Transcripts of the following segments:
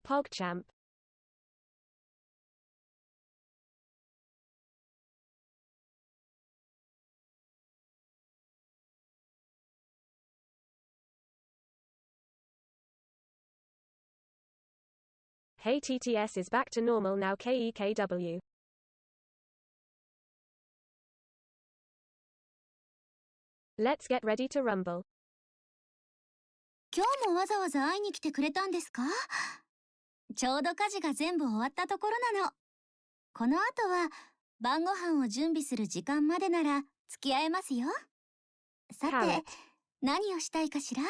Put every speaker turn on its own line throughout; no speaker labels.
PogChamp. Hey, TTS is back to normal now. KEKW. Let's get ready to rumble.
今日もわざわざ会いに来てくれたんですか？ちょうど家事が全部終わったところなの。この後は晩ご飯を準備する時間までなら付き合えますよ。さて、
Carrot.
何をしたいかしら？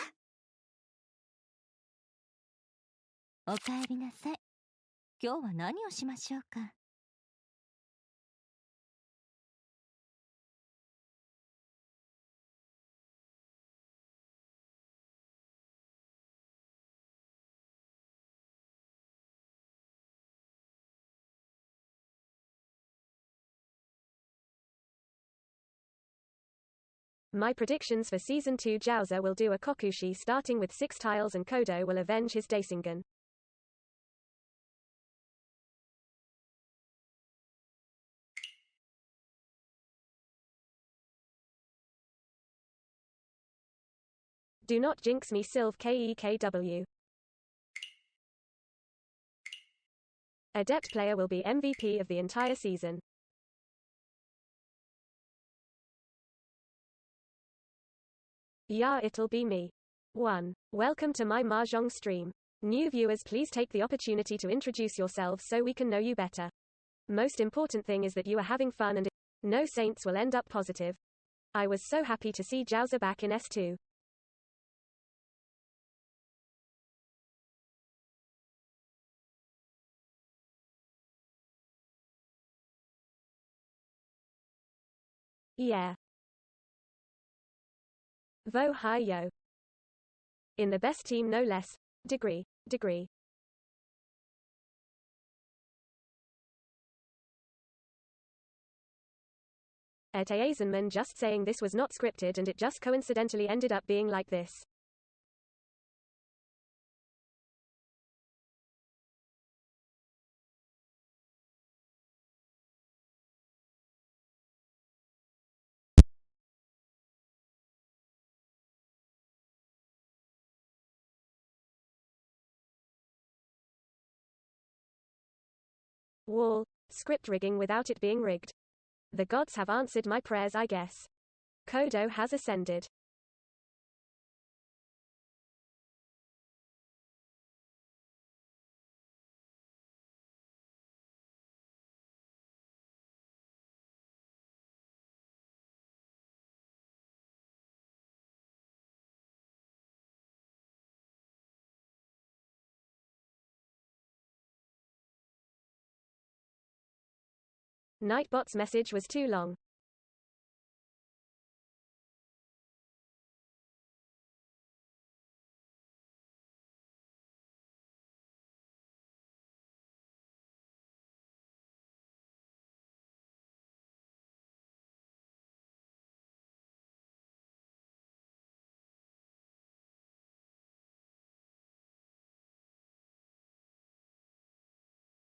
おかえりなさい。今日は何をしましょうか。
My predictions for Season 2: Jowser will do a Kokushi starting with 6 tiles and Kodo will avenge his Daisingen. Do not jinx me, Sylve. KEKW. Adept player will be MVP of the entire season. Yeah, it'll be me. 1. Welcome to my Mahjong stream. New viewers, please take the opportunity to introduce yourselves so we can know you better. Most important thing is that you are having fun and no saints will end up positive. I was so happy to see Jowser back in S2. Yeah. Vo hi yo. In the best team no less. Degree. At Eisenman just saying this was not scripted and it just coincidentally ended up being like this. Wall. Script rigging without it being rigged. The gods have answered my prayers, I guess. Kodo has ascended. Nightbot's message was too long.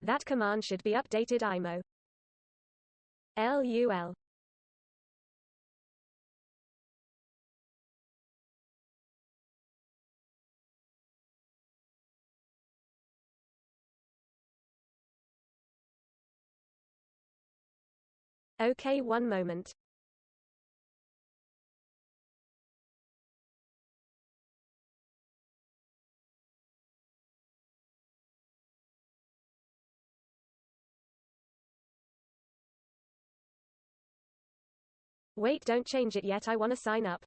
That command should be updated, IMO. LUL. Okay, one moment. Wait, don't change it yet, I wanna sign up.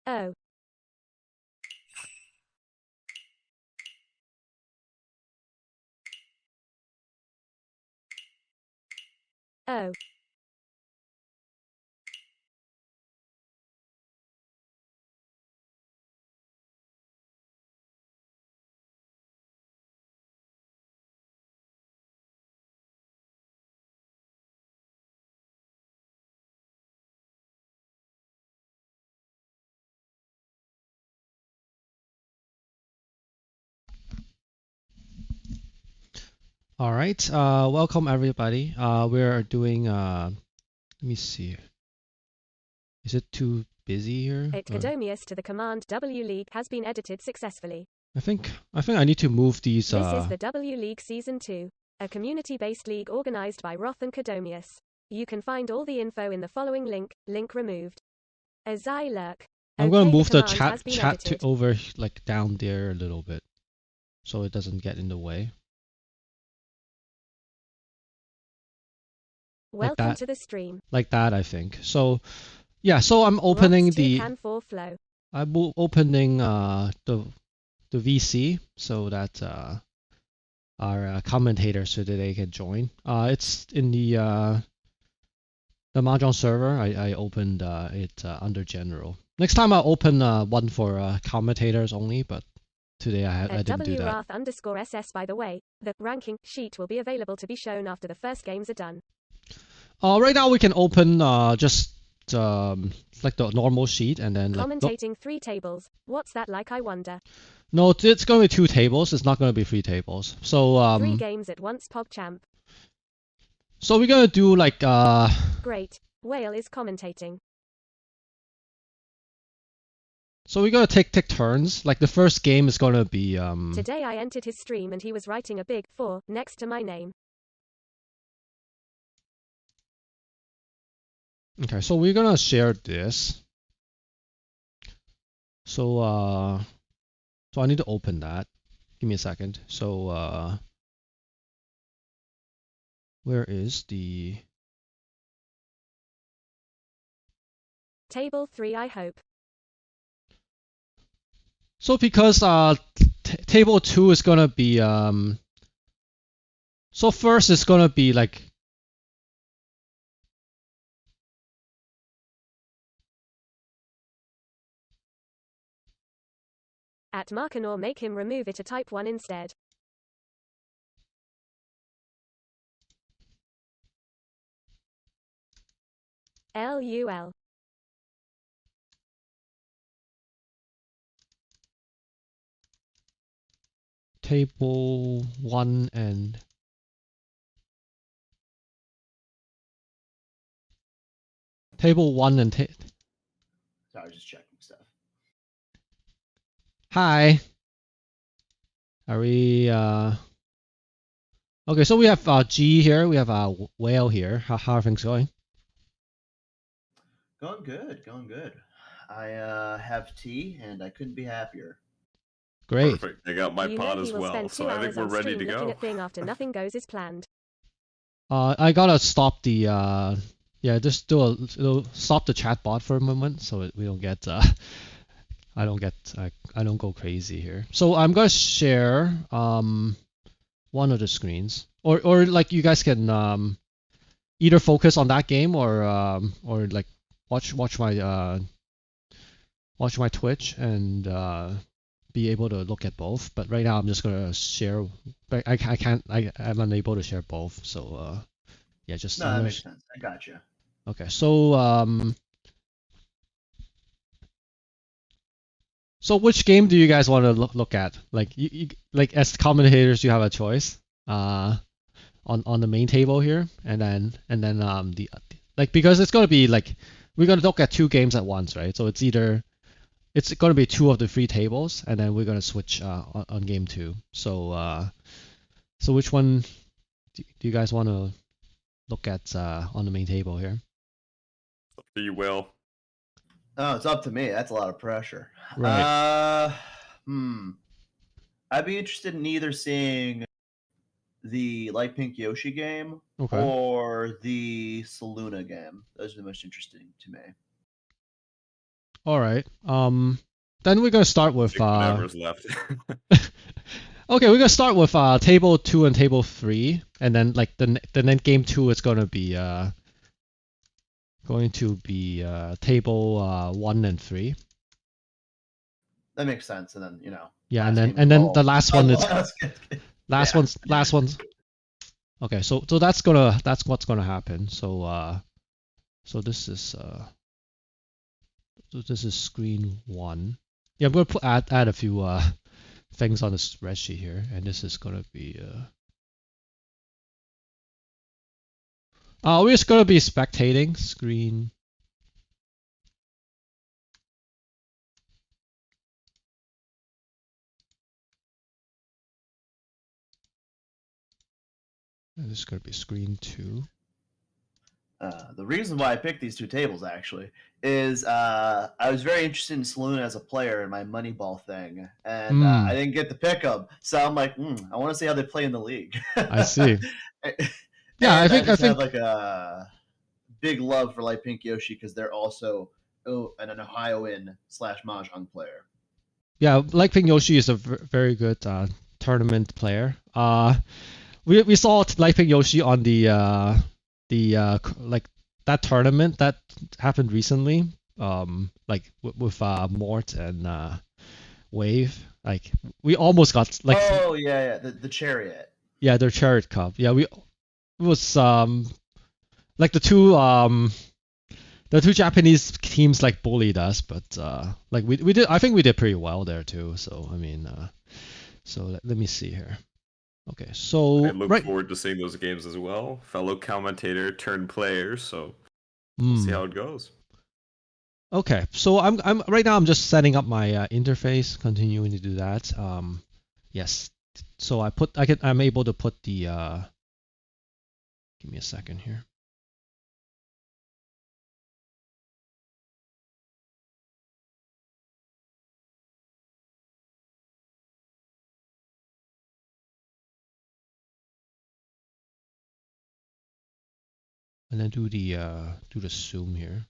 Oh. Oh.
All right. Welcome everybody. We're doing. Let me see. Is it too busy here?
Cadomius to the command W League has been edited successfully.
I think I need to move these.
This is the W League Season 2, a community-based league organized by Roth and Cadomius. You can find all the info in the following link removed. Azai Lurk.
I'm gonna move the
command
chat to over like down there a little bit, so it doesn't get in the way.
Welcome to the stream.
Like that, I think. So, yeah. So I'm opening
I'm
opening the VC so that our commentators so that they can join. It's in the Mahjong server. I opened it under general. Next time I'll open one for commentators only, but today I didn't do that.
WRath_SS, by the way, the ranking sheet will be available to be shown after the first games are done.
Right now we can open just like the normal sheet and then
commentating 3 tables. What's that like, I wonder?
No, it's going to be 2 tables. It's not going to be 3 tables. So
3 games at once, PogChamp.
So we're going to do like
Great. Whale is commentating.
So we're going to take turns. Like the first game is going to be
Today I entered his stream and he was writing a big 4 next to my name.
Okay, so we're going to share this. So I need to open that. Give me a second. So where is the
table 3, I hope.
So because table 2 is gonna be so first it's gonna be like
at Markanor, make him remove it to type 1 instead. LUL.
Table 1 and table 1 and
Sorry, I was just checking stuff.
Hi. Are we okay, so we have G here, we have Whale here. How are things going?
Going good. I have tea and I couldn't be happier.
Great.
Perfect. I got my pot as well, so I think we're ready to go.
After nothing goes as planned.
I gotta stop the just do a little stop the chat bot for a moment so we don't get I don't go crazy here. So I'm gonna share one of the screens, or like you guys can either focus on that game or like watch my Twitch and be able to look at both. But right now I'm just gonna share. But I'm unable to share both. So yeah, just
no, that makes sense. I gotcha.
Okay, so so which game do you guys want to look at? Like you like as commentators, you have a choice on the main table here, and then the like because it's gonna be like we're gonna look at 2 games at once, right? So it's gonna be 2 of the 3 tables, and then we're gonna switch on game 2. So so which one do you guys want to look at on the main table here?
Up to you, Will.
Oh, it's up to me. That's a lot of pressure.
Right.
I'd be interested in either seeing the Light Pink Yoshi game or the Saluna game. Those are the most interesting to me.
All right. Then we're gonna start with
whatever's left.
Okay, we're gonna start with table 2 and table 3, and then like the then game 2 is gonna be table 1 and 3.
That makes sense, and then
yeah, and then the last one is last one's okay. So that's what's gonna happen. So so this is screen 1. Yeah, I'm gonna add a few things on the spreadsheet here, and this is gonna be We're just gonna be spectating screen. And this is gonna be screen 2.
The reason why I picked these two tables actually is I was very interested in Saloon as a player in my Moneyball thing, and I didn't get to pick them, so I'm like, I want to see how they play in the league.
I see. Yeah, I think
have like a big love for Light Pink Yoshi because they're also an Ohioan / Mahjong player.
Yeah, Light Pink Yoshi is a very good tournament player. We saw Light Pink Yoshi on the like that tournament that happened recently, like with Mort and Wave. Like we almost got like.
Oh yeah, the Chariot.
Yeah, their Chariot Cup. Yeah, it was like the two Japanese teams like bullied us, but like we did. I think we did pretty well there too. So I mean, so let me see here. Okay, so
I look forward to seeing those games as well. Fellow commentator turned player, so we'll see how it goes.
Okay, so I'm right now I'm just setting up my interface, continuing to do that. Yes, so I'm able to put the give me a second here. And then do the zoom here.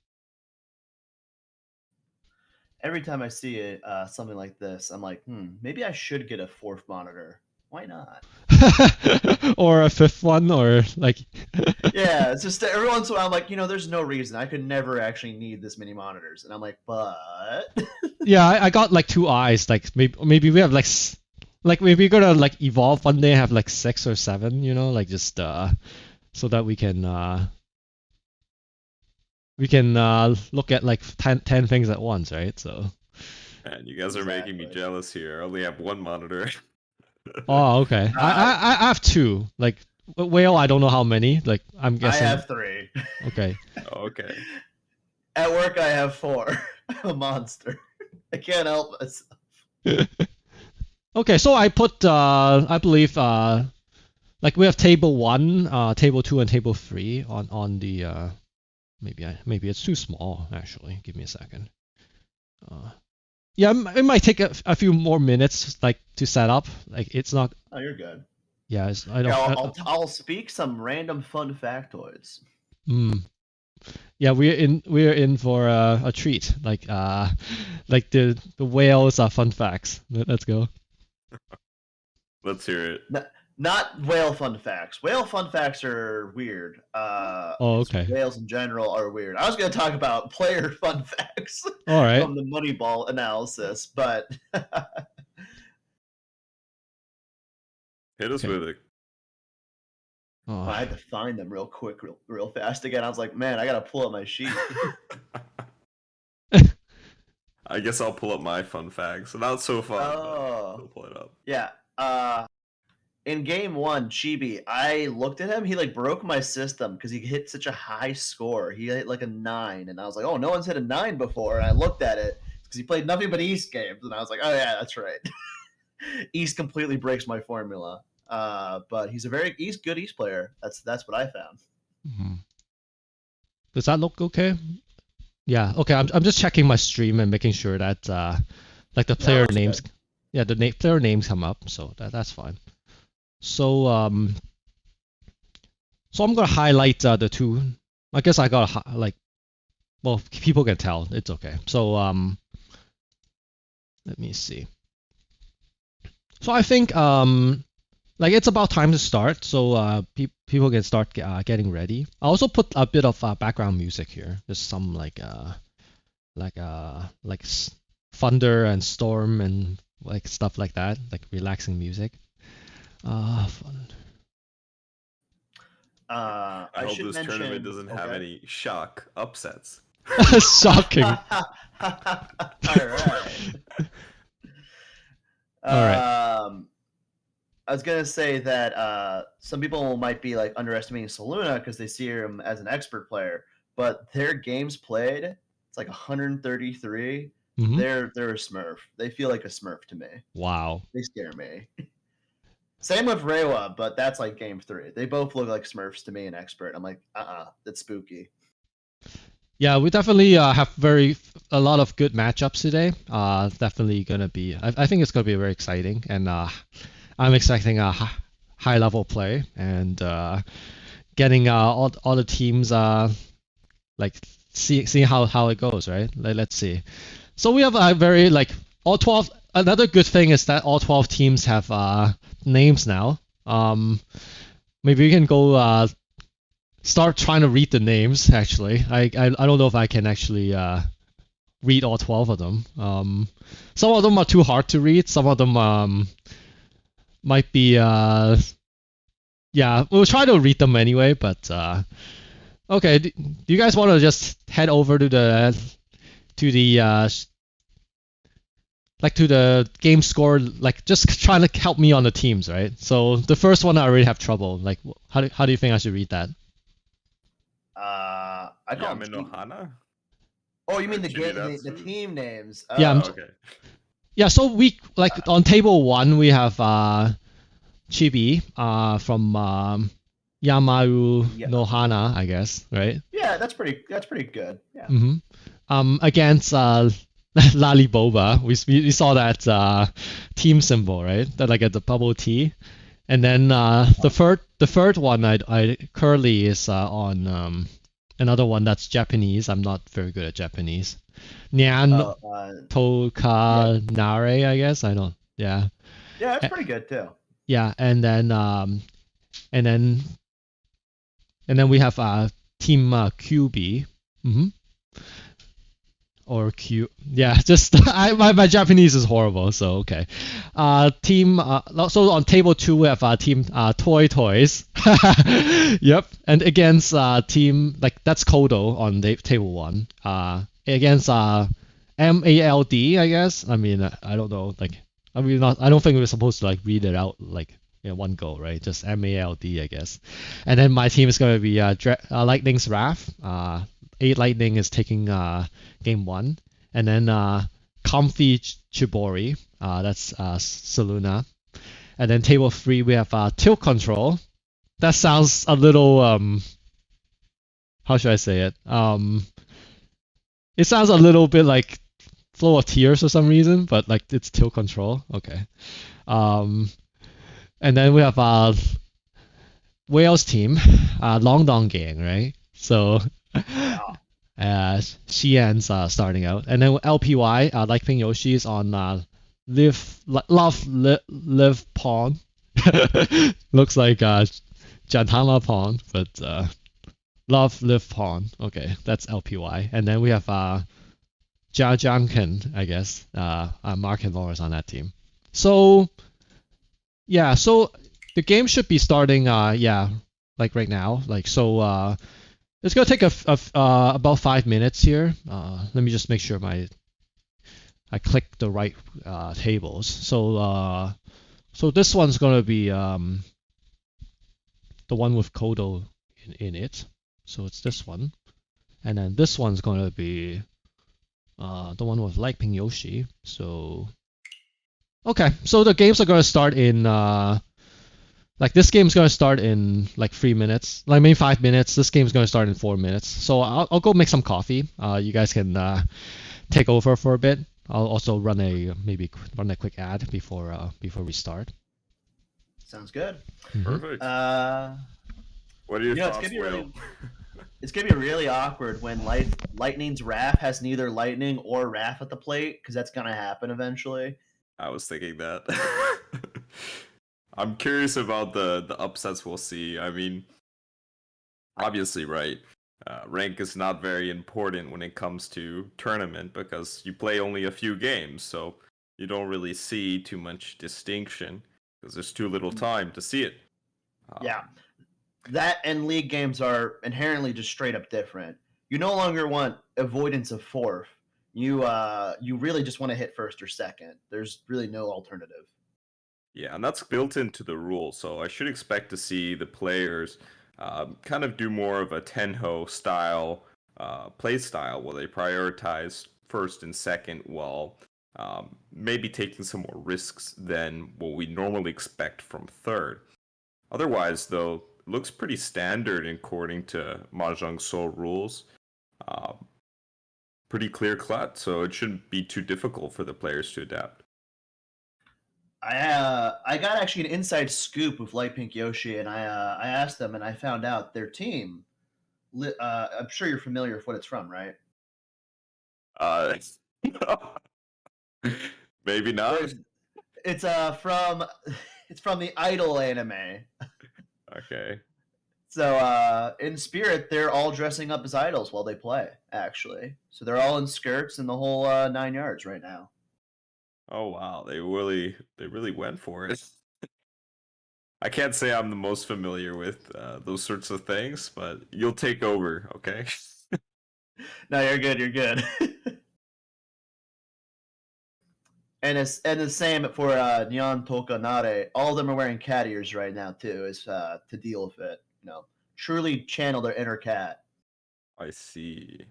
Every time I see it, something like this, I'm like, maybe I should get a 4th monitor. Why not?
Or a 5th one, or like.
Yeah, it's just every once in a while I'm like, there's no reason I could never actually need this many monitors, and I'm like, but.
Yeah, I got like 2 eyes. Like maybe we have like maybe we're gonna like evolve one day and have like 6 or 7. Like just so that we can look at like 10 things at once, right? So.
And you guys are making me jealous here. I only have 1 monitor.
Oh, okay. I have 2. Like Whale, I don't know how many. Like I'm guessing.
I have 3.
Okay.
Okay.
At work, I have 4. I'm a monster. I can't help myself.
Okay, so I put I believe like we have table 1, table 2, and table 3 on the maybe it's too small actually. Give me a second. Yeah, it might take a few more minutes like to set up. Like it's not.
Oh, you're good.
Yeah, I don't.
I'll speak some random fun factoids.
Yeah, we're in for a treat. Like the whales are fun facts. Let's go.
Let's hear it.
Not whale fun facts. Whale fun facts are weird.
Okay.
Whales in general are weird. I was going to talk about player fun facts.
All right.
From the Moneyball analysis, but
hit us with it.
Oh. I had to find them real quick, real fast again. I was like, man, I got to pull up my sheet.
I guess I'll pull up my fun facts. Not so fun. I'll pull it up.
Yeah. In game 1, Chibi, I looked at him. He like broke my system because he hit such a high score. He hit like a 9, and I was like, "Oh, no one's hit a 9 before." And I looked at it because he played nothing but East games, and I was like, "Oh yeah, that's right." East completely breaks my formula, but he's a very good East player. That's what I found.
Mm-hmm. Does that look okay? Yeah. Okay. I'm just checking my stream and making sure that like the player names, good. Yeah, the player names come up, so that's fine. So so I'm gonna highlight the 2. I guess I gotta like, well, people can tell. It's okay. So let me see. So I think like it's about time to start. So people can start getting ready. I also put a bit of background music here. There's some like thunder and storm and like stuff like that, like relaxing music. Fun.
I hope this tournament doesn't have any shock upsets.
Shocking.
All right.
All right.
I was gonna say that some people might be like underestimating Saluna because they see him as an expert player, but their games played, it's like 133.
Mhm.
They're a Smurf. They feel like a Smurf to me.
Wow.
They scare me. Same with Reiwa, but that's like game 3. They both look like Smurfs to me in expert. I'm like, that's spooky.
Yeah, we definitely have a lot of good matchups today. Definitely gonna be. I think it's gonna be very exciting, and I'm expecting a high level play and getting all the teams like seeing how it goes, right? Let's see. So we have a very like all 12. Another good thing is that all 12 teams have names now. Maybe we can go start trying to read the names. Actually, I don't know if I can actually read all 12 of them. Some of them are too hard to read. Some of them might be yeah. We'll try to read them anyway. But okay, do you guys want to just head over to the to the game score, like just trying to help me on the teams, right? So the first one I already have trouble. Like, how do you think I should read that?
I call them
Yamanohana?
Oh, you mean
Or
the
Chiridatsu?
team names?
Yeah,
Oh,
Okay.
Yeah, so we like on table 1 we have Chibi from Yamaru
Yeah.
no Hana, I guess, right?
yeah, that's pretty good. Yeah.
Against Laliboba, we saw that team symbol, right? That like at the bubble T, and then the third one I currently is on another one that's Japanese. I'm not very good at Japanese. Nyan Tokanare, I guess. I don't. Yeah.
Yeah, that's pretty good too.
Yeah, and then we have team QB. Or Q. Yeah, just my Japanese is horrible, so okay. Team. So on table 2 we have team Toy Toys. Yep, and against team like that's Kodo on table 1. Against MALD, I guess. I mean, I don't know. Like, I mean, I don't think we're supposed to like read it out like in one go, right? Just MALD, I guess. And then my team is gonna be Lightning's Wrath. 8 Lightning is taking game 1, and then Comfy Chibori, that's Saluna, and then table 3 we have Tilt Control. That sounds a little how should I say it? It sounds a little bit like Flow of Tears for some reason, but like it's Tilt Control. Okay. And then we have Wales team, Longdong Gang, right? So Xian's starting out, and then LPY, like Ping Yoshi is on Live Pawn. Looks like Jantama Pawn, but Live Pawn. Okay, that's LPY, and then we have Jiajiangken, I guess. Mark and Laura's on that team. So yeah, so the game should be starting. Yeah, like right now. Like so. It's gonna take about 5 minutes here. Let me just make sure I click the right tables. So this one's gonna be the one with Kodo in it. So it's this one, and then this one's gonna be the one with Light Ping Yoshi. So okay, so the games are gonna start in like this game's gonna start in like 3 minutes. Like maybe 5 minutes. This game's gonna start in 4 minutes. So I'll go make some coffee. You guys can take over for a bit. I'll also run a quick ad before we start.
Sounds good.
Perfect. What are your thoughts, Will?
It's gonna be really awkward when Lightning's Wrath has neither Lightning or Wrath at the plate, because that's gonna happen eventually.
I was thinking that. I'm curious about the upsets we'll see. I mean, obviously, right? Rank is not very important when it comes to tournament because you play only a few games, so you don't really see too much distinction because there's too little time to see it.
Yeah, that and league games are inherently just straight up different. You no longer want avoidance of fourth. You really just want to hit first or second. There's really no alternative.
Yeah, and that's built into the rule, so I should expect to see the players kind of do more of a Tenho style play style where they prioritize first and second while maybe taking some more risks than what we normally expect from third. Otherwise, though, it looks pretty standard according to Mahjong Soul rules. Uh, Pretty clear cut, so it shouldn't be too difficult for the players to adapt.
I got actually an inside scoop with Light Pink Yoshi, and I asked them, and I found out their team. I'm sure you're familiar with what it's from, right?
Uh, maybe not.
It's from it's from the Idol anime.
Okay.
So in Spirit, they're all dressing up as idols while they play. Actually, so they're all in skirts and the whole 9 yards right now.
Oh wow, they really went for it. I can't say I'm the most familiar with those sorts of things, but you'll take over, okay?
No, you're good. You're good. And the same for Nyan Tokanare. All of them are wearing cat ears right now too, is to deal with it. Truly channel their inner cat.
I see.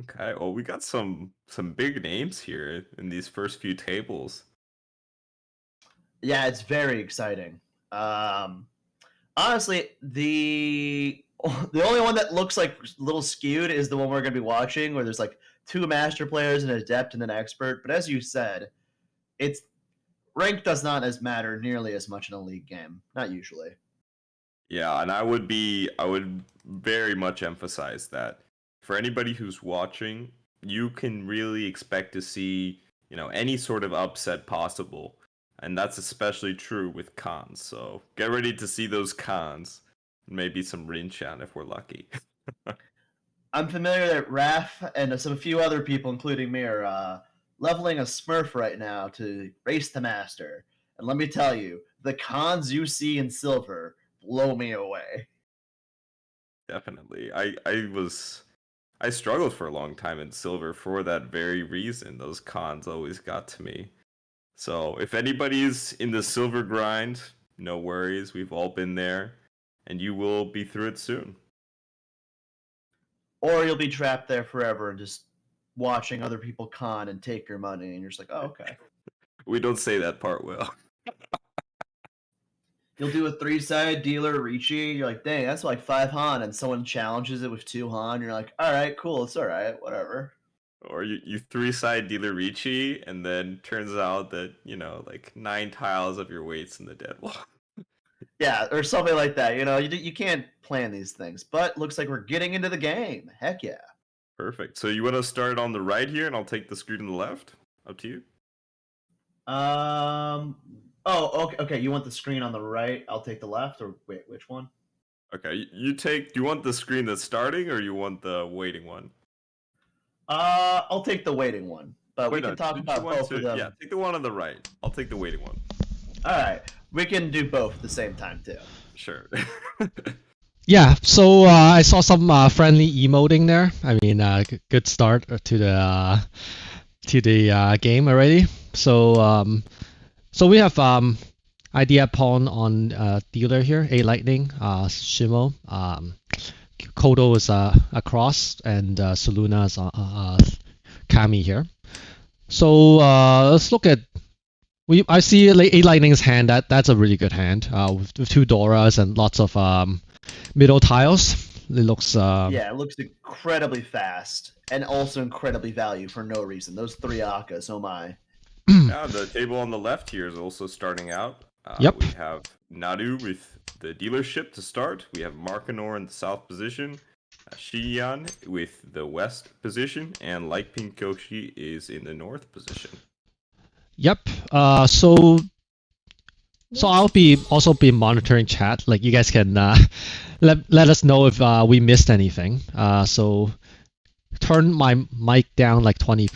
Okay, well we got some big names here in these first few tables.
Yeah, it's very exciting. Honestly, the only one that looks like a little skewed is the one we're going to be watching, where there's like 2 master players, an adept, and an expert. But as you said, it's rank does not as matter nearly as much in a league game. Not usually.
Yeah, and I would very much emphasize that for anybody who's watching, you can really expect to see, any sort of upset possible. And that's especially true with cons. So get ready to see those cons. Maybe some Rinchan if we're lucky.
I'm familiar that Raph and some few other people, including me, are leveling a Smurf right now to race to master. And let me tell you, the cons you see in Silver blow me away.
Definitely. I struggled for a long time in Silver for that very reason. Those cons always got to me. So if anybody's in the Silver grind, no worries. We've all been there, and you will be through it soon.
Or you'll be trapped there forever and just watching other people con and take your money, and you're just like, oh, okay.
We don't say that part well.
You'll do a 3-side dealer Ricci. You're like, dang, that's like 5 Han, and someone challenges it with 2 Han. You're like, all right, cool, it's all right, whatever.
Or you 3-side dealer Ricci, and then turns out that, like 9 tiles of your weight's in the dead wall.
Yeah, or something like that. You can't plan these things, but looks like we're getting into the game. Heck yeah.
Perfect. So you want to start on the right here, and I'll take the screen on the left? Up to you.
Oh, okay. You want the screen on the right? I'll take the left, or wait, which one?
Okay, do you want the screen that's starting, or you want the waiting one?
I'll take the waiting one, but we can talk about both of them.
Yeah, take the one on the right. I'll take the waiting one.
All right, we can do both at the same time too.
Sure.
Yeah, so I saw some friendly emoting there. I mean, good start to the game already. So we have idea pawn on dealer here, A Lightning, Shimo, Kodo is across, and Soluna is Kami here. So let's look at. I see A Lightning's hand. That's a really good hand with 2 Doras and lots of middle tiles. It looks.
Yeah, it looks incredibly fast and also incredibly value for no reason. Those 3 Akkas, oh my.
Yeah, the table on the left here is also starting out.
Yep.
We have Nadu with the dealership to start. We have Markanor in the south position. Shiyan with the west position, and Light Pink Yoshi is in the north position.
Yep. So I'll also be monitoring chat. Like you guys can let us know if we missed anything. So turn my mic down like 20.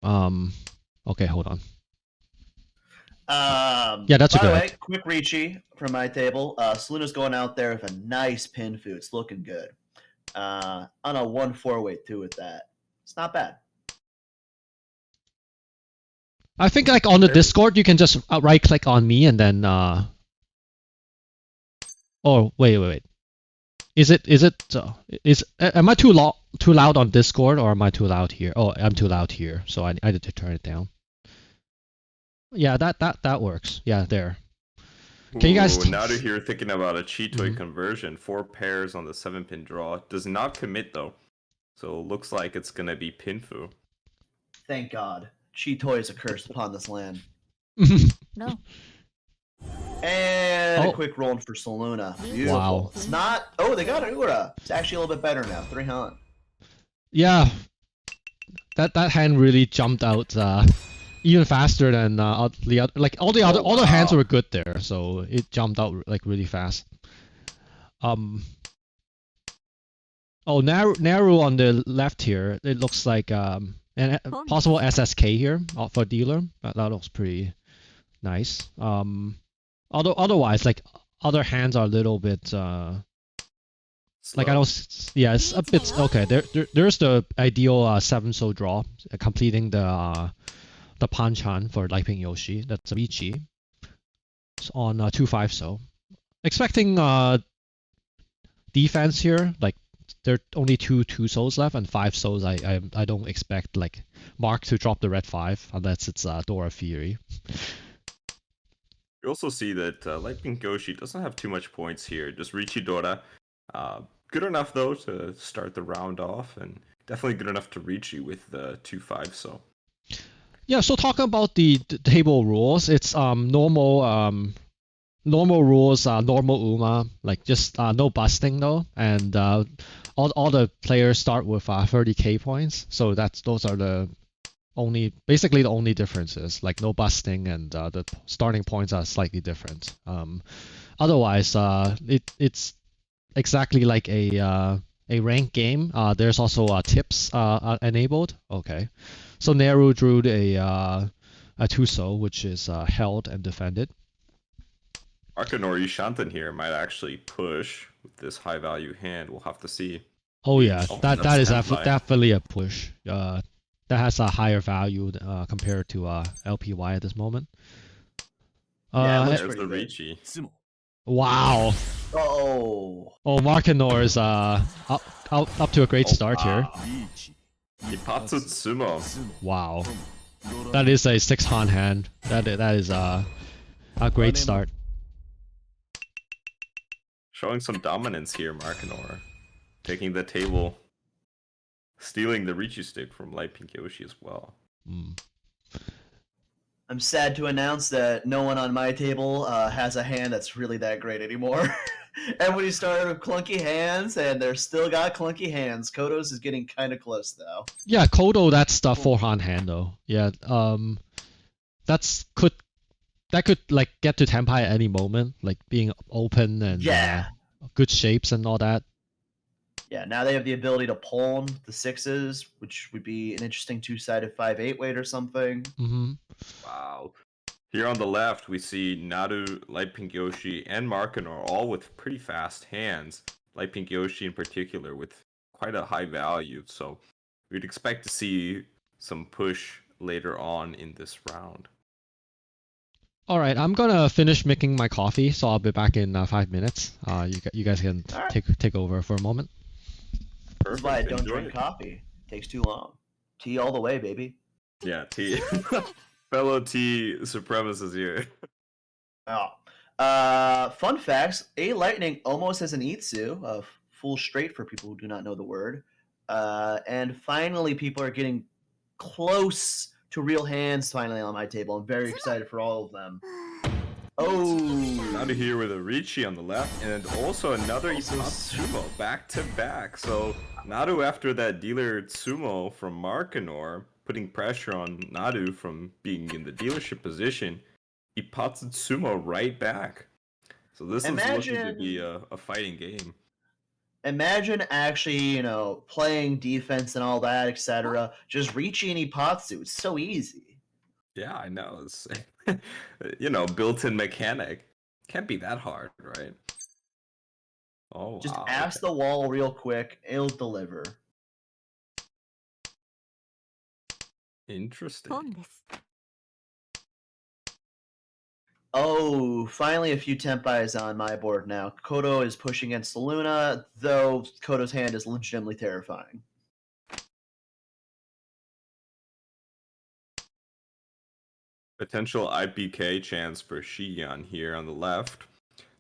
Okay, hold on. Yeah, that's a good.
By the way, quick Ricci from my table. Soluna's going out there with a nice pin food. It's looking good. On a 1-4 weight too with that. It's not bad.
I think like on the Discord you can just right click on me and then oh wait. Is am I too loud on Discord or am I too loud here? Oh, I'm too loud here, so I need to turn it down. Yeah, that works. Yeah, there. Can you guys?
Nadu here thinking about a Chitoi conversion. 4 pairs on the 7-pin draw. Does not commit though, so looks like it's gonna be Pinfu.
Thank God. Chitoi is a curse upon this land.
No.
And a quick roll for Soluna. Beautiful.
Wow.
It's not. Oh, they got an Ura. It's actually a little bit better now. 3 hunt.
Yeah, that hand really jumped out even faster than the other. Like all the hands were good there, so it jumped out like really fast. Oh, Naru on the left here. It looks like an possible SSK here for dealer. That looks pretty nice. Otherwise, like other hands are a little bit like I don't. Yeah, it's a bit okay. There's the ideal 7 soul draw, completing the Panchan for Light Pink Yoshi. That's a Michi. It's on 2/5 soul. Expecting defense here. Like there are only 2 souls left and 5 souls. I don't expect like Mark to drop the red 5 unless it's Dora Fury.
You also see that Light Pink Yoshi doesn't have too much points here. Just Richidora. Good enough though to start the round off, and definitely good enough to reach you with the 2/5 so.
Yeah, so talking about the table rules, it's normal rules, normal UMA, like just no busting though, and all the players start with 30k points, so those are the basically the only differences, like no busting, and the starting points are slightly different. Otherwise, it's exactly like a ranked game. There's also tips enabled. Okay, so Naru drew a 2-soul, which is held and defended.
Arcanori Shantan here might actually push with this high value hand. We'll have to see.
Oh yeah, that is definitely a push. That has a higher value compared to LPY at this moment.
Yeah,
there's the Ricci.
Wow.
Oh.
Oh, Markanor is up to a great start here.
Ipatsu Tsumo.
Wow. That is a 6-han hand. That is a great start.
Showing some dominance here, Markanor. Taking the table. Stealing the Ricci stick from Light Pink Yoshi as well.
I'm sad to announce that no one on my table has a hand that's really that great anymore. Everybody started with clunky hands, and they're still got clunky hands. Kodo's is getting kind of close, though.
Yeah, Kodo, that's the 4-han hand, though. Yeah, that could like get to Tenpai at any moment, like being open and good shapes and all that.
Yeah, now they have the ability to pawn the 6s, which would be an interesting 2-sided 5/8 weight or something.
Wow. Here on the left, we see Nadu, Light Pink Yoshi, and Markanor all with pretty fast hands. Light Pink Yoshi in particular with quite a high value, so we'd expect to see some push later on in this round.
All right, I'm gonna finish making my coffee, so I'll be back in 5 minutes. You guys can take over for a moment.
That's why I don't drink coffee. It takes too long. Tea all the way, baby.
Yeah, tea. Fellow tea supremacists here.
Oh. Fun facts. A Lightning almost has an Itsu of full straight for people who do not know the word. And finally, people are getting close to real hands finally on my table. I'm very excited for all of them. Oh!
Nadu here with a Ricci on the left, and also another Ipatsumo back to back. So Nadu, after that dealer Tsumo from Markanor, putting pressure on Nadu from being in the dealership position, Ipatsu Tsumo right back. So this is looking to be a fighting game.
Imagine actually, playing defense and all that, etc. Just Ricci and Ipatsu. It's so easy.
Yeah, I know. It's built-in mechanic. Can't be that hard, right? Oh,
just ask the wall real quick. It'll deliver.
Interesting.
Oh, finally a few Tempais on my board now. Kodo is pushing against Luna, though Kodo's hand is legitimately terrifying.
Potential IPK chance for Shiyan here on the left.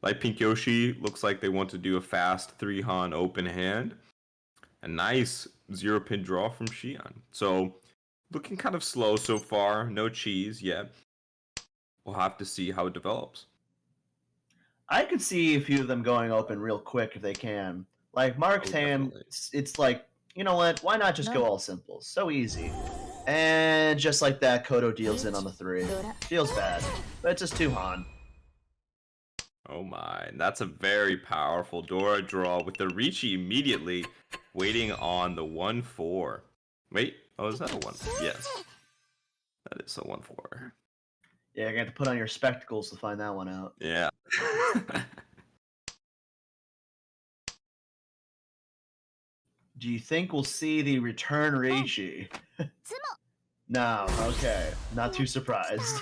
Light Pink Yoshi looks like they want to do a fast 3-Han open hand. A nice 0-pin draw from Shiyan. So, looking kind of slow so far. No cheese yet. We'll have to see how it develops.
I could see a few of them going open real quick if they can. Like Mark's hand,
definitely.
it's like, you know what? Why not just go all simple? So easy. And just like that, Kodo deals in on the 3. Feels bad, but it's just 2 Han.
Oh my, and that's a very powerful Dora draw with the Ricci immediately waiting on the 1-4. Wait, oh, is that a 1? Yes. That is a 1-4.
Yeah, you're gonna have to put on your spectacles to find that one out.
Yeah.
Do you think we'll see the return Reichi? No, okay. Not too surprised.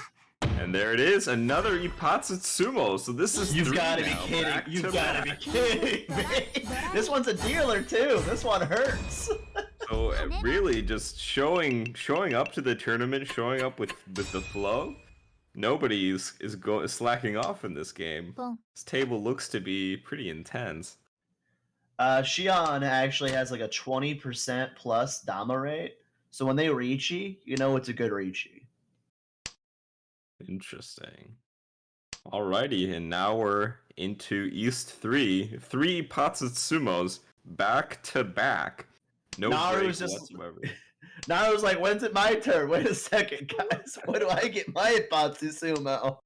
And there it is, another Ipatsutsumo. So this is
You've
3
gotta be
now,
kidding.
back
You've
to
gotta
back.
be kidding me. This one's a dealer too. This one hurts.
So really just showing up to the tournament, showing up with the flow. Nobody is slacking off in this game. This table looks to be pretty intense.
Shion actually has like a 20% plus Dama rate. So when they Reichi, you know it's a good Reichi.
Interesting. Alrighty, and now we're into East 3. 3 Patsutsumos back to back. No break
Naru's just
whatsoever.
Naru's like, when's it my turn? Wait a second, guys. When do I get my Patsusumo?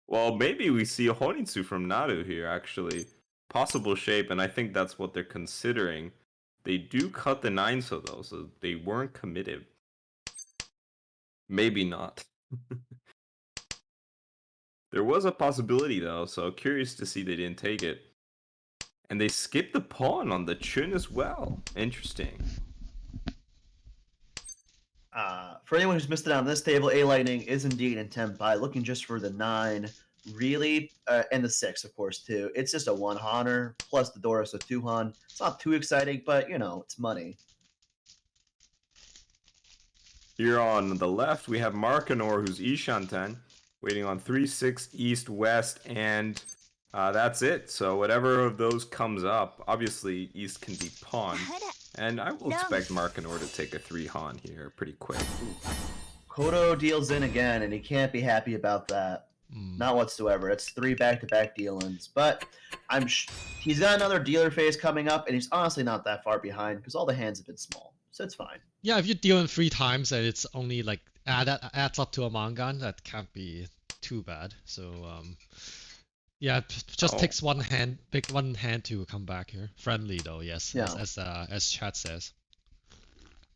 Well, maybe we see a Honitsu from Naru here, actually. Possible shape, and I think that's what they're considering. They do cut the 9-so though, so they weren't committed. Maybe not. There was a possibility though, so curious to see they didn't take it. And they skipped the pawn on the Chun as well. Interesting.
For anyone who's missed it on this table, A Lightning is indeed in Tenpai, looking just for the 9, really, and the 6, of course, too. It's just a 1 Haner, plus the Dora, so 2 Han. It's not too exciting, but, you know, it's money.
Here on the left, we have Markanor, who's Ishanten, waiting on 3-6 East, West, and that's it. So whatever of those comes up, obviously East can be pawned. And I will expect Markanor to take a 3 Han here pretty quick.
Kodo deals in again, and he can't be happy about that. Not whatsoever. It's 3 back-to-back deal-ins. But he's got another dealer phase coming up, and he's honestly not that far behind because all the hands have been small. So it's fine.
Yeah, if you deal in 3 times and it's only like adds up to a Mangan, that can't be too bad. So yeah, just takes one hand to come back here. Friendly though, yes,
Yeah.
as chat says.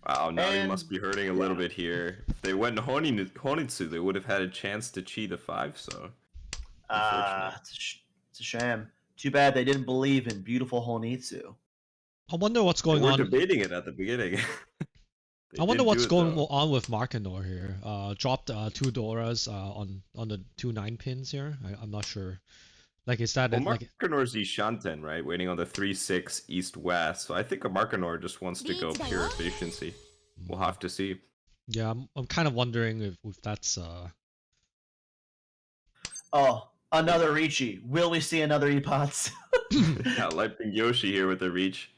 Wow, now he
And-
must be hurting a little bit here. If they went Honitsu, they would have had a chance to cheat a 5, so...
It's a shame. Too bad they didn't believe in beautiful Honitsu.
I wonder what's
They
going
were
on.
debating it at the beginning.
I wonder what's going on with Markanor here. Dropped 2 Doras on the 2 9-pins here. I'm not sure. Like, is that
Well,
like?
Markanor's Ishanten, right? Waiting on the 3-6 East-West. So I think a Markanor just wants to go pure efficiency. We'll have to see.
Yeah, I'm kind of wondering if that's
Oh, another Reichi. Will we see another Ipats?
Yeah, Light Pink Yoshi here with the reach.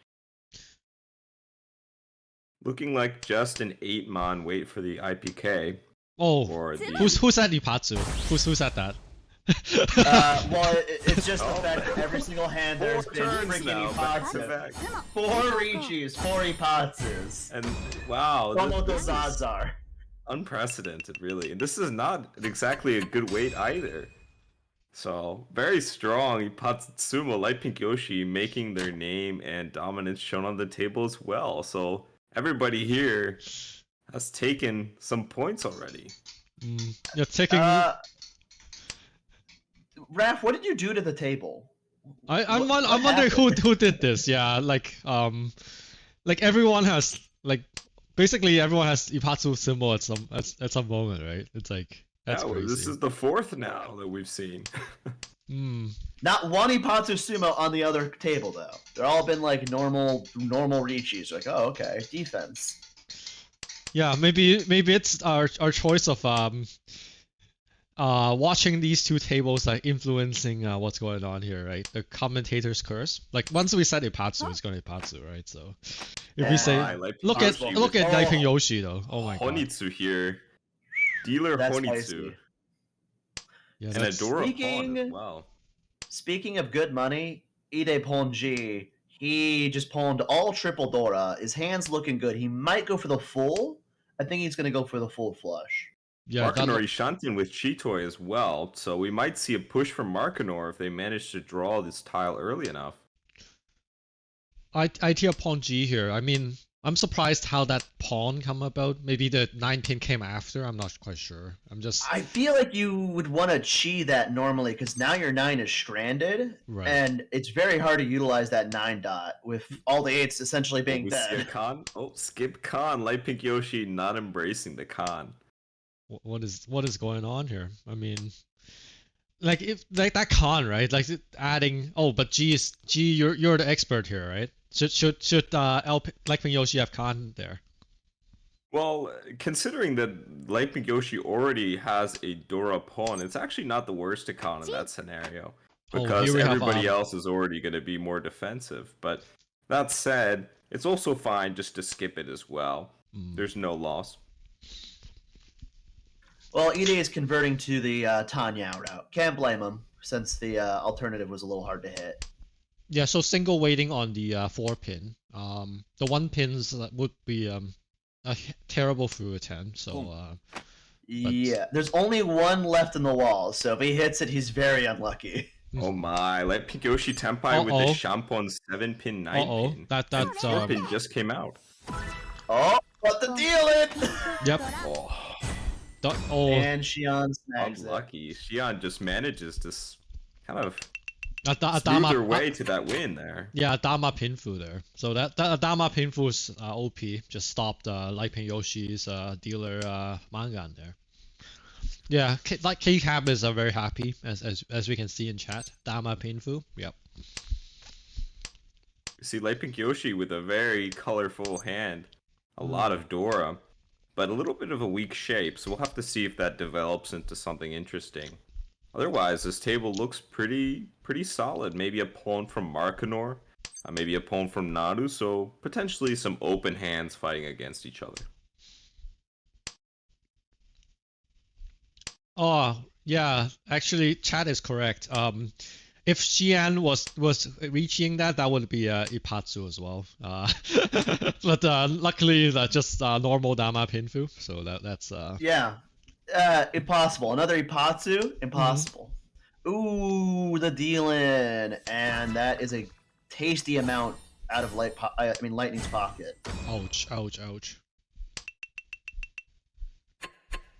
Looking like just an 8-mon wait for the IPK.
Oh,
Or the...
who's at Ipatsu? Who's at that?
Well, it's just the fact that every single hand there's
4
been
turns
freaking
now, back to
Ipatsu.
back.
4 Reichis, 4 Ipatsus.
And wow,
Don't know what
this
those odds
is
are.
unprecedented, really. And this is not exactly a good weight either. So, very strong Ipatsumo, Light Pink Yoshi making their name and dominance shown on the table as well. So, everybody here has taken some points already.
You're taking.
Raph, what did you do to the table?
I'm
what
wondering
happened?
who did this. Yeah, like everyone has basically everyone has Ipatsu symbol at some moment, right? It's like That's
well,
crazy.
this is the fourth now that we've seen.
Hmm.
Not one Ipatsu Sumo on the other table though. They're all been like normal Richis. Like, oh, okay, defense.
Yeah, maybe it's our choice of watching these two tables like influencing what's going on here, right? The commentator's curse. Like once we said Ipatsu, it's gonna Ipatsu, right? So if we say
I like
look at
Yoshi
look
with
at Naiping Yoshi though. Oh my god.
Honitsu here. Dealer
That's
Honitsu.
spicy.
Yeah,
And a
that's
Dora pawn
Speaking-
as well.
Speaking of good money, Ide Ponji, he just pawned all triple Dora. His hand's looking good. He might go for the full. I think he's gonna go for the full flush.
yeah. That,
Markanori Shantin with Chitoi as well, so we might see a push from Markanor if they manage to draw this tile early enough.
idea pawn G here. I mean, I'm surprised how that pawn come about. Maybe the 9-pin came after. I'm not quite sure. I'm just
I feel like you would want to chi that normally because now your 9 is stranded,
Right.
and it's very hard to utilize that 9 dot with all the 8s essentially being
We see a
dead.
Khan. Oh, skip Khan. Light Pink Yoshi not embracing the Khan.
what is going on here? I mean, like if like that con, right? Like adding. Oh, but G, you're the expert here, right? Should Lightning Yoshi have con there?
Well, considering that Light Pink Yoshi already has a Dora pawn, it's actually not the worst to Khan in that scenario.
Oh,
Because
here we have,
everybody else is already going to be more defensive. But that said, it's also fine just to skip it as well. There's no loss.
Well, Ide is converting to the Tanya route. Can't blame him since the alternative was a little hard to hit.
Yeah, so single waiting on the 4-pin. The 1-pins would be a terrible through a 10. So
Yeah, there's only one left in the wall, so if he hits it, he's very unlucky.
Oh my, Light Pink Yoshi Tenpai with the Shampon 7-pin, 9-pin.
that
And 4-pin just came out.
Oh, what the deal it?
Yep.
Oh,
And Shion snags it.
unlucky. Xian just manages to kind of
Adama,
smooth their way to that win there.
Yeah, Adama pinfu there. So that Adama pinfu is OP. Just stopped Lightning Yoshi's dealer Mangan there. Yeah, like K-Cab is very happy as we can see in chat. Dama pinfu. Yep.
You see Light Pink Yoshi with a very colorful hand. A lot of Dora. But a little bit of a weak shape, so we'll have to see if that develops into something interesting. Otherwise, this table looks pretty solid. Maybe a pawn from Markanor, maybe a pawn from Naru, so potentially some open hands fighting against each other.
Oh, yeah, actually chat is correct. If Xian was reaching that would be Ipatsu as well. But luckily that's just normal Dama pinfu, so that's
Yeah. Impossible. Another Ipatsu? Impossible. Ooh, the dealing. And that is a tasty amount out of Lightning's pocket.
ouch, ouch, ouch.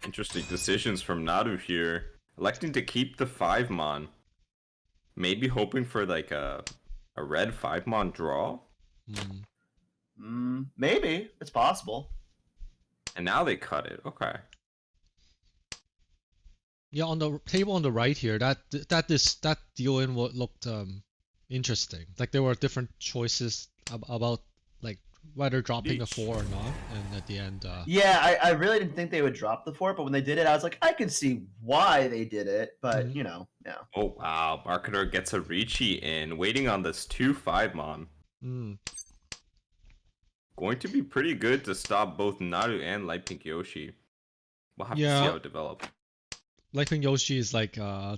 Interesting decisions from Naru here. Electing to keep the 5-mon. Maybe hoping for like a red 5-mon draw.
Maybe. It's possible.
And now they cut it. Okay.
Yeah, on the table on the right here, that deal-in looked interesting. Like there were different choices about like whether dropping a 4 or not, and at the end.
Yeah, I really didn't think they would drop the 4, but when they did it, I was like, I can see why they did it, but you know, yeah.
Oh wow, Marketer gets a Ricci in, waiting on this 2 5-mon. Going to be pretty good to stop both Naru and Light Pink Yoshi. We'll have to see how it develops.
Lightning Yoshi is like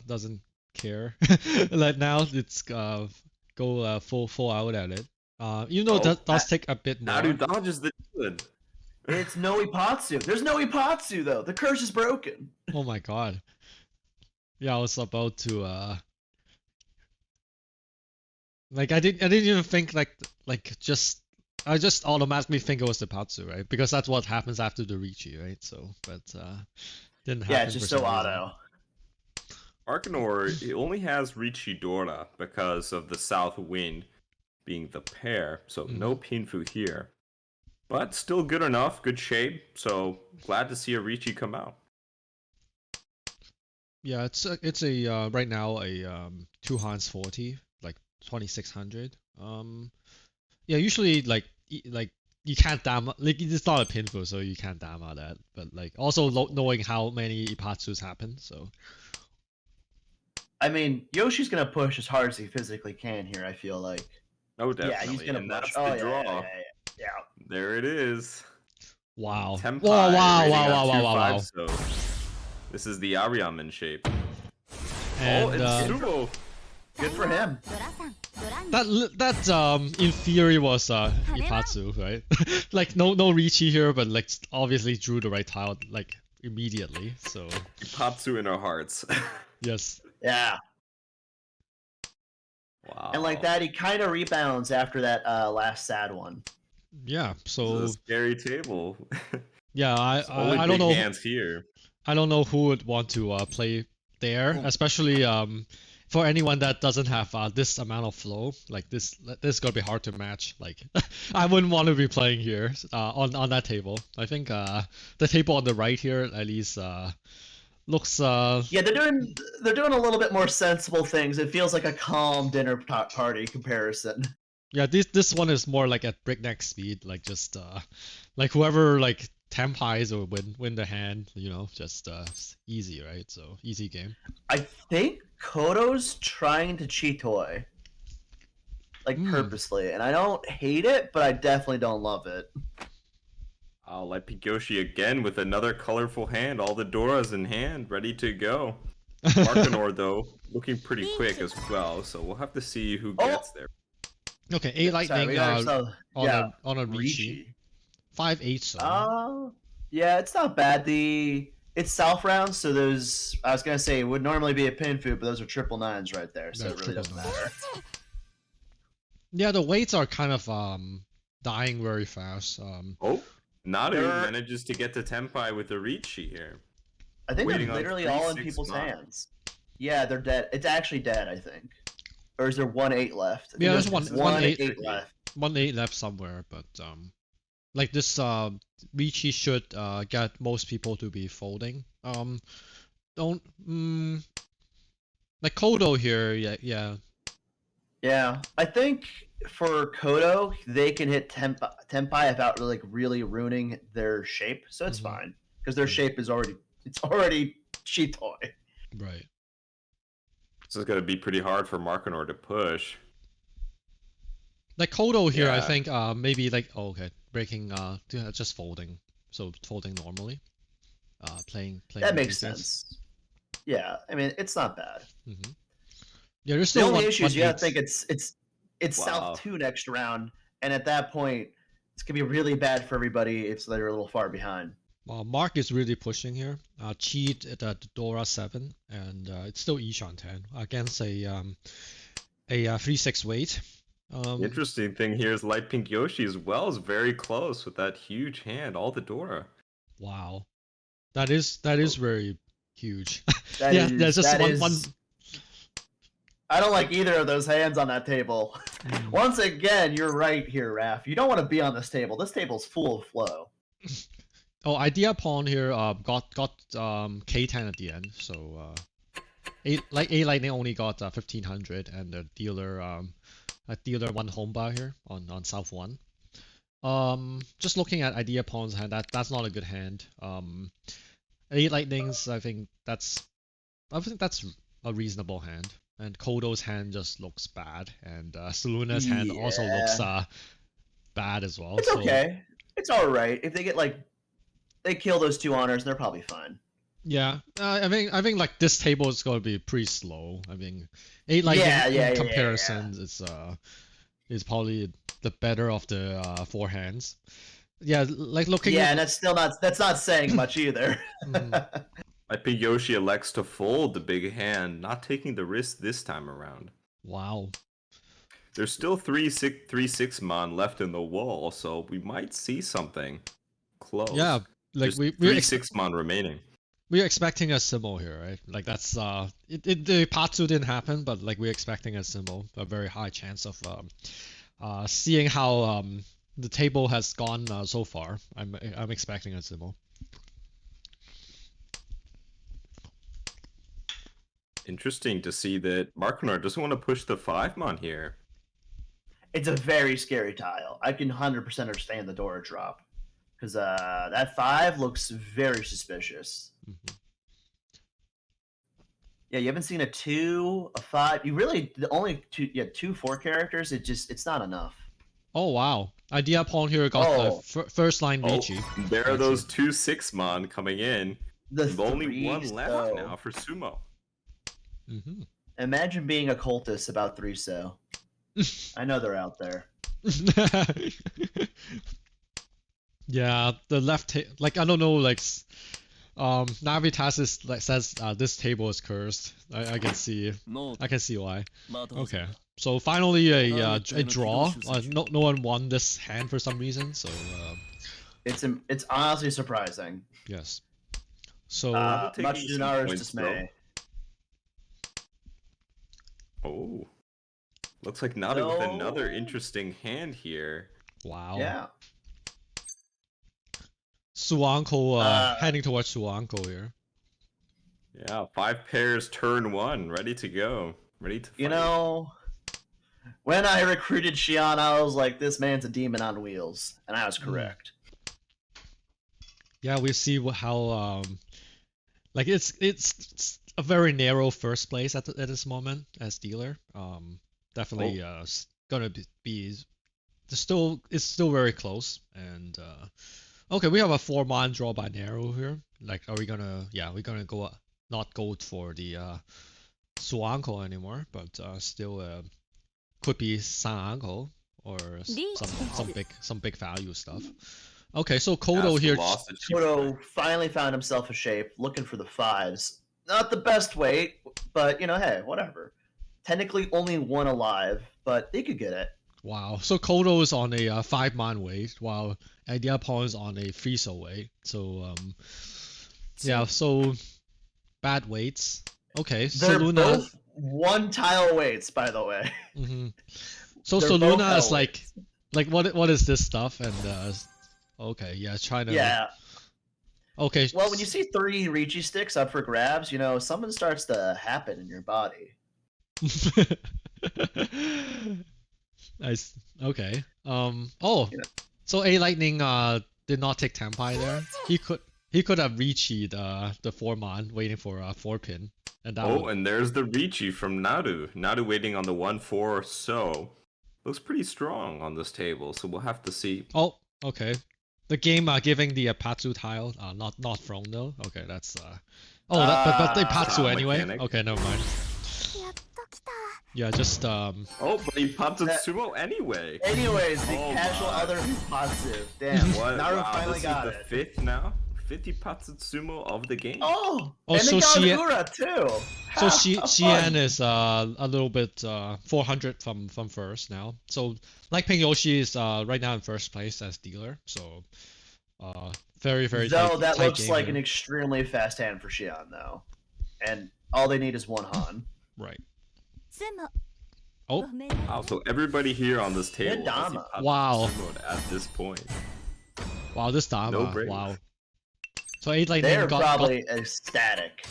doesn't care. Like now it's go full out at it. Even though that does take a bit more.
Naru dodges the good.
It's no Ipatsu. There's no Ipatsu though. The curse is broken.
Oh my god. Yeah, I was about to like I didn't even think like I just automatically think it was the Ipatsu, right? Because that's what happens after the Ricci, right? So but didn't happen.
Yeah, it's just
for
so
some reason.
auto.
Arcanor, he only has Ricci Dora because of the South Wind being the pair, so no Pinfu here. But still good enough, good shape, so glad to see a Ricci come out.
Yeah, it's a right now a two hands 40, like 2600. Yeah, usually like like you can't dam like it's not a pinful, so you can't dam out that. But like also knowing how many Ipatsus happen, so
I mean, Yoshi's gonna push as hard as he physically can here. I feel like.
Oh,
Yeah,
definitely.
he's gonna
And
push.
that's
Oh
the
yeah,
draw.
yeah.
There it is.
wow.
Tenpai
Wow, wow,
rating
wow,
on
wow, wow, wow.
2-5, so this is the Ariamen shape.
And
it's Sumo.
Good for him.
ドラさんドラに
that in theory was Ipatsu, right? Like no Richi here, but like obviously drew the right tile like immediately. So
Ipatsu in our hearts.
yes.
Yeah.
Wow.
And like that, he kind of rebounds after that last sad one.
Yeah.
This
So
is a scary table.
yeah,
Only
I don't
big
know.
hands here.
I don't know who would want to play there, especially for anyone that doesn't have this amount of flow. Like this is gonna be hard to match. Like I wouldn't want to be playing here on that table. I think the table on the right here at least looks
Yeah, they're doing a little bit more sensible things. It feels like a calm dinner party comparison.
yeah, this one is more like at breakneck speed, like just like whoever like tempis or win the hand, you know, just easy, right? So easy game.
I think Kodo's trying to Chitoi. Like purposely, and I don't hate it, but I definitely don't love it.
I'll let Pigoshi again with another colorful hand. All the Doras in hand, ready to go. Markanor, though, looking pretty quick as well, so we'll have to see who gets there.
Okay, 8 lightning
we got ourselves- yeah,
on a Rishi. 5-8 so.
Yeah, it's not bad. It's South round, so those I was gonna say it would normally be a pin food, but those are triple nines right there, so
Yeah,
it really doesn't
triple
matter.
Yeah, the weights are kind of dying very fast.
Oh, Naru
They're-
manages to get to Tenpai with a Richi here.
I think
Waiting
they're
on
literally all in
3-6
people's
mod.
hands. Yeah, they're dead. It's actually dead, I think. Or is there 1-8 left? I think
Yeah, there's one-
1-8
1-8
left.
1-8 left somewhere, but like this Richi should get most people to be folding. Don't like Kodo here, yeah.
Yeah, I think for Kodo, they can hit Tenpai without really ruining their shape, so it's
Mhm.
fine because their shape is already Chitoi.
Right.
This is going to be pretty hard for Markanor to push.
Like Kodo here, I
Yeah.
think maybe like okay, breaking just folding. So folding normally. Playing
That makes
defense.
sense. Yeah, I mean it's not bad.
Mm-hmm. Yeah, there's
The
still
only issue is you gotta
1-8.
think it's
Wow.
South 2 next round, and at that point it's gonna be really bad for everybody if they're a little far behind.
Mark is really pushing here. Cheat at the Dora 7, and it's still Ishan 10 against a 3-6 weight.
The interesting thing here is Light Pink Yoshi as well is very close with that huge hand, all the Dora.
Wow, that is very huge.
That
yeah,
is-
there's just
that
one.
is- I don't like either of those hands on that table.
Mm.
Once again, you're right here, Raph. You don't want to be on this table. This table's full of flow.
Oh, idea pawn here got K10 at the end, so A lightning only got 1500, and the dealer one home bar here on South 1. Just looking at idea pawn's hand, that's not a good hand. 8 lightnings, I think that's a reasonable hand. And Kodo's hand just looks bad, and Saluna's hand also looks bad as well.
It's
so,
okay. It's all right. If they get they kill those 2 honors, they're probably fine.
Yeah, I think like this table is gonna be pretty slow. I mean, 8 lightning in comparison is probably the better of the 4 hands. Yeah, like looking.
Yeah,
at,
and that's not saying much either.
Mhm.
I think Yoshi elects to fold the big hand, not taking the risk this time around.
Wow.
There's still 3-6 mon left in the wall, so we might see something close.
Yeah, like
There's
we're
3-6 mon remaining.
we're expecting a symbol here, right? Like that's the Patsu didn't happen, but like we're expecting a symbol, a very high chance of seeing how the table has gone so far. I'm expecting a symbol.
Interesting to see that Markner doesn't want to push the 5-mon here.
It's a very scary tile. I can 100% understand the Dora drop. Because that 5 looks very suspicious.
Mhm.
Yeah, you haven't seen a 2, a 5. You really, the only 2 4 characters, it's not enough.
Oh wow, Idea Pawn here got
Oh.
the first line
Oh,
Ricci.
there are those 2 6-mon coming in.
The
Only one
threes,
left
though.
now for Sumo.
Mm-hmm.
Imagine being a cultist about 3 so. I know they're out there.
Yeah, the left like I don't know, like Navitas is like says this table is cursed. I can see why. Okay, so finally a draw. No one won this hand for some reason. So
It's honestly surprising.
yes. So
taking
Much to
some
Dinara's
points,
dismay.
Oh. Looks like Nadu with another
No.
interesting hand here.
wow.
Yeah.
Suanko heading towards Suanko here.
Yeah, 5 pairs, turn 1, ready to go. Ready to fight.
You know, when I recruited Xian, I was like, this man's a demon on wheels. And I was correct.
Yeah, we see how like it's a very narrow first place at this moment as dealer. Definitely gonna be it's still very close. And okay, we have a 4-mon draw by narrow here. Like, are we gonna we're gonna go not go for the Suanko anymore, but still could be Sanko or some big value stuff. Okay, so Kodo here.
Lost a cheap
Kodo finally found himself a shape, looking for the 5s. Not the best weight, but, you know, hey, whatever. Technically only 1 alive, but they could get it.
Wow, so Kodo is on a 5-mon weight, while Idea Pawn is on a 3-so weight. So yeah, so bad weights. Okay, so
They're
Luna.
both 1 tile weights, by the way.
Mhm. So
They're
so
both
Luna is
hell
like what is this stuff? And okay, yeah, trying to.
Yeah.
Okay.
Well, when you see 3 Ricci sticks up for grabs, you know, something starts to happen in your body.
Nice. Okay. Oh.
Yeah.
So A Lightning did not take Tempai there. He could have reached the 4-mon waiting for a 4-pin, and that would...
and there's the Ricci from Nadu. Nadu waiting on the 1-4 so. Looks pretty strong on this table, so we'll have to see.
Oh, okay. The game giving the Patsu tile, not thrown though. Okay, that's but they Patsu anyway.
mechanic.
Okay, never mind. Yeah, just
Oh, but he popped a
That-
sumo anyway.
Anyways, the
Oh
casual
my.
other Patsu. Damn,
What?
Naru
Wow,
finally
this
got
is the
it.
5th now. 50 Patsumo of the game.
Oh,
Oh,
and
so
they got
she-
Ura too.
So
Have
Xian
fun.
is a little bit 400 from first now. So like Ping Yoshi is right now in first place as dealer. So very
Though
tight,
that
tight
looks
game
like
here.
an extremely fast hand for Xian, though. And all they need is 1 Han.
Right.
でも
Oh
ごめんなさい
Wow, so everybody here on this table has
Dama.
Ipatsu
Wow.
sumo'd at this point.
wow, this Dama.
No brainer.
Wow. So 8 Lightning
They're
got
probably ecstatic.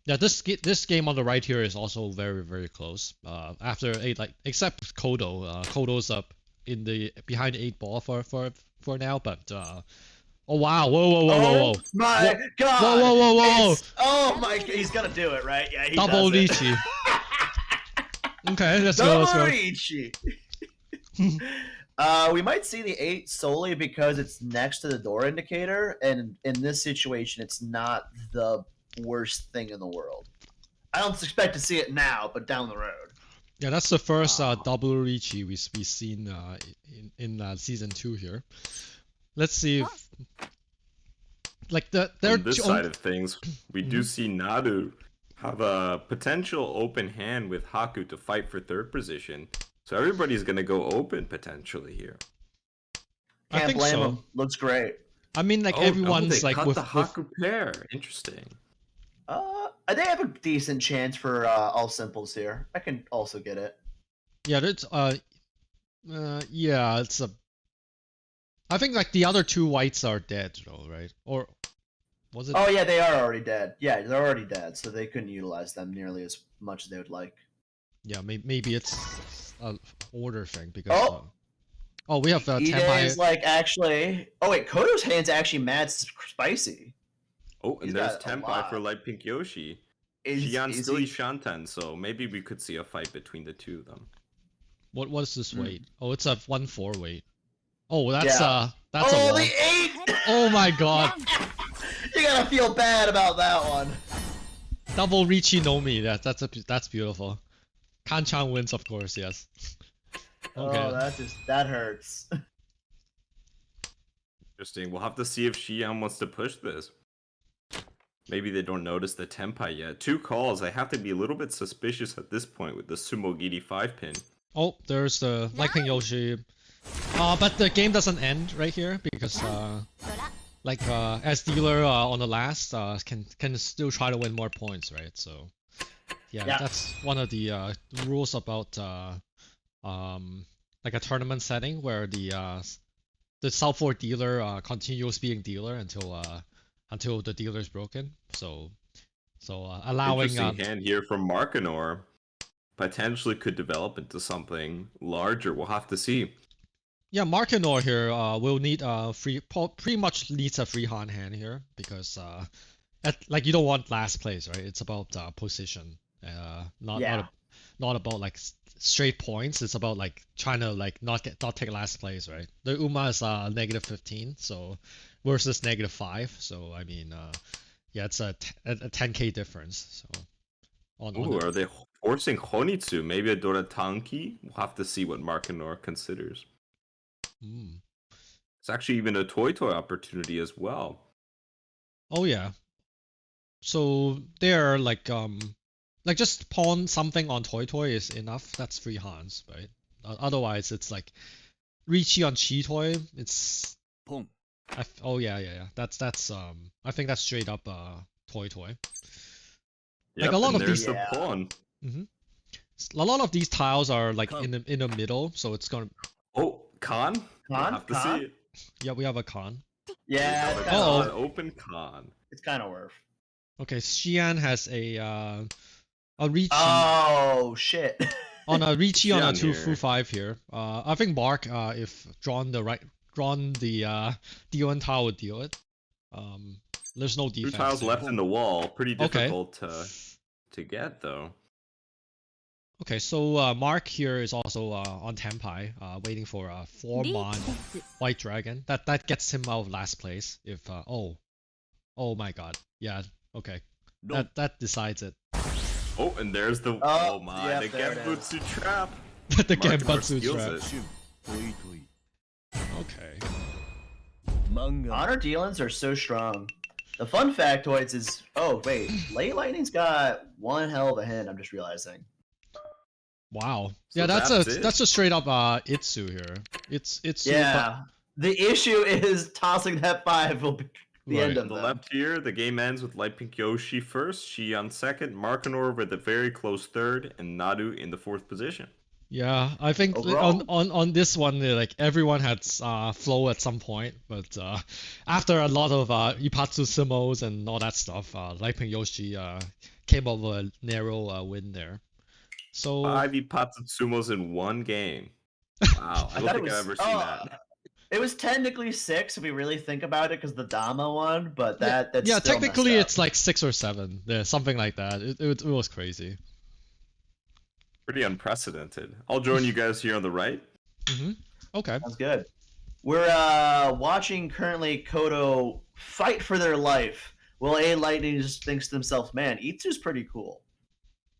yeah, this game on the right here is also very close. After 8 like except Kodo. Kodo's up in the behind the 8 ball for now, but oh wow, whoa.
Oh my god!
Whoa.
It's- Oh my! He's gonna do it, right? Yeah, he
Double
does it.
Ricci. Okay, let's go.
Double Ricci. We might see the 8 solely because it's next to the door indicator, and in this situation, it's not the worst thing in the world. I don't expect to see it now, but down the road.
Yeah, that's the first double Ricci we've seen in season 2 here. Let's see if like they're
On this side of things, we do see Nadu have a potential open hand with Haku to fight for 3rd position. So everybody's gonna go open potentially here.
I
Can't
think
blame
so.
him. Looks great.
I mean like
Oh,
everyone's
they
like
cut
with
the Haku pair. Interesting.
They have a decent chance for all simples here. I can also get it.
yeah, it's yeah, it's a I think like the other 2 whites are dead though, right? Or Was it?
Oh yeah, they are already dead. Yeah, they're already dead, so they couldn't utilize them nearly as much as they would like.
Yeah, maybe it's a order thing because.
Oh!
Oh, we have
Ide
Tenpai.
is like actually. Oh wait, Koto's hand's actually mad spicy.
Oh, and
He's
there's
got a
Tenpai for
lot.
Light Pink Yoshi.
Is
still
he-
Shanten, so maybe we could see a fight between the two of them.
What's this
Hmm.
weight? Oh, it's a 1-4 weight. Oh, that's
Yeah.
that's a
Oh,
lot.
the 8!
Oh my god.
You gotta feel bad about that one.
Double Richi no Mi. That's beautiful. Kanchan wins, of course. Yes. Okay.
Oh, that hurts.
Interesting. We'll have to see if Xian wants to push this. Maybe they don't notice the Tenpai yet. 2 calls. I have to be a little bit suspicious at this point with the Sumo Giri 5-pin.
Oh, there's the Lightning Yoshi. But the game doesn't end right here because as dealer on the last can still try to win more points, right? So yeah,
Yeah.
that's one of the rules about like a tournament setting where the South 4 dealer continues being dealer until the dealer is broken. So allowing
Interesting hand here from Markinor. Potentially could develop into something larger. We'll have to see.
yeah, Markinor here will need pretty much needs a free hand here because like you don't want last place, right? It's about position, not about like straight points. It's about like trying to like not take last place, right? The Uma is -15, so versus -5. So I mean, yeah, it's a 10k difference. So
Ooh, are they forcing Honitsu? Maybe a Doratanki? We'll have to see what Markinor considers. It's actually even a Toy opportunity as well.
Oh yeah. So they're like just pawn something on Toy is enough. That's free hands, right? Otherwise it's like Richi on Chi Toy. It's
Pong.
oh yeah. That's I think that's straight up Toy.
Yep,
a lot
and
of
there's
these-
the pawn.
A lot of these tiles are like in the middle, so it's gonna.
Oh, Khan? We'll
Khan?
have to
Khan?
see it.
Yeah, we have a con.
Yeah,
Another
it's
Uh-oh.
Khan, open Khan.
kind of worth.
Okay, Xian has a Richi
Oh shit.
on a Richi on a
Xian
2
here.
through 5 here. I think Mark if drawn the D1 tile would deal it. There's no
2
defense.
tiles
there.
left in the wall. Pretty
Okay.
difficult to get though.
Okay, so Mark here is also on Tenpai, waiting for a 4-mon
です
White Dragon. That gets him out of last place. If oh my god, yeah, okay,
No.
that decides it.
Oh, and there's the
Oh,
my,
yeah,
the
there it is.
Genbutsu trap.
The
Markinor
Genbutsu
steals
trap.
it.
Shun. Toi toi.
Okay.
Manga.
Honor dealings are so strong. The fun factoids is wait, Late Lightning's got one hell of a hand. I'm just realizing.
Wow.
So
Yeah,
that's it.
that's a straight up Itsu here. It's
Yeah. The issue is tossing that 5 will be the
Right.
end
On
of
the
them.
left here, the game ends with Light Pink Yoshi first, Xian second, Markinor with a very close third, and Nadu in the 4th position.
Yeah, I think
Overall-
on this one, like everyone had flow at some point, but after a lot of Ipatsu Simos and all that stuff, Lightning Yoshi came up with a narrow win there. So
5 Ipatsumos in one game. Wow, I don't
thought it
think
was-
I've ever seen that.
It was technically 6 if we really think about it, because the Dama one, but that's
yeah,
still
technically
messed up.
it's like 6 or 7, yeah, something like that. It was crazy.
Pretty unprecedented. I'll join you guys here on the right.
Okay.
Sounds good. We're watching currently Koto fight for their life. Well, Lightning just thinks to themselves, "Man, Itsu's pretty cool."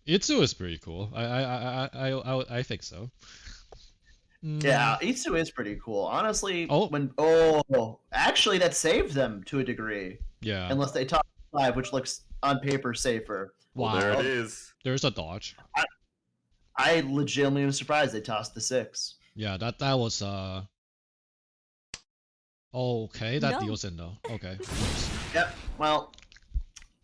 Itsu is pretty cool. I think so.
Yeah, Itsu is pretty cool. Honestly,
Oh.
actually, that saved them to a degree,
Yeah.
unless they top 5, which looks on paper safer.
Wow.
There it is.
There's a dodge.
I legitimately was surprised they tossed the 6.
Yeah, that was okay, that
No.
deals in though. Okay.
Yep. Well,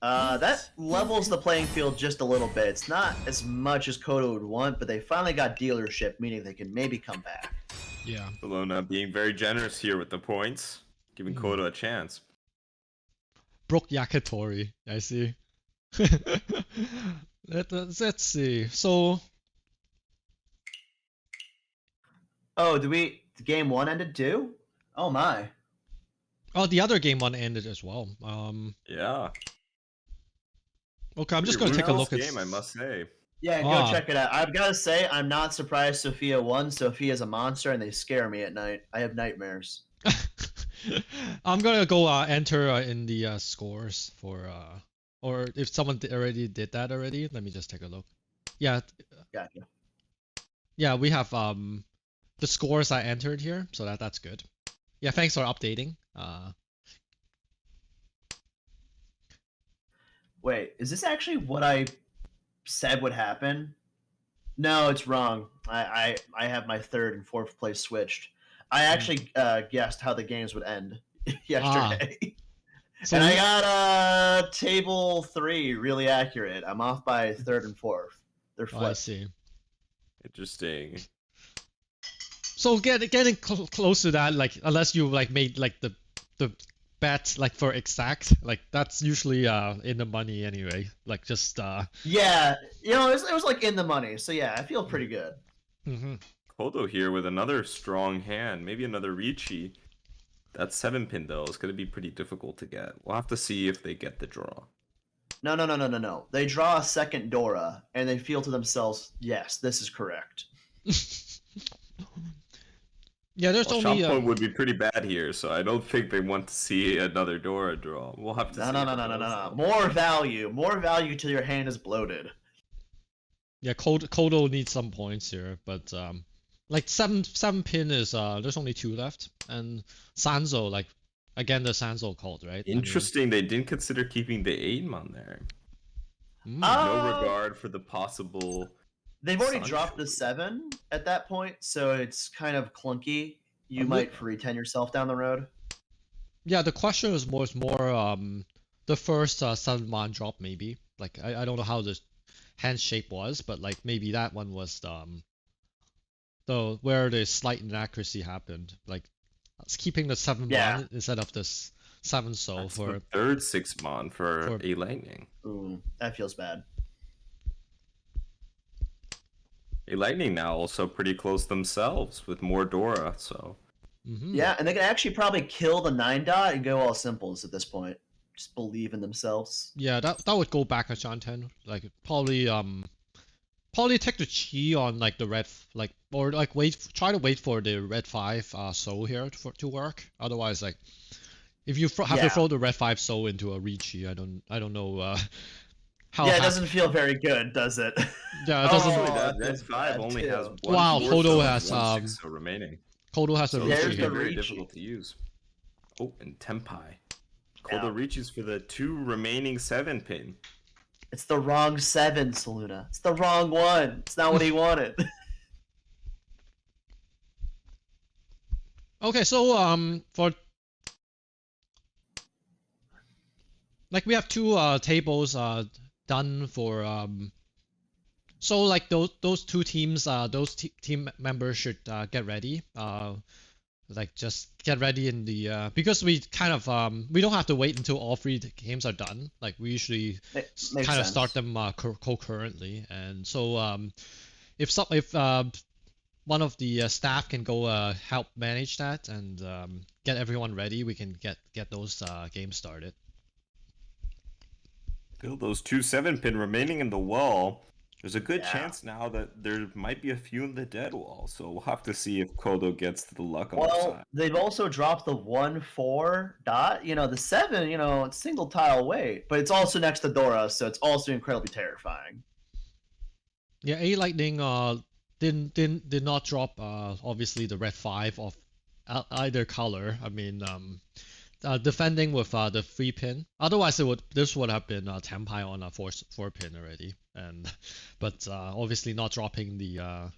that levels the playing field just a little bit. It's not as much as Koto would want, but they finally got dealership, meaning they can maybe come back.
Yeah.
Bologna being very generous here with the points, giving Kodo a chance.
Brook Yakitori. I see. Let's see. So,
Oh, game one ended too? Oh my.
oh, the other game one ended as well.
Yeah.
Okay, I'm just
Pretty
gonna take a
ruthless
look at.
game, I must say.
Yeah, go
Ah.
check it out. I've got to say, I'm not surprised Sophia won. Sophia's a monster, and they scare me at night. I have nightmares.
I'm gonna go enter in the scores for or if someone already did that already. Let me just take a look. Yeah,
Gotcha.
yeah, we have the scores I entered here, so that's good. Yeah, thanks for updating.
Wait, is this actually what I said would happen? No, it's wrong. I have my third and fourth place switched. I actually guessed how the games would end yesterday.
So
And I
we-
got table 3 really accurate. I'm off by third and fourth. They're
oh, I
flipped.
see.
Interesting.
So getting close to that, like unless you like made like the bet like for exact, like that's usually in the money anyway. Like just
Yeah, it was like in the money. So yeah, I feel pretty good.
mhm.
Kodo here with another strong hand, maybe another Ricci. That 7-pin though is going to be pretty difficult to get. We'll have to see if they get the draw.
No. They draw a second Dora, and they feel to themselves, yes, this is correct.
Yeah, there's
Well,
only
shot point would be pretty bad here, so I don't think they want to see another Dora draw. We'll have to see.
No. More value till your hand is bloated.
yeah, Kodo needs some points here, but like seven pin is there's only 2 left, and Sanzo like again the Sanzo called, right? I mean,
Interesting, they didn't consider keeping the 8-mon there.
mm,
No regard for the possible.
They've already
Sunshine.
dropped the 7 at that point, so it's kind of clunky. You
I'm
might re-10 yourself down the road.
yeah, the question is more the first 7-man drop maybe. Like I don't know how the hand shape was, but like maybe that one was the where the slight inaccuracy happened. Like it's keeping the 7-man
Yeah.
instead of this 7 so
That's
for
the third 6-mon for
for-
a Lightning.
Ooh, that feels bad.
A Lightning now also pretty close themselves with more Dora, so
mhm.
Yeah, and they can actually probably kill the 9-dot and go all simples at this point. Just believe in themselves.
Yeah, that would go back at Shanten. Like probably take the chi on like the red like or like try to wait for the red 5 soul here to work. Otherwise like if you have to
Yeah.
throw the red 5 soul into a Ricci, I don't know how
Yeah, it
hap-
doesn't feel very good, does it?
yeah, it
Oh,
doesn't
actually
that
that Red
feels
5
bad
only
too.
has one
Wow,
four
Kodo
soul and
has,
1 6 remaining.
Kodo has a
So
There's
it's
Ricci
the
gonna be
here.
very
Ricci.
difficult to use. Oh, and Tempai. Kodo
Yeah.
reaches for the 2 remaining 7-pin.
It's the wrong 7, Saluna. It's the wrong one. It's not what he wanted.
Okay, so for like we have 2 tables done for so like those 2 teams those team members should get ready like just get ready in the because we kind of we don't have to wait until all 3 games are done. Like we usually
Makes
kind of
sense.
start them concurrently, and so if one of the staff can go help manage that and get everyone ready, we can get those games started.
Still, those 2 7-pin remaining in the wall. There's a good
Yeah.
chance now that there might be a few in the dead wall, so we'll have to see if Kodo gets the luck on our
Well,
side.
they've also dropped the 1-4 dot. The 7, it's single tile weight, but it's also next to Dora, so it's also incredibly terrifying.
Yeah, A Lightning did not drop obviously the red 5 of either color. I mean defending with the 3-pin. Otherwise this would have been Tempai on a 4-pin already. And but obviously not dropping the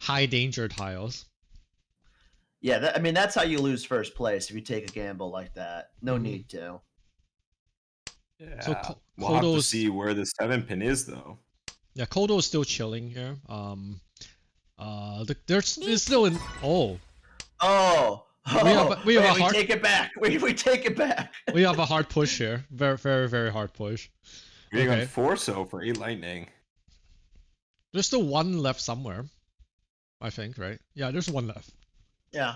high danger tiles.
Yeah, that's how you lose first place if you take a gamble like that. No
Mhm.
need to.
Yeah.
So
We'll have to
Kodo's
see where the 7-pin is, though.
yeah, Kodo is still chilling here. There's still in
Oh,
we have a
we
hard
take it back. We take it back.
we have a hard push here. Very very very hard push.
We're
Okay.
on 4-0 for 8 Lightning.
There's still one left somewhere. I think, right? Yeah, there's one left.
Yeah.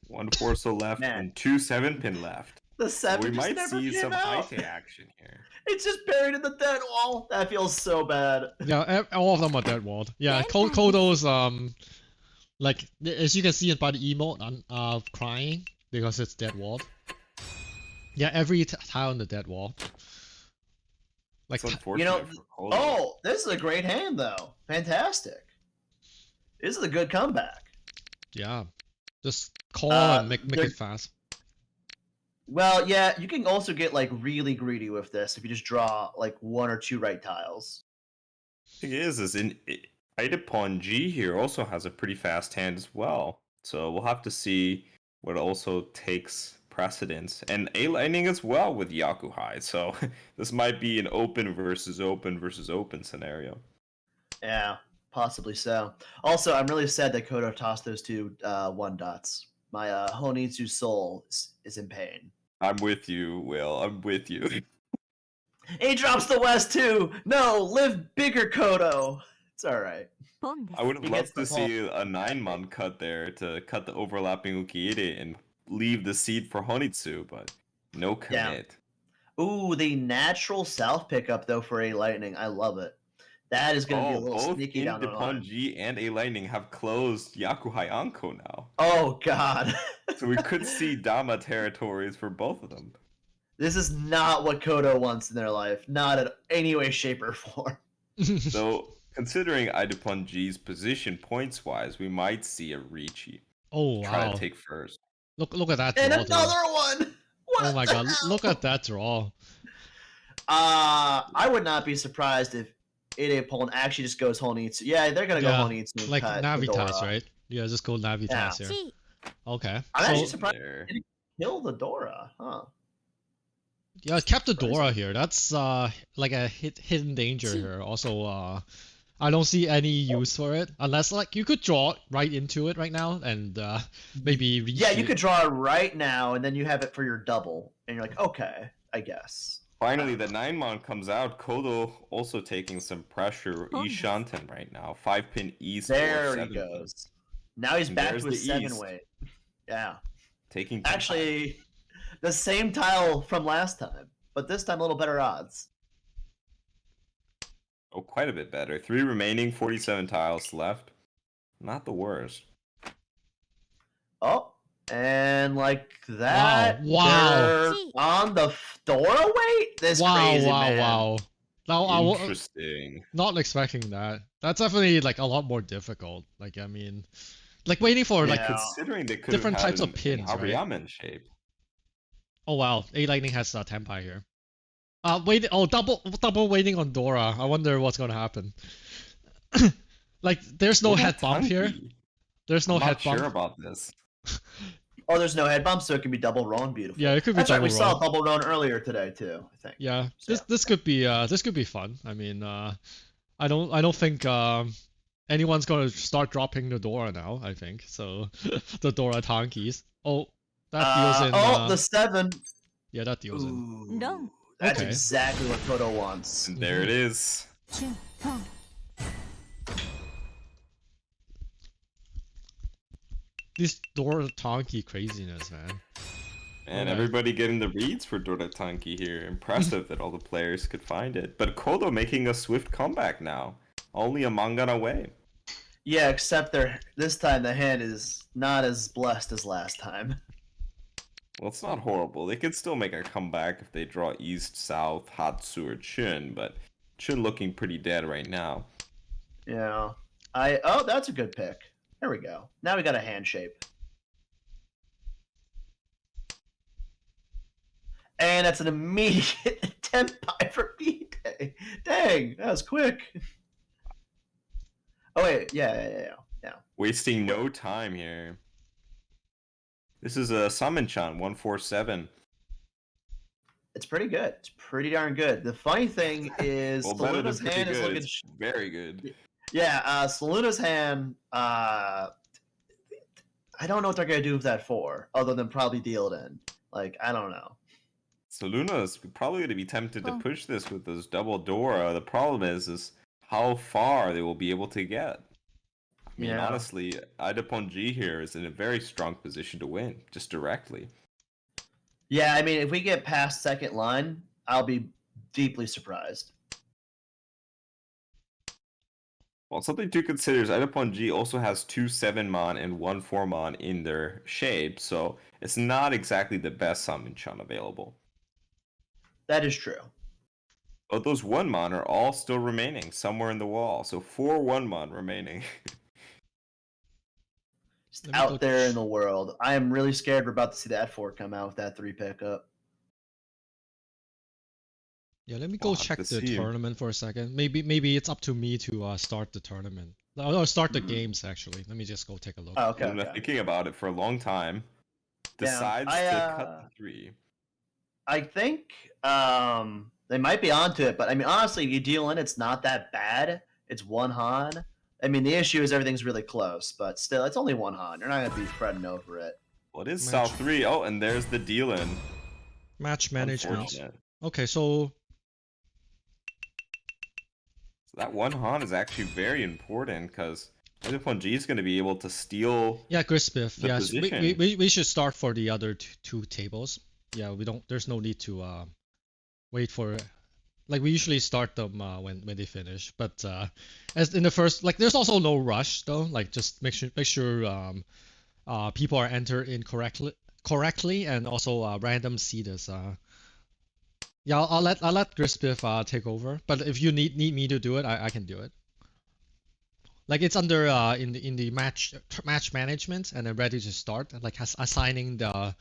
1 4-0 left
Man.
and 2 7-pin left.
The 7
We
just
might
never
see
came
some
out.
Haite action here.
It's just buried in the dead wall. That feels so bad.
Yeah, all of them are dead walled. Yeah,
Vampires.
Kodo's like as you can see by the emote crying because it's dead walled. Yeah, every tile on the dead wall. Like
It's unfortunate
know,
for Kodo.
Oh, this is a great hand, though. Fantastic. This is a good comeback.
yeah, just call and make
there-
it fast.
Well, yeah, you can also get like really greedy with this if you just draw like 1 or 2 right tiles.
thing is in Ida Pawn G here also has a pretty fast hand as well. So we'll have to see what also takes precedence. And A Lightning as well with Yakuhai. So this might be an open versus open versus open scenario.
Yeah, possibly so. Also, I'm really sad that Kodo tossed those 2 1 dots. My Honitsu soul is in pain.
I'm with you, Will. I'm with you.
He drops the West too. No, live bigger, Kodo. It's all right.
ポンです
I would have
He
loved
gets
to
the
see a 9-mon cut there to cut the overlapping Ukiire and leave the seed for Honitsu, but no
Yeah.
commit.
Ooh, the natural south pickup though for A Lightning. I love it. That is going to be a little
both
sneaky down the
Indepon
line.
G and A Lightning have closed Yakuhai Anko now.
Oh God,
So we could see Dama territories for both of them.
this is not what Kodo wants in their life. Not in any way, shape, or form.
So considering Idepon G's position points wise, we might see a Ricci
Oh
try
wow!
to take first.
Look at that
And
draw. dude.
another one. What
Oh my
the
god!
hell?
Look at that draw.
I would not be surprised if Idepon actually just goes Honitsu. Yeah, they're gonna go
Yeah,
Honitsu. and
Like
cut
Navitas,
Fedora.
right? Yeah, just go Navitas here.
チ
Okay.
I'm actually
So
surprised
There.
kill the Dora, huh?
yeah, kept the
Surprising.
Dora here. That's like a hidden danger here. Also, I don't see any use for it unless like you could draw right into it right now and maybe
Yeah, you
reshoot.
could draw it right now, and then you have it for your double, and you're like, okay, I guess.
Finally, the 9-mon comes out. Kodo also taking some pressure.
Oh.
Ishanten right now. 5-pin East. or
There he
7-pin.
goes. Now he's
And
back
there's
to his
the
7
East.
weight. Yeah.
Taking time.
Actually, the same tile from last time, but this time a little better odds.
Oh, quite a bit better. 3 remaining, 47 tiles left. Not the worst.
Oh, and like that,
Wow.
they're on the Fedora weight? This
Wow,
crazy,
wow,
man.
wow. Now I was
Interesting.
not expecting that. That's definitely like a lot more difficult. Like I mean, like waiting for like
Yeah.
Considering they could
different
have had
types of
an
pins, right?
Hariyamen shape.
oh wow, A Lightning has Tenpai here. Wait, oh double waiting on Dora. I wonder what's gonna happen. Like there's no
What
head
about
bump here.
Tanki?
There's no
I'm
head
not
bump.
sure about this.
Oh, there's no head bump, so it can be double roan. Beautiful.
Yeah, it could be
That's right.
double
We saw
roll.
double roan earlier today too. I think.
Yeah,
So-
this could be fun. I mean, I don't think anyone's gonna start dropping the Dora now. I think so. The Dora Tankis. Oh, that deals in.
Oh, the 7.
Yeah, that deals in.
Ooh,
No.
that's
Okay.
exactly what Kodo wants.
And there it is.
チュンポン
This Dora Tanki craziness, man.
And
Okay.
everybody getting the reads for Doratanki here. Impressive that all the players could find it. But Kodo making a swift comeback now. Only a Mangan away.
Yeah, except this time the hand is not as blessed as last time.
Well, it's not horrible. They could still make a comeback if they draw East, South, Hatsu, or Chun, but Chun looking pretty dead right now.
Yeah. Oh, that's a good pick. There we go. Now we got a hand shape. And that's an immediate Tenpai for B-Day. Dang, that was quick. Oh, wait. Yeah.
Wasting no time here. This is a Summon-chan 147.
It's pretty good. It's pretty darn good. The funny thing is,
Well, better than
Saluna's
pretty
hand is
good.
looking...
It's very good.
Yeah, Saluna's hand, I don't know what they're gonna do with that for, other than probably deal it in. Like, I don't know.
So Luna is probably going to be tempted to
Oh.
push this with this double Dora. The problem is how far they will be able to get. I mean,
Yeah.
honestly, Idaponji here is in a very strong position to win, just directly.
Yeah, I mean, if we get past second line, I'll be deeply surprised.
Well, something to consider is Idaponji also has 2 7-mon and 1 4-mon in their shape, so it's not exactly the best summon chun available.
That is true.
But those 1-mon are all still remaining somewhere in the wall, so 4 1-mon remaining.
Just
Let me go
out there
ch-
in the world. I am really scared we're about to see that 4 come out with that 3 pickup.
Yeah, let me go
We'll have
check
to
the
see.
tournament for a second. Maybe it's up to me to start the tournament. Or start the
Mhm.
games actually. Let me just go take a look.
Oh, okay.
Luna,
okay.
thinking about it for a long time, decides to cut the 3.
I think they might be onto it, but I mean, honestly, if you deal in, it's not that bad. It's 1 Han. I mean, the issue is everything's really close, but still, it's only 1 Han. You're not gonna be fretting over it.
What is
Match.
South 3? Oh, and there's the deal in.
Match management.
Unfortunate.
Okay, so
So that 1 Han is actually very important because Idaponji is going to be able to steal.
yeah, Grispiff.
The
Yes,
position.
we should start for the other two tables. Yeah, we don't. There's no need to wait for. Like we usually start them when they finish, but as in the first, like there's also no rush though. Like just make sure people are entered in correctly, and also random seed is yeah, I'll let Grispiff take over. But if you need me to do it, I can do it. Like it's under in the match management and then ready to start. Like assigning the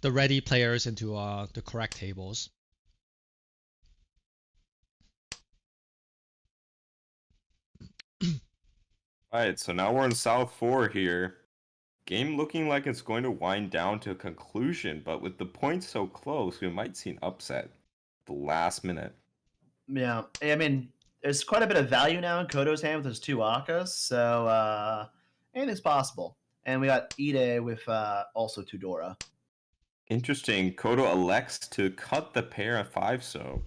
ready players into the correct tables.
Alright, so now we're in South 4 here. Game looking like it's going to wind down to a conclusion, but with the points so close, we might see an upset at the last minute.
Yeah, I mean, there's quite a bit of value now in Kodo's hand with his 2 Akkas, so anything's possible. And we got Ide with also 2 Dora.
Interesting, Kodo elects to cut the pair at 5 so.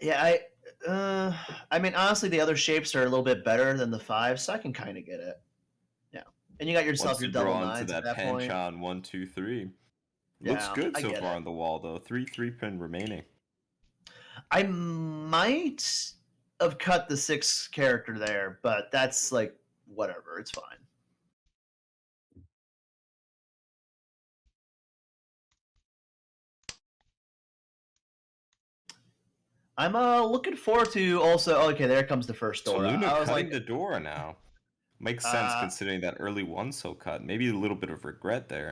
Yeah, I mean, honestly, the other shapes are a little bit better than the 5, so I can kind of get it. Yeah, and you got yourself
Wants
your
to
double
draw into
nines at
that
that point.
Panchan 1, 2, 3. Looks
Yeah,
good
I
so
get
far
it.
on the wall though. 3 3-pin remaining.
I might have cut the 6 character there, but that's like whatever. It's fine. I'm looking forward to also. Okay, there comes the first
So
Dora.
Luna
I was
cutting
like,
the Dora now. Makes sense
Uh,
considering that early 1 so cut. Maybe a little bit of regret there.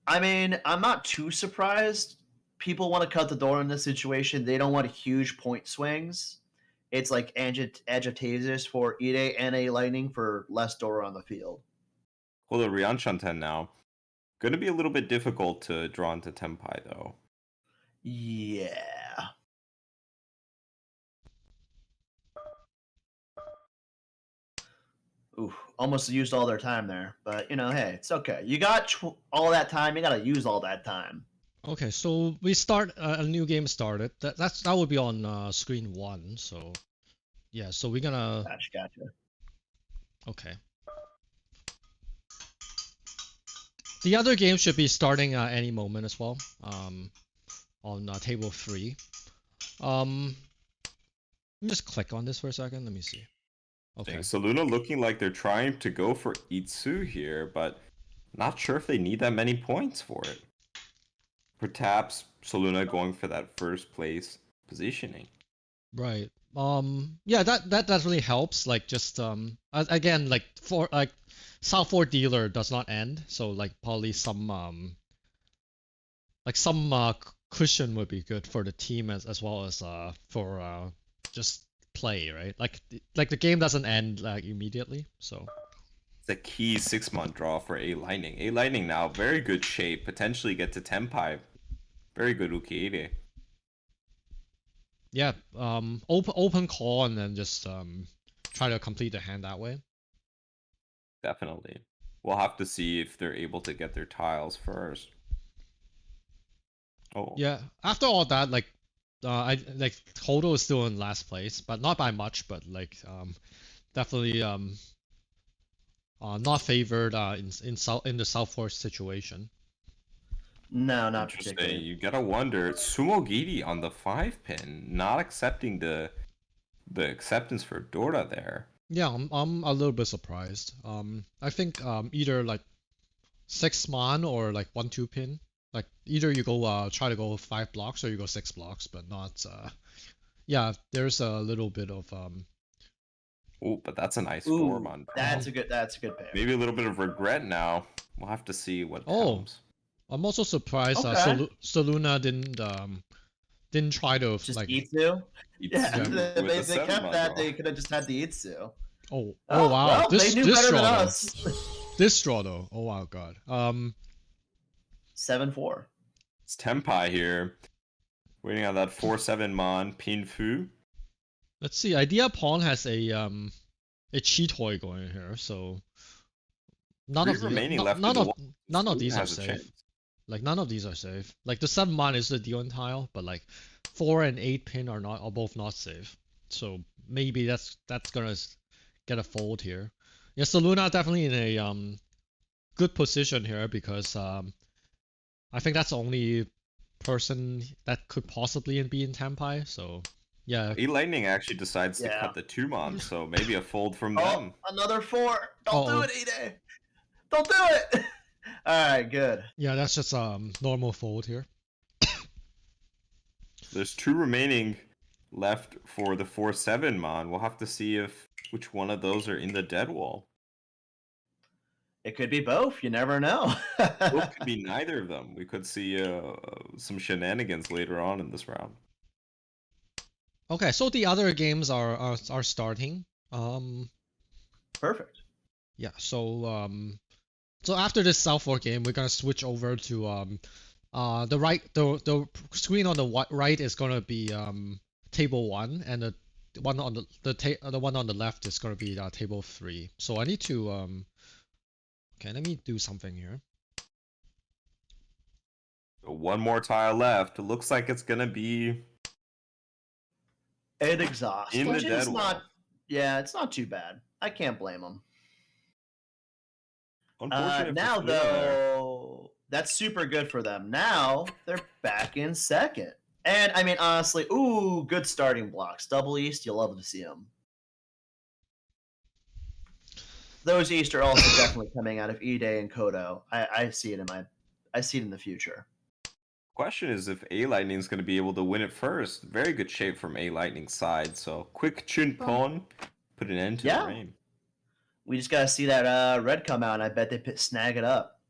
I mean, I'm not too surprised. People want to cut the door in this situation. They don't want huge point swings. It's like Agitatus for Ide and a Lightning for less Dora on the field.
Well, the Ryanchanten now. Gonna be a little bit difficult to draw into Tenpai though.
Yeah. Ooh, almost used all their time there. But, you know, hey, it's okay. You got all that time. You got to use all that time.
Okay, so we start a new game started. That would be on screen 1. So yeah, so we're gonna.
Gotcha.
Okay. The other game should be starting any moment as well. On table 3. Let me just click on this for a second. Let me see. Okay.
So Luna looking like they're trying to go for Itsu here, but not sure if they need that many points for it. Perhaps Soluna going for that first place positioning.
Right. Yeah, that really helps. Like just again, like for like South 4 dealer does not end, so like probably some cushion would be good for the team as well as for just play, right? Like the game doesn't end like immediately, so
It's a key 6-month draw for A Lightning. A Lightning now very good shape, potentially get to Tenpai. Very good Ukiide.
yeah, open call and then just try to complete the hand that way.
Definitely. We'll have to see if they're able to get their tiles first. Oh,
Yeah. After all that, like, I like Kodo is still in last place, but not by much. But like, definitely not favored in the South Force situation.
No, not
interesting.
particularly.
You gotta wonder. Sumogiri on the 5-pin, not accepting the acceptance for Dora there.
Yeah, I'm a little bit surprised. I think either like 6-man or like 1-2 pin. Like either you go try to go 5 blocks or you go 6 blocks, but not yeah, there's a little bit of
Oh, but that's a nice
Ooh,
form on.
that's a good pair.
Maybe a little bit of regret now. We'll have to see what comes.
I'm also surprised
Okay.
Soluna didn't try to
Just
like
Itsu? Yeah,
Itsu with
they
a 7
kept that.
draw.
They could have just had the Itsu.
oh
Oh,
wow,
well,
this
they knew better
draw
than
though.
us.
This draw though. Oh wow god.
7-4.
It's Tenpai here. Waiting on that 4-7 Mon Pinfu.
Let's see. Idea Pawn has a Cheetoy going here, so none
Three
of the
remaining left
none
in
of
the
none of
Who
these are
has a
safe.
chance?
Like none of these are safe. Like the 7-man is the Dion tile, but like 4 and 8 pin are both not safe. So maybe that's gonna get a fold here. Yeah, Soluna definitely in a good position here because I think that's the only person that could possibly be in Tenpai. So yeah.
E-Lightning actually decides to
Yeah.
cut the 2 Mon, so maybe a fold from
Oh,
them.
another 4. Don't do
Uh-oh.
it, Ide. Don't do it. All right, good.
Yeah, that's just normal fold here.
There's 2 remaining left for the 4-7 Mon. We'll have to see which one of those are in the dead wall.
It could be both. You never know.
Both could be neither of them. We could see some shenanigans later on in this round.
Okay, so the other games are starting.
Perfect.
Yeah, so so after this South Fork game, we're gonna switch over to the screen on the right is gonna be table 1, and the one on the one on the left is gonna be table 3. So I need to okay, let me do something here.
So one more tile left. It looks like it's gonna be
An exhaust.
in the
Which
dead
is
wall.
not. Yeah, it's not too bad. I can't blame them.
Unfortunate for
Now
Soluna there.
though, that's super good for them. Now they're back in second. And I mean, honestly, ooh, good starting blocks. Double East, you'll love to see them. Those East are also definitely coming out of Ide and Kodo. I see it in the future.
Question is if A-Lightning is going to be able to win it first. Very good shape from A-Lightning's side. So quick Chunpon, put an end to
Yeah.
the rain.
We just gotta see that red come out, and I bet they snag it up.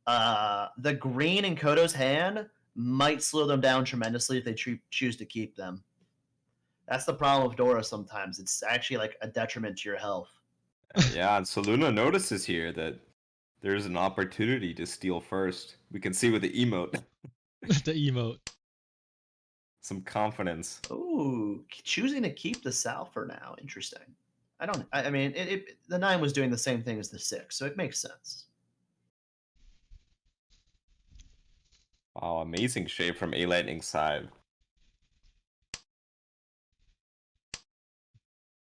The green in Kodo's hand might slow them down tremendously if they choose to keep them. That's the problem with Dora sometimes. It's actually like a detriment to your health.
Yeah, and Soluna notices here that there's an opportunity to steal first. We can see with the emote.
The emote.
Some confidence.
Ooh, choosing to keep the Sal for now. Interesting. I mean, the 9 was doing the same thing as the 6, so it makes sense.
Wow, amazing shape from A-Lightning's side.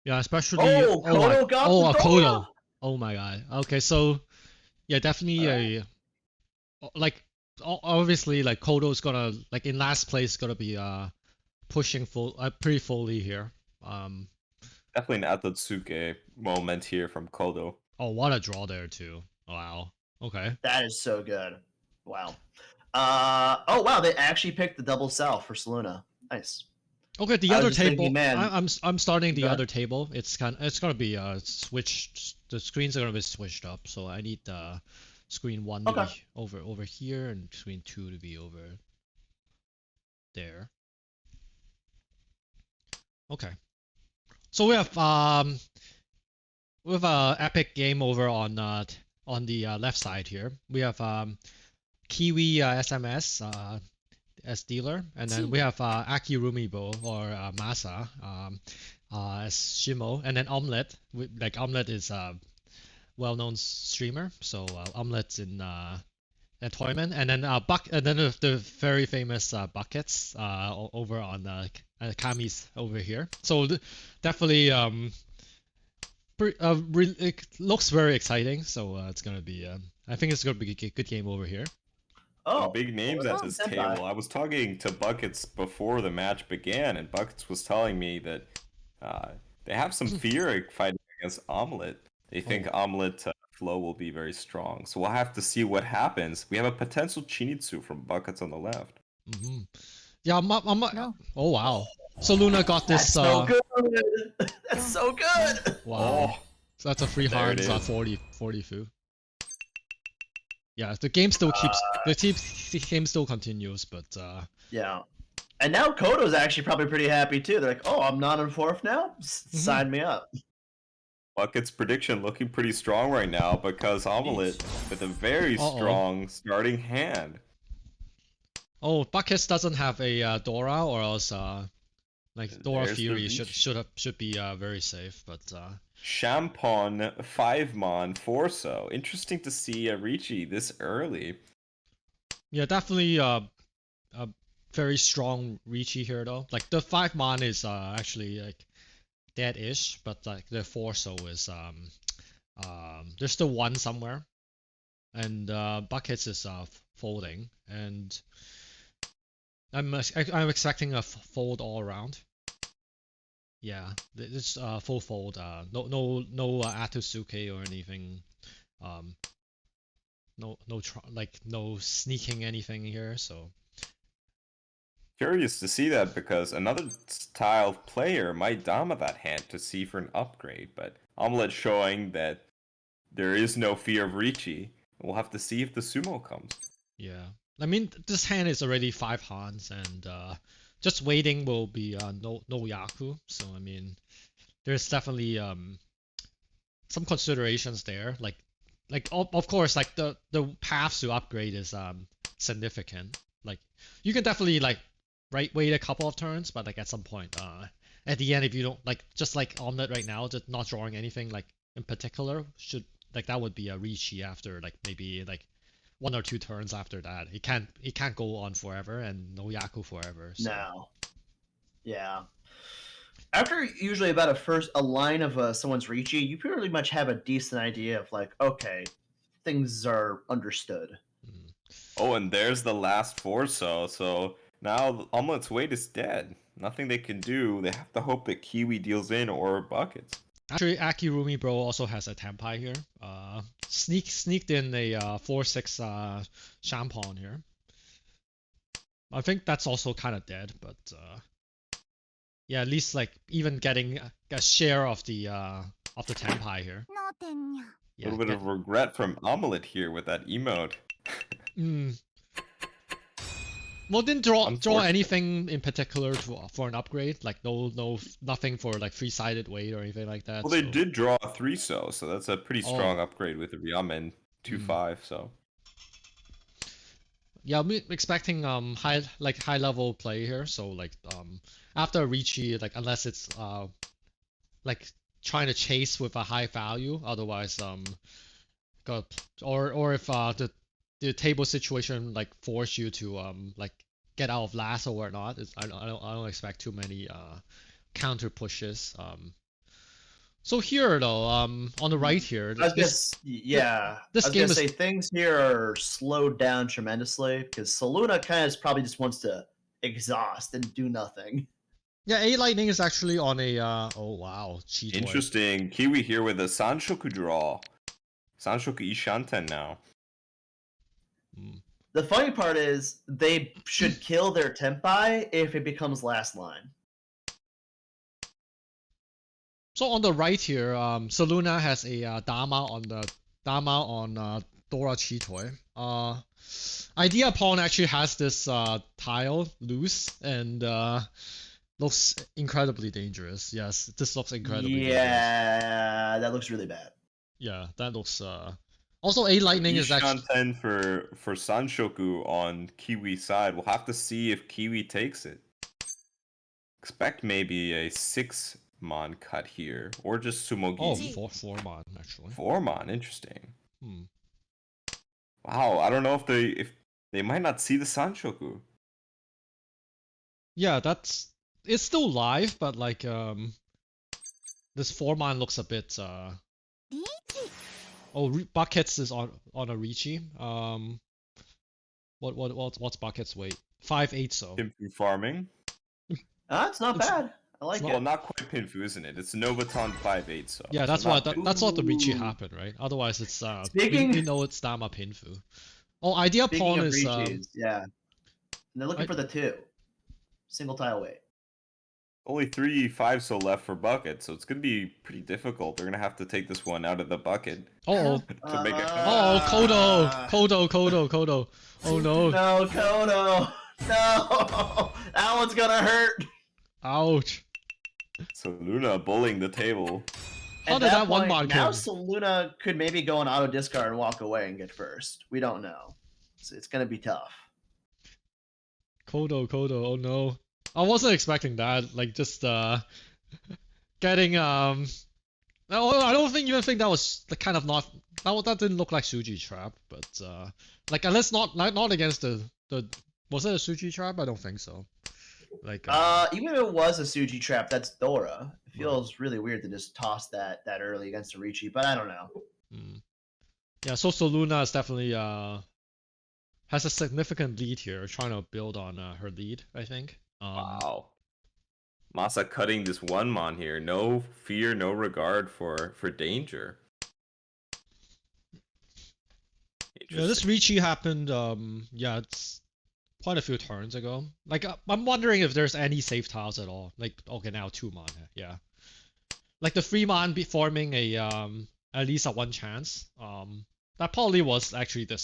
Yeah, especially
Oh, Kodo got the
Kodo.
Dora!
Oh my god. Okay, so yeah, definitely obviously like Kodo's gonna like in last place gonna be pushing pretty fully here.
Definitely an Atatsuke moment here from Kodo.
Oh, what a draw there too. Wow. Okay.
That is so good. Wow. Oh wow, they actually picked the double Sal for Soluna. Nice.
Okay, the
I was
other
just
table.
thinking, man.
I'm starting the
Go ahead.
other table. It's gonna be switched. The screens are gonna be switched up, so I need screen 1 to
Okay.
be over here and screen 2 to be over there. Okay. So we have a epic game over on the left side here. We have Kiwi SMS. as dealer, and then we have Aki Rumibo or Masa as Shimo, and then Omelette. Like Omelette is a well-known streamer, so Omelette's in Toyman, and then and then the very famous Buckets over on Kami's over here. So definitely it looks very exciting. So it's gonna be I think it's gonna be a good game over here.
Oh,
big names at this table. I was talking to Buckets before the match began, and Buckets was telling me that they have some fear fighting against Omelette. They think Omelette flow will be very strong. So we'll have to see what happens. We have a potential Chinitsu from Buckets on the left.
Mm-hmm. Yeah, oh wow. So Luna got this.
That's so good. That's so good.
Wow. So that's a free Hans 40 fu. Yeah, the game still keeps the game still continues, but
yeah. And now Kodo's actually probably pretty happy too. They're like, "Oh, I'm not in fourth now. Sign me up."
Bucket's prediction looking pretty strong right now because Omelette with a very strong starting hand.
Oh, Buckets doesn't have a Dora, or else like Dora
There's
Fury should be very safe, but
Champon 5-mon Forso. Interesting to see Ricci this early.
Yeah, definitely a very strong Ricci here though. Like the 5-mon is actually like dead-ish, but like the Forso is there's still one somewhere, and Buckets is folding, and I'm expecting a fold all around. Yeah, it's full fold. No Atusuke or anything. No sneaking anything here. So
curious to see that because another style player might dama that hand to see for an upgrade, but Omelette showing that there is no fear of Ricci. We'll have to see if the sumo comes.
Yeah, I mean this hand is already 5 Hans, and just waiting will be no Yaku. So I mean, there's definitely some considerations there. Like of course, like the paths to upgrade is significant. Like you can definitely like wait a couple of turns, but like at some point at the end, if you don't like just like Omelette right now, just not drawing anything like in particular, should like that would be a Ricci after like maybe like 1 or 2 turns after that. It can't go on forever, and no Yaku forever. So.
No. Yeah. After usually about a line of someone's Ricci, you pretty much have a decent idea of like, okay, things are understood.
Oh, and there's the last Forso. So now Omelette's wait is dead. Nothing they can do. They have to hope that Kiwi deals in or Buckets.
Actually, Aki Rumi Bro also has a Tenpai here. Sneaked in a 4-6 Champon here. I think that's also kind of dead, but yeah, at least like even getting a share of the Tenpai here.
Yeah, a little bit of regret from Omelette here with that emote.
Well, didn't draw anything in particular for an upgrade, like nothing for like 3-sided weight or anything like that.
Well, they did draw a 3-so that's a pretty strong upgrade with the Ryamen 2-5. So
yeah, I'm expecting high level play here. So like after Ricci, like unless it's like trying to chase with a high value, otherwise or if the table situation like force you to like get out of last or whatnot. I don't expect too many counter pushes. So here though, on the right here,
this game is things here are slowed down tremendously because Soluna kind of probably just wants to exhaust and do nothing.
Yeah, 8 Lightning is actually on a oh wow, cheat.
Interesting. Kiwi here with a Sanshoku draw. Sanshoku Ishanten now.
The funny part is they should kill their Tenpai if it becomes last line.
So on the right here, Soluna has a Dama on Dora Chitoy. Idea Pawn actually has this tile loose and looks incredibly dangerous. Yes, this looks incredibly dangerous.
Yeah, that looks really bad.
Yeah, that looks Also, A Lightning is actually.
Ishan 10 for Sanshoku on Kiwi side. We'll have to see if Kiwi takes it. Expect maybe a 6-mon cut here, or just Sumogi.
Oh, 4-mon actually.
4-mon, interesting.
Hmm.
Wow, I don't know if they might not see the Sanshoku.
Yeah, it's still live, but like this 4-mon looks a bit Oh, Buckets is on a Ricci. What's Buckets weight? 5/8 so.
Pinfu farming.
It's not bad. I like
Well,
it.
not quite Pinfu, isn't it? It's Novaton 5/8 so.
Yeah, that's
so
why
not
that's what the Ricci
Ooh.
happened, right? Otherwise, it's
Speaking-
we know it's Dama Pinfu. Oh, Idea
Speaking
Pawn
of
is
Ricci's, yeah. And they're looking
I-
for the 2. Single tile weight.
Only 3 5 so left for Bucket, so it's gonna be pretty difficult. They're gonna have to take this one out of the bucket
oh
to make it.
Ah.
Kodo. Oh no.
No, Kono. No. That one's gonna hurt.
Ouch.
So Luna bullying the table.
How
At
did that
point,
1-mon
now
kill?
Saluna could maybe go on auto discard and walk away and get first. We don't know. So it's gonna be tough.
Kodo, oh no. I wasn't expecting that. Like just getting no, I don't even think that was the kind of that didn't look like Suji trap, but like unless not against the was it a Suji trap? I don't think so. Like
Even if it was a Suji trap, that's Dora. It feels really weird to just toss that early against a Ricci, but I don't know.
yeah, so Soluna is definitely has a significant lead here, trying to build on her lead, I think.
Wow. Masa cutting this 1-mon here. No fear, no regard for danger.
Yeah, this Ricci happened, yeah, it's quite a few turns ago. Like, I'm wondering if there's any safe tiles at all. Like, okay, now 2-mon, yeah. Like the 3-mon forming a, at least a 1 chance. That probably was actually the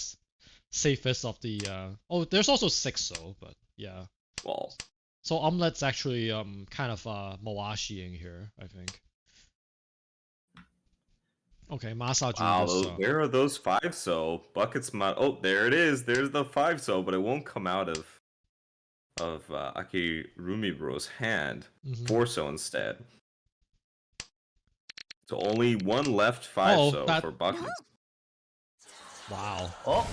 safest of the, oh, there's also 6 so, but yeah.
Well,
So Omelet's actually kind of Mawashi-ing here, I think. Okay, Masa drew
wow,
this.
where are those 5 so? Buckets oh, there it is. There's the 5 so, but it won't come out of Akirumi Bro's hand. 4 so instead. So only 1 left 5 so for Buckets.
Wow,
Oh,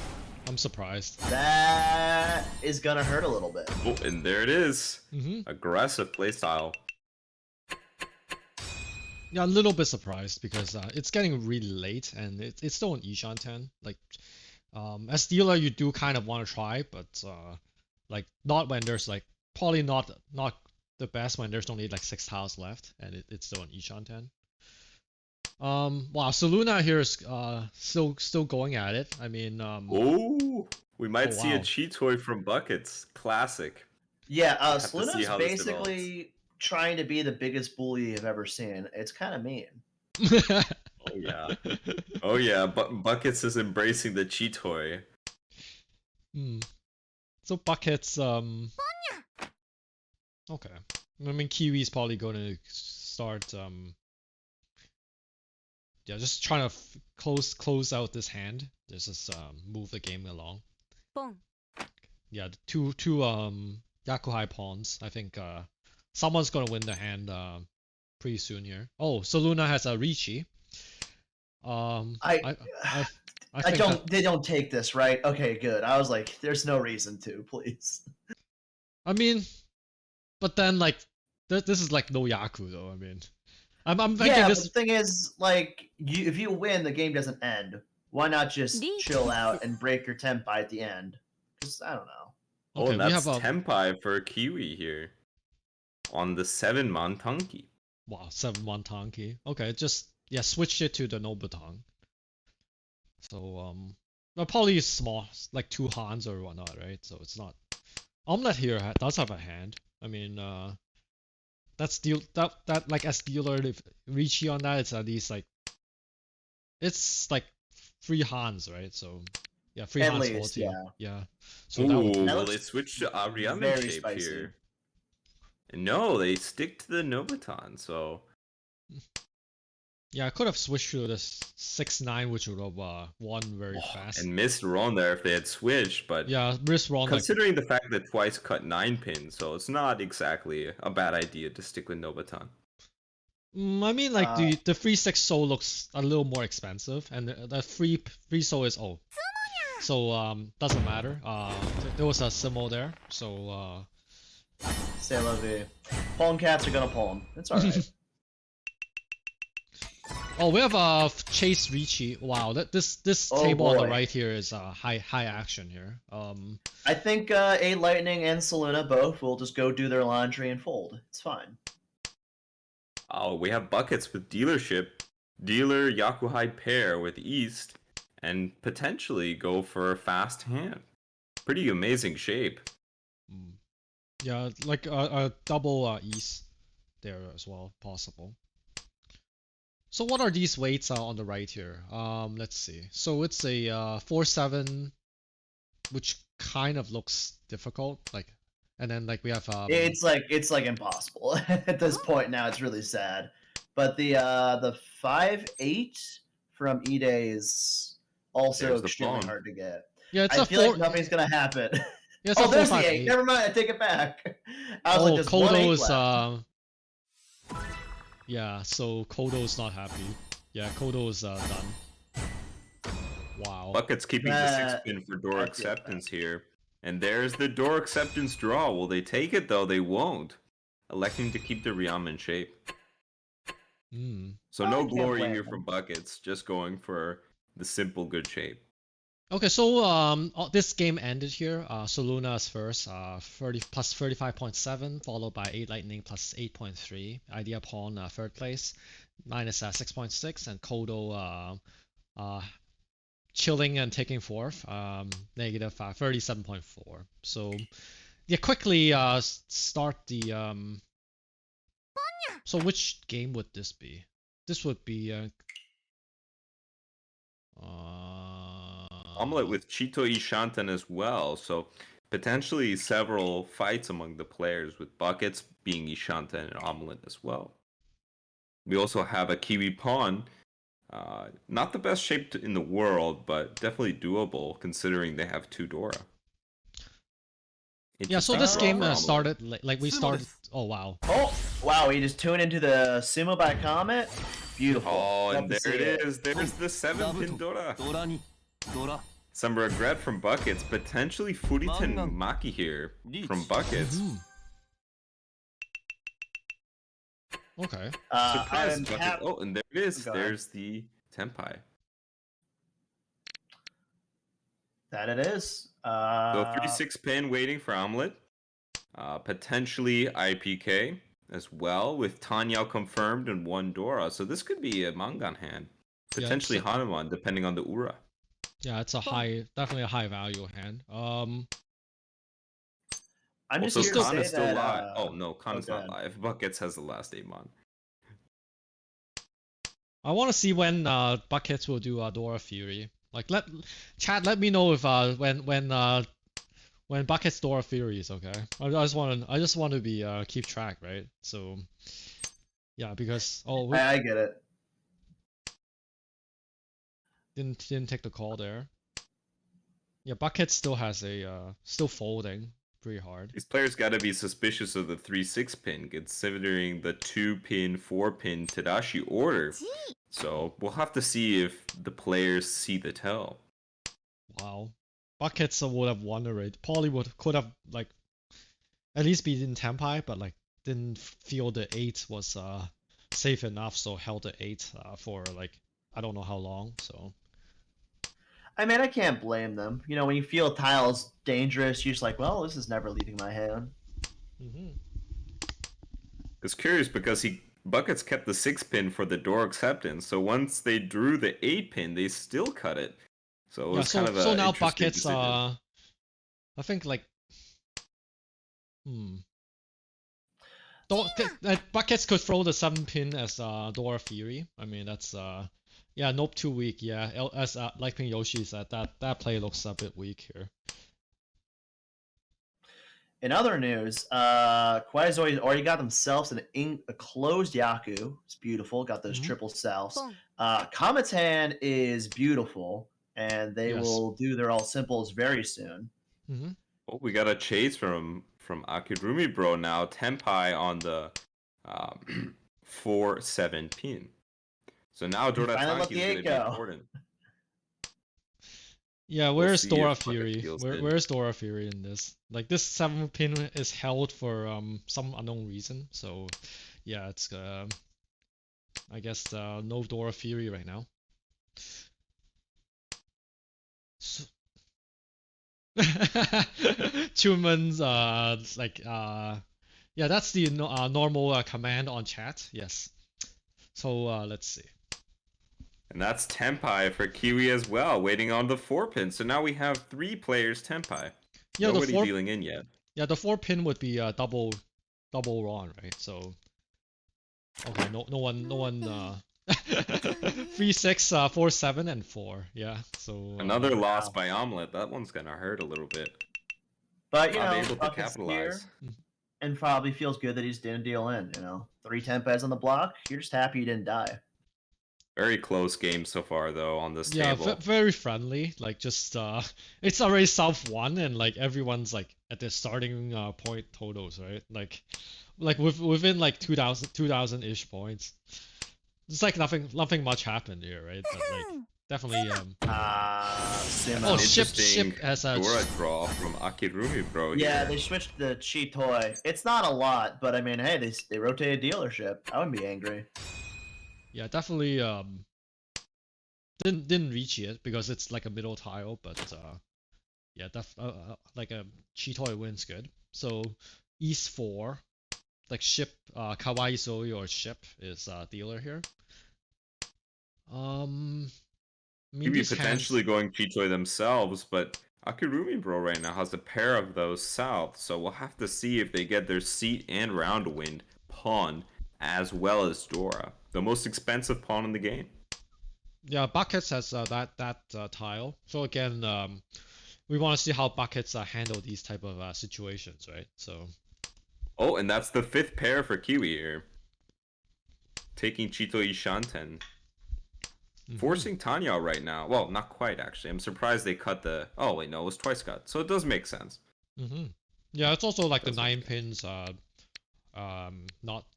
I'm surprised.
that is gonna hurt a little bit.
Oh, and there it is.
Mm-hmm.
Aggressive playstyle.
Yeah, a little bit surprised because it's getting really late and it's still an Ishan 10. Like, as dealer, you do kind of want to try, but like not when there's like probably not the best when there's only like 6 tiles left and it's still an Ishan 10. Wow, so Luna here is still going at it. I mean,
Oh, we might see a
wow.
cheat toy from Buckets. Classic.
Yeah,
have to see
Sluna's
how this
basically trying to be the biggest bully you've ever seen. It's kind of mean.
Oh yeah. Oh yeah, Buckets is embracing the cheat toy.
So Buckets, okay. I mean, Kiwi's probably going to start, yeah, just trying to close out this hand. Just move the game along.
Boom.
Yeah, the two Yakuhai pawns. I think someone's gonna win the hand pretty soon here. Oh, so Luna has a Ricci. I think
don't. They don't take this, right? Okay, good. I was like, there's no reason to, please.
I mean, but then like this is like no Yaku though. I mean, I'm thinking
Yeah,
this.
but the thing is, like, if you win, the game doesn't end. Why not just chill out and break your tempai at the end? Just I don't know.
Oh,
Okay,
and
we
that's
have a
Tempai for Kiwi here. On the 7-mon Tanki.
wow 7-1 Tanki. Okay, just yeah, switched it to the Nobuton. So well, probably small, like 2 Hans or whatnot, right? So it's not. Omelet here does have a hand. I mean, that's that like as dealer, if Ricci on that, it's at least like it's like 3 Hans, right? So yeah, 3
At
Hans
least,
40.
yeah.
Yeah. So that would,
Ooh,
That
will
looks
they switch to Ariamen
very
shape
spicy.
here? No, they stick to the Nobuton, so
Yeah, I could have switched to the 6-9, which would have won very fast.
And missed Ron there if they had switched, but
Yeah, risk wrong. Like,
considering the fact that Twice cut 9 pins, so it's not exactly a bad idea to stick with Nobutan.
I mean, like the 3-6 soul looks a little more expensive, and the 3 soul is so doesn't matter. There was a symbol there, so
C'est la vie. Pawn cats are gonna pawn. It's alright.
Oh, we have Chase Ricci. Wow, this
Oh,
table on the
boy.
right here is high action here.
I think A Lightning and Saluna both will just go do their laundry and fold. It's fine.
Oh, we have buckets with dealership, dealer Yakuhide pair with East, and potentially go for a fast hand. Pretty amazing shape.
Yeah, like a double East there as well, possible. So what are these weights on the right here? Let's see. So it's a 4-7, which kind of looks difficult. Like, and then like we have
It's like impossible at this point now. It's really sad. But the 5-8 from Ide is also
There's the
extremely
pawn.
hard to get.
yeah, it's
I
a
feel
4.
like nothing's gonna happen.
Yeah, it's
Oh,
a
there's
4,
the
5,
8.
8.
Never mind, I take it back. I was like, there's one
Kodo
8
is
left.
yeah, so Kodo's not happy. Yeah, Kodo's done. Wow.
Buckets keeping the
That-
6 pin for door
I feel
acceptance here. And there's the door acceptance draw. Will they take it though? They won't. Electing to keep the Ryam in shape. So
I
no
can't
glory
blame
here
them.
from Buckets, just going for the simple good shape.
Okay, so this game ended here. Soluna is first, 30 plus 35.7, followed by 8 Lightning plus 8.3. Idea Pawn third place, minus 6.6, and Kodo chilling and taking fourth, negative 37.4. So yeah, quickly start the So which game would this be? This would be
Omelette with Chito Ishanten as well, so potentially several fights among the players, with Buckets being Ishanten and Omelette as well. We also have a Kiwi Pawn. Not the best shape in the world, but definitely doable considering they have 2 Dora.
yeah. So
Interesting
this
draw
game
for Omelette.
started like we started. Oh wow.
Oh, wow, he just tuned into the Sumo by Comet. Beautiful.
Oh,
Love
and
to
there
see
it is. There's the 7-pin Dora.
ドラにドラ
Some regret from Buckets. Potentially Furitan
Mangan.
Maki here from
Reach.
Buckets.
Okay.
Surprise
I'm
Bucket.
hap-
Oh, and there it is.
Go ahead.
There's the Tenpai.
That it is.
So 3-6 pin waiting for Omelette. Potentially IPK as well, with Tanyao confirmed and 1 Dora. So this could be a Mangan hand.
Yeah,
Potentially
so-
Hanuman, depending on the Ura.
Yeah, it's a definitely a high value hand.
I'm just
Also,
here to
Khan
say
is still
that,
live. Oh no, Khan is
go
not
ahead.
live. Buckets has the last 8 mon.
I want to see when Buckets will do Dora Fury. Like let me know if when Buckets Dora Fury is okay. I just want to be keep track, right? So yeah, because
I get it.
didn't take the call there. Yeah, Buckets still has a still folding pretty hard.
These players gotta be suspicious of the 3-6 pin, considering the 2-pin, 4-pin Tadashi order. So we'll have to see if the players see the tell.
Wow. Buckets would have won already. Probably could have like at least beaten Tenpai, but like didn't feel the 8 was safe enough, so held the 8 for like I don't know how long. So
I mean, I can't blame them. You know, when you feel a tile is dangerous, you're just like, well, this is never leaving my hand.
It's curious because Buckets kept the 6-pin for the door acceptance, so once they drew the 8-pin, they still cut it. So it
yeah,
was kind of a
so now
interesting
Buckets
decision.
I think like Buckets could throw the 7-pin as Dora Fury. I mean that's yeah, nope, too weak. Yeah, as like Yoshi said, that play looks a bit weak here.
In other news, Quaizoi already got themselves a closed Yaku. It's beautiful. Got those
Mhm.
triple selves.
Boom.
Kamatan is beautiful, and they
Yes.
will do their all simples very soon.
Mm-hmm.
Oh, we got a chase from Akirumi Bro now. Tenpai on the 4-7 pin. So now
finally let
Dorataki
the
is going to
eight
be
go.
important.
Yeah,
We'll
where's
see
Dora
if Bucket
Fury?
feels good.
Where's Dora Fury in this? Like this 7 pin is held for some unknown reason. So yeah, it's I guess no Dora Fury right now. So... Truman's yeah, that's the normal command on chat. Yes. So let's see.
And that's Tenpai for Kiwi as well, waiting on the 4 pin. So now we have 3 players Tenpai.
Yeah,
Nobody
the 4
dealing in yet.
yeah, the 4 pin would be double Ron, right? So okay, no one 3 6 4 7 and 4. Yeah. So
Another loss by Omelette. That one's going to hurt a little bit.
But you
Not
know,
able to
Bucket's
capitalize.
here, and probably feels good that he just didn't deal in. You know, 3 Tempes on the block. You're just happy you didn't die.
Very close game so far, though, on this
yeah,
table.
very friendly. Like just it's already South 1 and like everyone's like at their starting point totals, right? Like within like 2000 ish points. It's like nothing much happened here, right? But like definitely
Sumo.
Oh, ship
Interesting
has a
Dora draw from Akirumi Bro here.
Yeah, they switched the cheat toy. It's not a lot, but I mean, hey, they rotated dealership. I wouldn't be angry.
yeah, definitely didn't reach it because it's like a middle tile, but yeah, like a Chitoy win's good. So East 4, like ship Kawaii Zoe or ship is dealer here. I mean,
Maybe
these
potentially
hands,
going Chitoy themselves, but Akirumi Bro right now has a pair of those south, so we'll have to see if they get their seat and round wind pawn as well as Dora, the most expensive pawn in the game.
yeah, Buckets has that tile. So again, we want to see how Buckets handle these type of situations, right? So
Oh, and that's the 5th pair for Kiwi here. Taking Chito Ishanten. Forcing Tanya out right now. Well, not quite, actually. I'm surprised they cut the... Oh, wait, no, it was twice cut. So it does make sense.
Yeah, it's also like the
Does
9
make
pins, not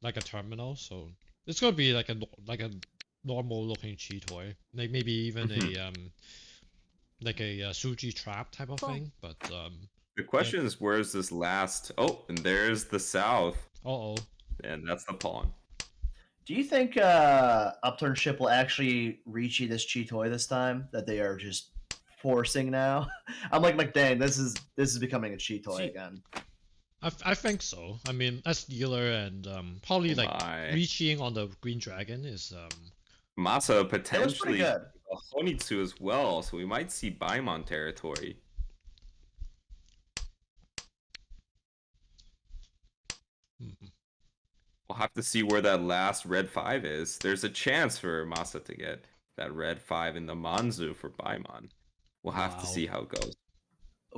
like a terminal, so it's gonna be like a normal looking cheat toy, like maybe even a like a Suji trap type of thing. But
The question is, where's this last... Oh, and there's the south.
oh,
And that's the pawn.
Do you think Upturn Ship will actually reach this cheat toy this time? That they are just forcing now? I'm like McDane. This is becoming a cheat toy again.
I think so. I mean, as dealer and probably like reaching on the Green Dragon is
Masa
It looks pretty
potentially
good.
a Honitsu as well, so we might see Baimon territory. We'll have to see where that last red 5 is. There's a chance for Masa to get that red 5 in the Manzu for Baimon. We'll have to see how it goes.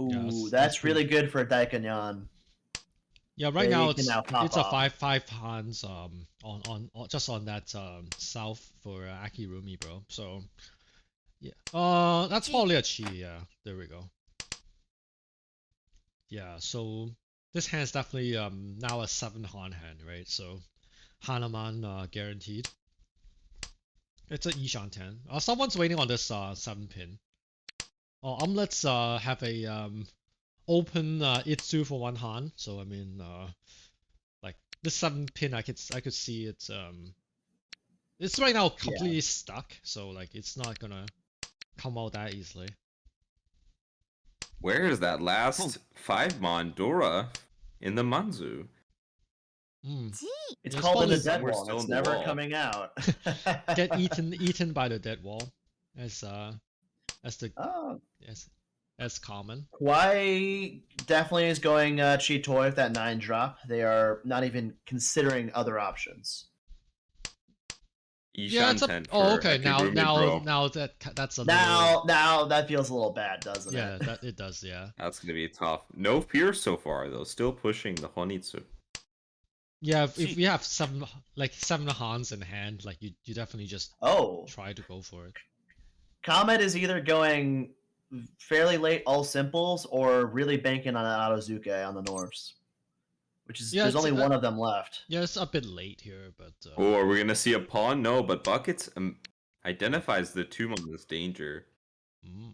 Ooh,
Yes,
that's
that's
really good for Daikanyan.
yeah. Right
They
now
can now pop
it's a
off.
5 hands on just on that south for Akirumi, bro. So yeah, that's probably a chi. Yeah, there we go. Yeah, so this hand's definitely now a 7 Han hand, right? So Hanaman guaranteed. It's an Ishan 10. Someone's waiting on this 7 pin. Let's have a open Itsu for 1 Han. So I mean like this 7 pin I could see it's right now completely stuck, so like it's not gonna come out that easily.
Where is that last 5 Mon Dora in the Manzu?
It's
It's
called in the
probably
dead
somewhere
wall.
still
It's
in the
never
wall.
coming out.
Get eaten by the dead wall, as the
Oh,
as common.
Kwai definitely is going cheat toy with that 9 drop. They are not even considering other options.
Yeah, it's
Ishanten
oh
for
okay. Now
Akigurumi, bro.
that's a little,
Now that feels a little bad, doesn't
yeah,
it?
that it does, yeah.
That's gonna be tough. No fear so far though. Still pushing the Honitsu.
Yeah, if we have seven Hans in hand, like you definitely just
Oh,
try to go for it.
Comet is either going fairly late all simples or really banking on an Autozuke on the Norse, which is
Yeah,
there's
it's,
only one of them left.
Yeah, it's a bit late here, but
Oh, are we gonna see a pawn? No, but Buckets identifies the Tumon as danger.
mm,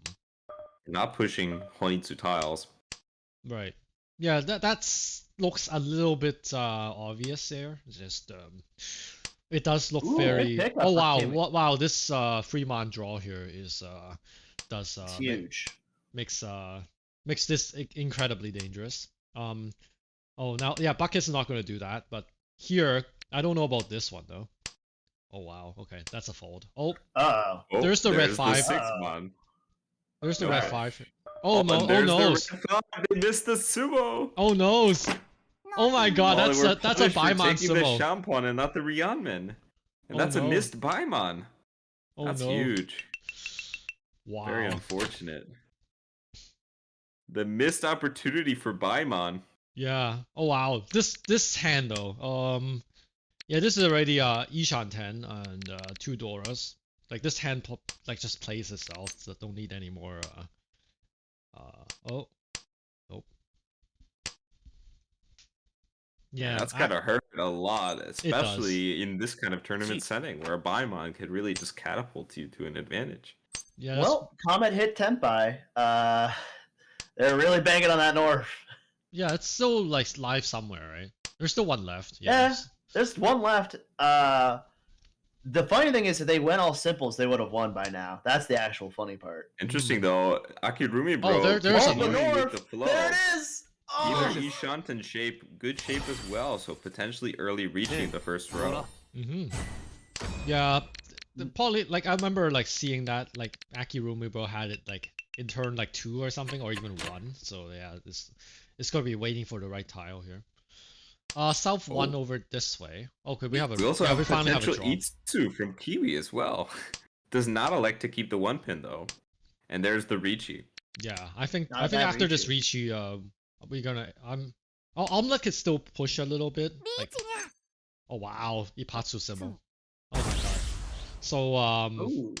Not pushing Honitsu tiles.
right. Yeah, that's looks a little bit obvious there. Just it does look
Ooh,
very.
good pickup
Oh
for
wow,
Kimi.
wow! This Fremont draw here is does
It's huge.
makes this incredibly dangerous. Oh now yeah, Bucket's not gonna do that, but here I don't know about this one though. Oh wow, okay, that's a fold. Oh,
Oh,
Oh,
There's the red five.
Six man.
there's the
Right.
red 5. Oh no!
and
Oh
there's
no!
the red five. They missed the sumo.
Oh no! Oh my god,
Oh, they were
that's a
punished for
Baimon
taking the
sumo.
Shampon and not the Ryanman. And
Oh,
that's
no.
a missed Baimon.
Oh
That's
no!
huge.
Wow.
Very unfortunate. The missed opportunity for Baimon.
Yeah. Oh wow. This hand though. Yeah, this is already Ishan 10 and 2 Doras. Like this hand like just plays itself, so don't need any more oh. Nope. Yeah,
That's gotta hurt a lot, especially in this kind of tournament setting where a Baimon could really just catapult you to an advantage.
yeah, that's,
well, Comet hit Tenpai. They're really banging on that North.
yeah, it's still like live somewhere, right? There's still one left.
Yeah.
Yes.
There's one left. The funny thing is, if they went all simples, they would have won by now. That's the actual funny part.
Interesting though, Akirumi bro.
there's
Oh,
a
the
continuing with
North!
the flow.
There it is! Oh,
Either Ishanten shape, good shape as well, so potentially early reaching the first row.
Mm-hmm. Yeah, probably like I remember like seeing that like Akirumi bro had it like in turn like 2 or something or even 1. So yeah, it's gonna be waiting for the right tile here. South 1 over this way. Okay, we have a
We also
yeah,
have
we finally have a
potential
draw.
Itsu from Kiwi as well. Does not elect to keep the 1 pin though. And there's the Ricci.
Yeah, I think
Not bad
after this
Ricci.
Ricci, we're gonna Omelette could still push a little bit. Like, oh wow, Ipatsu Simo. Oh my god. So
Ooh.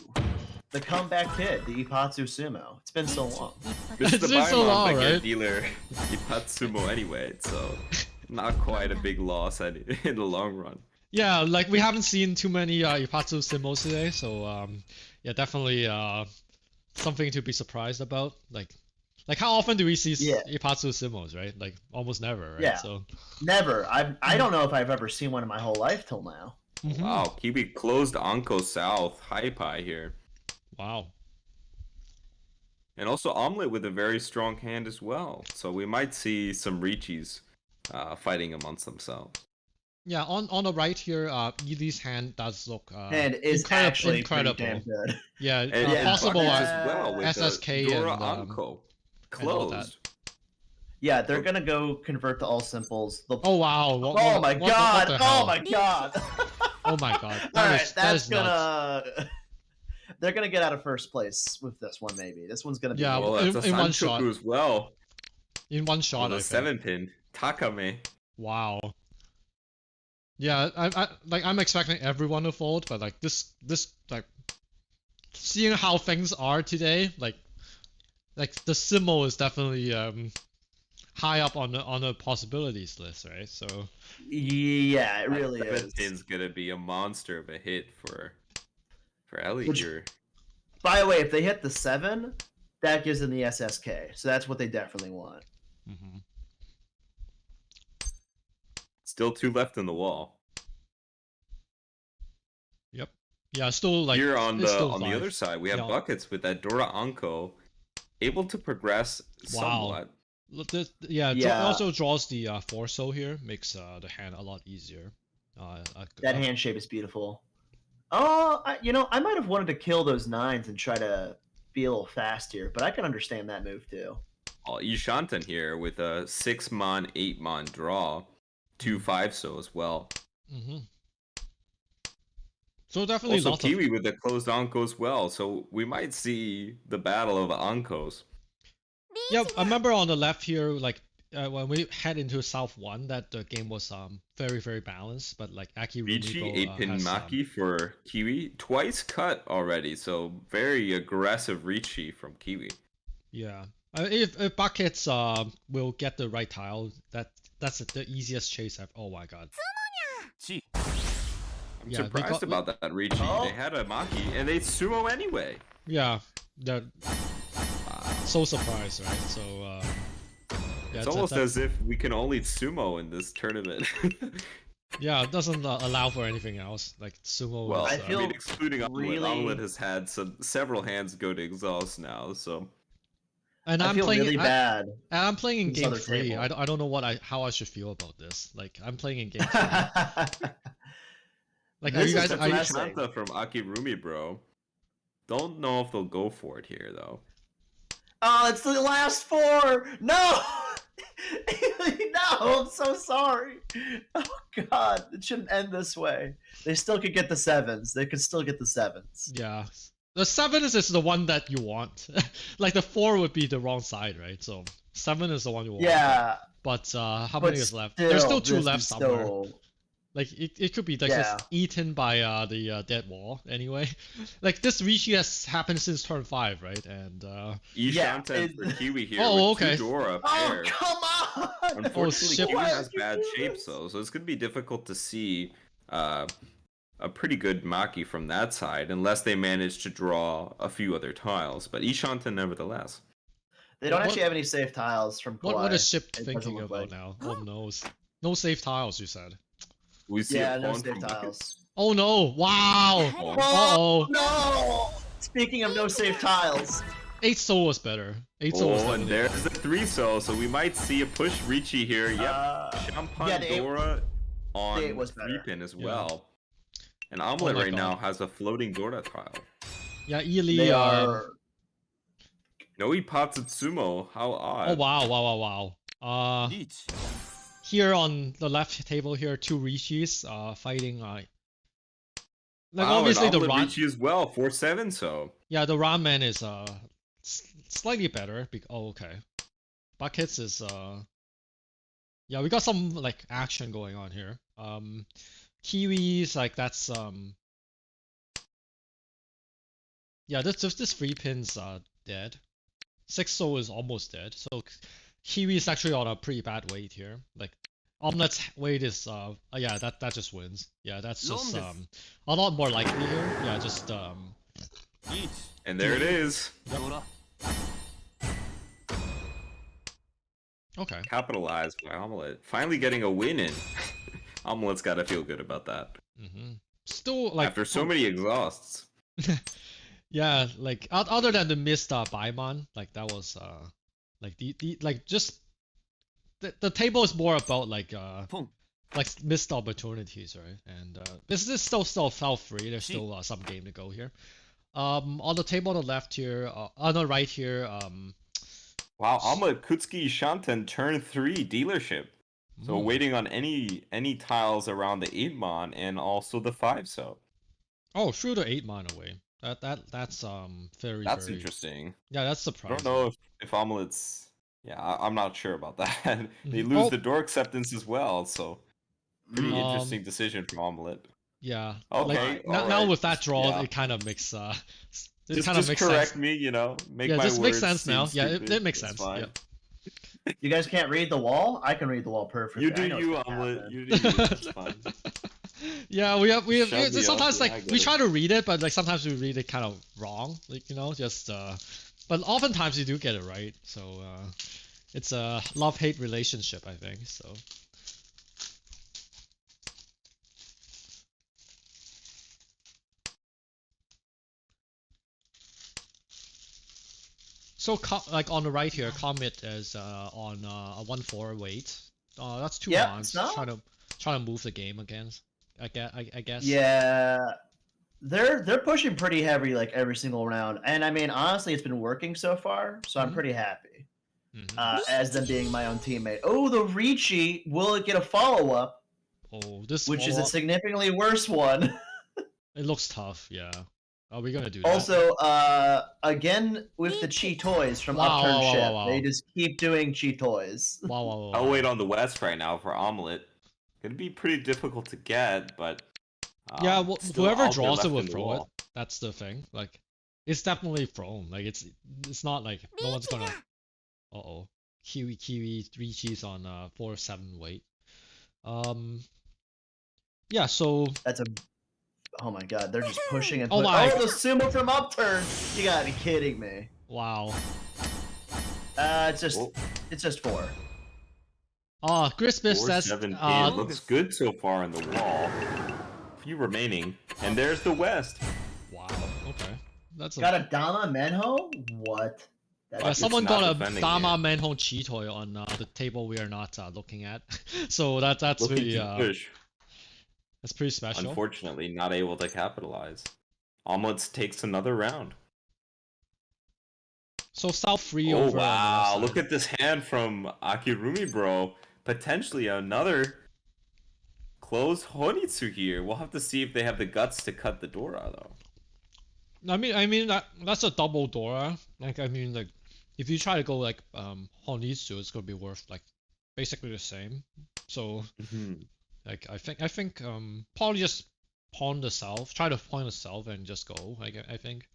The comeback kid, the Ipatsu Sumo. It's been so long.
This is the
It's been so
Baimon
long,
baguette
right?
dealer Ipatsumo anyway, so not quite a big loss in the long run.
yeah, like we haven't seen too many Ipatsu Simos today, so yeah, definitely something to be surprised about. Like how often do we see
Yeah.
Ipatsu Simos, right? Like almost never, right?
Yeah.
So
Never. I don't know if I've ever seen one in my whole life till now.
mhm.
Wow, Kiwi closed Anko South high pie here.
Wow.
And also Omelette with a very strong hand as well. So we might see some Ricci's fighting amongst themselves.
Yeah, on the right here, Yidi's hand does look
And is actually
incredible.
pretty damn good.
Yeah,
And
yeah,
possible
Buckets as well with
SSK
Dora
and,
Anko
and all that.
closed.
Yeah, they're gonna go convert to all simples. They'll...
Oh wow!
Oh my god!
the
Oh
hell?
my god!
Oh my god!
All
That
right,
is
that's
nuts.
gonna. They're gonna get out of first place with this one. Maybe this one's gonna be.
Yeah,
Well,
in-
that's a
in one
Sanchoku
shot.
as well.
In one shot,
On
I
the
think.
7-pin. Takame.
Wow. Yeah, I'm expecting everyone to fold, but like this like seeing how things are today, like the Simo is definitely high up on the possibilities list, right? So
Yeah, it really
that
is.
7-pin's gonna be a monster of a hit for Ellie
Which-
here.
By the way, if they hit the 7, that gives them the SSK. So that's what they definitely want.
mhm.
Still 2 left in the wall.
Yep. Yeah, still like
Here on
it's
the
still
on the
five.
other side, we have
Yeah.
Buckets with that Dora Anko, able to progress
Wow.
somewhat.
Yeah,
Yeah.
also draws the Forso here, makes the hand a lot easier.
That hand shape is beautiful. Oh, I might have wanted to kill those 9s and try to be a little fast here, but I can understand that move too.
Ishanten here with a 6-mon, 8-mon draw, 2 5 so as well.
Mm-hmm. So definitely
Also,
lots
Kiwi with the closed Anko as well, so we might see the battle of Ankos.
Yeah, I remember on the left here, like when we head into South 1, that the game was very very balanced, but like Aki
Ricci,
Rumiko
8-pin
has
Maki for Kiwi. Twice cut already, so very aggressive Ricci from Kiwi.
yeah. If buckets will get the right tile, that's the easiest chase ever. Oh my god.
ち
I'm
Yeah, we
surprised
got-
about that Ricci.
Oh.
They had a Maki, and they sumo anyway.
Yeah, that so surprised, right? So yeah,
It's almost as if we can only sumo in this tournament.
yeah, it doesn't allow for anything else. Like sumo.
Well,
is,
I feel
excluding Omelet.
really-
Omelet has had several hands go to exhaust now, so
and
I
I'm
feel
playing.
really bad.
And I'm playing in
This
game
other
3.
table.
I don't know how I should feel about this. Like I'm playing in game 3. Like are
This
you
is
guys? Are you,
depressing.
Shanta from Akirumi, bro. Don't know if they'll go for it here though.
Oh, it's the last 4. No. No, I'm so sorry. Oh god, it shouldn't end this way. They still could get the 7s. They could still get the 7s.
yeah. The 7 is the one that you want. Like the 4 would be the wrong side, right? So 7 is the one you want.
Yeah.
But how
but
many is left? There's still 2
this
left
is
somewhere.
still-
Like it could be like
Yeah.
just eaten by the dead wall anyway. Like this Rishi has happened since turn 5, right? And
Ishanta
it-
for Kiwi here
Oh,
with
okay.
two Dora
Oh,
pair.
come on!
Unfortunately,
shit.
Kiwi
Why
has
would you
bad
do
shapes
this?
though, so it's gonna be difficult to see a pretty good Maki from that side, unless they manage to draw a few other tiles. But Ishanta, nevertheless.
They don't
What-
actually have any safe tiles from Kawhi.
what is Ship
It doesn't
thinking
look
about
like.
now? Oh no, no safe tiles. You said.
We see
Yeah,
a
no
pawn
safe
from
tiles.
Oh no! Wow!
Oh.
Uh-oh.
No! Speaking of no safe tiles.
8 soul was better. 8 soul was
Oh, and
definitely
there's the 3 so we might see a push Ricci here. Yep. Champagne
yeah, the eight-
Dora on
the eight was better.
3-pin as
Yeah.
well. And Omelet
my
right now
God.
has a floating Dora tile.
Yeah, Ely.
They are.
No Ipatsumo, how odd.
Oh wow!
リーチ
Here on the left table here, 2 Rishis fighting. Like
Wow,
obviously
and
the
Omelet
Ran.
Ricci as well, 4-7 so.
Yeah, the Ramen is slightly better. Oh okay. Buckets is yeah, we got some like action going on here. Kiwis like that's yeah, this 3 pins dead. 6 soul is almost dead. So Kiwi is actually on a pretty bad weight here. Like Omelet's weight is yeah, that just wins. Yeah, that's just a lot more likely here. Yeah, just
リーチ
And there it is.
ドラ
okay.
Capitalized by Omelet. Finally getting a win in. Omelet's gotta feel good about that.
Still like
After so many exhausts.
yeah, like other than the missed Baimon, like that was like the like just the table is more about like
ポン
like missed opportunities, right? And this is still felt free. There's still some game to go here. On the table on the left here, on the right here,
Wow, Omelet Kutsuki Shanten turn 3 dealership. So
hmm.
waiting on any tiles around the 8-mon and also the 5 so.
Oh, threw the 8-mon away. That's very
That's
very
interesting.
yeah, that's
I
surprising.
don't know if Omelet's I'm not sure about that. They
Mhm.
lose
Oh.
the door acceptance as well, so pretty
Mm.
interesting decision from Omelet.
Yeah.
Okay,
Like now
alright.
with that draw,
Yeah.
it kind of makes it
Just,
kind of
just
makes
correct
sense.
me, you know, make
Yeah,
my
this
words
makes sense
seem
now. Yeah,
stupid.
it makes
That's
sense.
fine.
Yeah.
You guys can't read the wall? I can read the wall perfectly.
You do
I know
you,
what's gonna
Omelet.
happen.
You do you. That's fine.
Yeah, we have
Shove me
sometimes
up,
like
yeah, I get
we
it.
try to read it, but like sometimes we read it kind of wrong, like just but oftentimes you do get it right. So it's a love-hate relationship, I think. So like on the right here, Comet is on a 1-4 weight. That's 2
Yep,
mons
no.
trying to move the game against. I guess.
Yeah, they're pushing pretty heavy like every single round, and I mean honestly, it's been working so far, so I'm
Mhm.
pretty happy.
Mhm.
As them being my own teammate. Oh, the Ricci will it get a follow up,
Oh, this
which is a
follow-up-
significantly worse one.
It looks tough. Yeah. Are we gonna do that?
Also, again with the chi toys from
Wow,
Upturn
wow, wow,
Ship,
wow, wow.
they just keep doing chi toys.
Wow, wow, wow.
I'll wait on the west right now for Omelet. Gonna be pretty difficult to get, but
Yeah, well,
still
whoever
out there
draws it
left
will
in the
throw it.
wall.
That's the thing. Like, it's definitely thrown. Like, it's not like no one's gonna. Uh-oh. Kiwi 3 cheese on 4-7 weight. Yeah. So
That's a. Oh my god, they're just pushing and
Oh
pushing.
my-
Oh, the sumo from Upturn! You gotta be kidding me.
wow.
It's
Oh.
just 4.
Crispus says.
4-17 looks good so far in the wall. Few remaining, and there's the west.
Wow. Okay. That's a.
Got a Dama Menho? What? That's
Someone
not
got a
defending
Dama
it.
Manhole Chi toy on the table we are not looking at. So that's
Looking
really
to push.
that's pretty special.
Unfortunately, not able to capitalize. Omelets takes another round.
So South free
Oh
over.
wow!
On the left
Look
side.
at this hand from Akirumi, bro. Potentially another closed Honitsu here. We'll have to see if they have the guts to cut the Dora though.
I mean that's a double Dora. Like I mean like if you try to go like Honitsu, it's gonna be worth like basically the same. So like I think probably just pawn the south, try to pawn the south and just go. I think.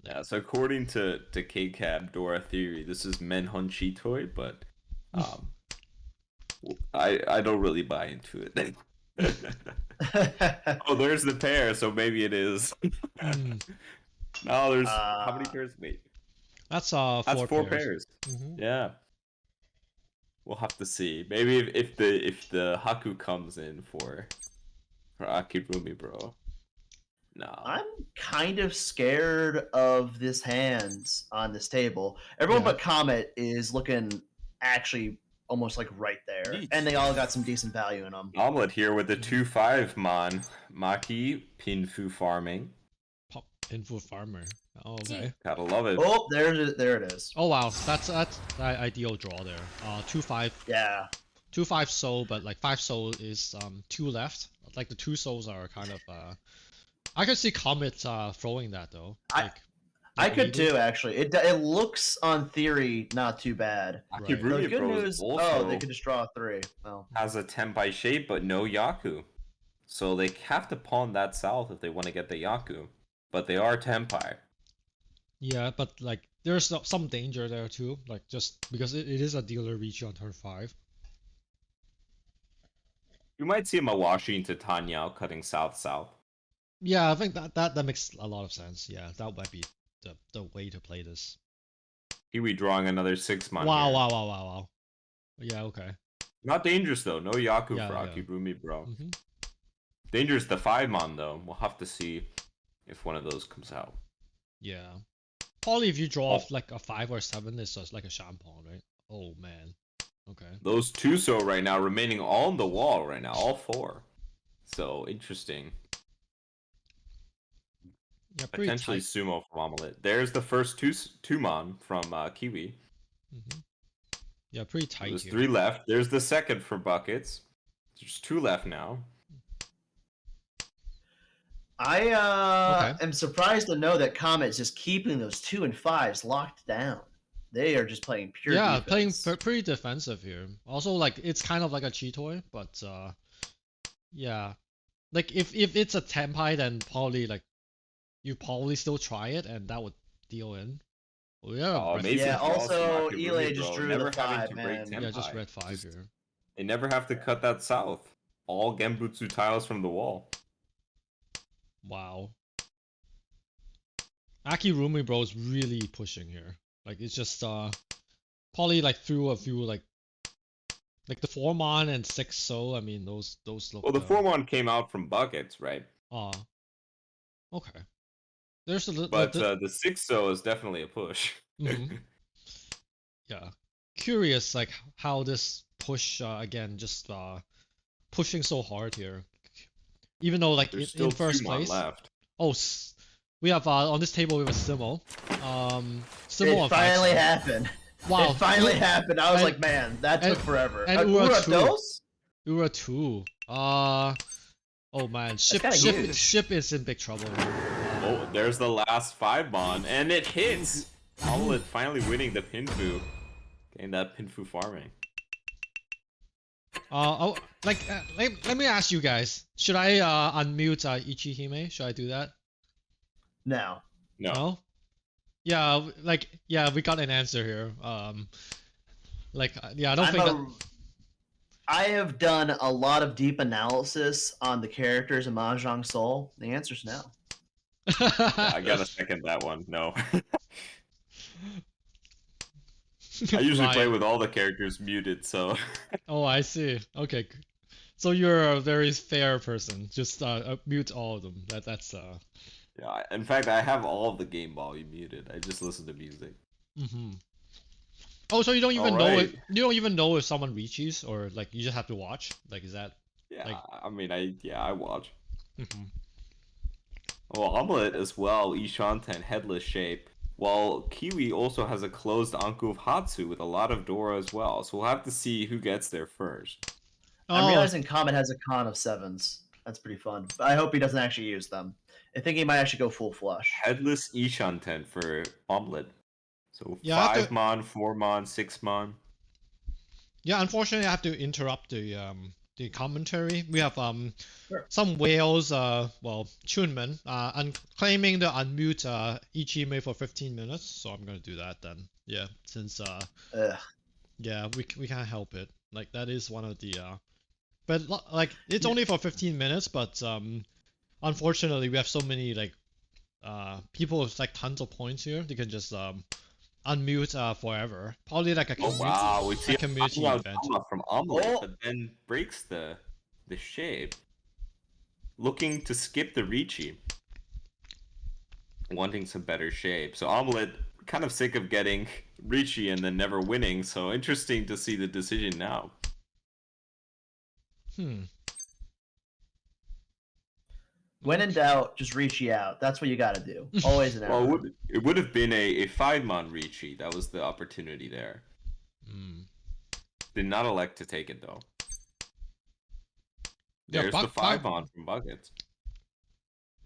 Yeah. So according to KCAB Dora theory, this is Menhon Chitoy, but I don't really buy into it. Oh, there's the pair, so maybe it is. No, there's how many pairs? Wait,
That's
that's 4
pairs.
pairs.
Mhm.
Yeah. We'll have to see. Maybe if the Haku comes in for Akirumi, bro. No.
I'm kind of scared of this hand on this table. Everyone
Yeah.
but Comet is looking actually almost like right there,
Neat.
and they all got some decent value in them.
Omelet here with the 2-5 Mon. Maki, Pinfu farming.
Pop info farmer. Oh, okay.
Gotta love it.
Oh, there it is.
Oh wow, that's ideal draw there. 2-5.
Yeah.
2-5 soul, but like 5 soul is 2 left. Like the 2 souls are kind of I could see Comet throwing that though.
I could
maybe?
too, actually. It looks on theory not too bad.
Right.
The
Akirumi,
good
bro,
news,
also
they could just draw a 3. Well,
has a Tenpai shape, but no Yaku. So they have to pawn that south if they want to get the Yaku. But they are Tenpai.
Yeah, but like there's some danger there too. Like just because it is a dealer reach on turn 5.
You might see a Mawashi into Tanyao cutting south-south.
Yeah, I think that makes a lot of sense. Yeah, that might be the way to play this.
Kiwi drawing another 6-mon.
Wow,
here.
wow. Yeah, okay.
Not dangerous though. No Yaku
Yeah,
for
yeah.
Akirumi, bro.
hmm
Dangerous the 5-mon though. We'll have to see if one of those comes out.
Yeah. Probably if you draw off like a 5 or 7, it's just like a shampoo, right? Oh man. Okay.
Those 2 so right now remaining on the wall right now, all 4. So interesting.
Yeah, pretty
Potentially
tight.
sumo from Omelet. There's the first 2-mon from Kiwi.
hmm Yeah, pretty tight
There's
here.
3 left. There's the second for Buckets. There's 2 left now.
I am surprised to know that Comet's just keeping those 2 and 5s locked down. They are just playing pure
Yeah,
defense.
playing pretty defensive here. Also, like it's kind of like a Cheetoy, but yeah, like if it's a Tenpai, then probably like you probably still try it, and that would deal in. Oh yeah,
Oh,
red-
amazing
Yeah,
draws from
also,
Akirumi,
Elay just
bro.
drew
Never
the
having
5,
to break
man.
yeah, just
Tenpai.
red 5
Just-
here.
They never have to cut that south. All Genbutsu tiles from the wall.
Wow. Akirumi bro is really pushing here. Like it's just probably like through a few like the 4-mon and 6 so I mean those look
Well, the 4-mon came out from Buckets, right?
Okay. There's a little
But the 6-so is definitely a push.
Mhm. Yeah. Curious like how this push again just pushing so hard here. Even though like
There's
in
still
first
2-mon
place.
left.
Oh, we have on this table we have Stimo. Stimo
It
on
finally
5.
happened.
Wow.
It finally happened. I was
and-
like, man, that took forever.
and Ura
Ura
too.
dos?
Ura 2. Oh man,
kinda huge.
ship is in big trouble.
Oh, there's the last 5-mon, and it hits! Omelette finally winning the Pinfu. Getting that Pinfu farming.
Let me ask you guys. Should I unmute Ichihime? Should I do that?
No.
No.
Yeah, we got an answer here. I don't think that.
I have done a lot of deep analysis on the characters in Mahjong Soul. The answer's no.
Yeah, I gotta second that one. No. I usually play with all the characters muted, so.
Oh, I see. Okay, so you're a very fair person. Just mute all of them. That's.
Yeah, in fact, I have all of the game volume muted. I just listen to music.
Mm-hmm. Oh, so you don't even know
Alright.
it. You don't even know if someone reaches, or like you just have to watch. Like, is that?
Yeah,
Like-
I mean, I watch.
Mhm.
Well, Omelette as well, Ishanten headless shape. While Kiwi also has a closed Anku of Hatsu with a lot of Dora as well. So we'll have to see who gets there first.
I'm
Oh,
realizing Comet has a con of 7s. That's pretty fun. But I hope he doesn't actually use them. I think he might actually go full flush.
Headless Ishanten for Omelette. So
Yeah, I have to-
5-mon, 4-mon, 6-mon.
yeah. Unfortunately, I have to interrupt the commentary. We have
Sure.
some whales. Chunman claiming to unmute Ichihime for 15 minutes. So I'm gonna do that then. Yeah, since
Ugh.
yeah, we can't help it. Like that is one of the but like it's only for 15 minutes, but unfortunately we have so many like people with like tons of points here. They can just unmute forever. Probably like a
Oh
community,
wow, we see
a community
a
event.
from Omelette,
Oh.
but then breaks the shape. Looking to skip the Ricci. Wanting some better shape. So Omelette kind of sick of getting Ricci and then never winning, so interesting to see the decision now.
When in doubt, just reach you out. That's what you got to do. Always an
Well,
effort.
it would have been a 5-mon Ricci. That was the opportunity there. Did not elect to take it though.
Yeah,
There's the 5-mon from Buckets.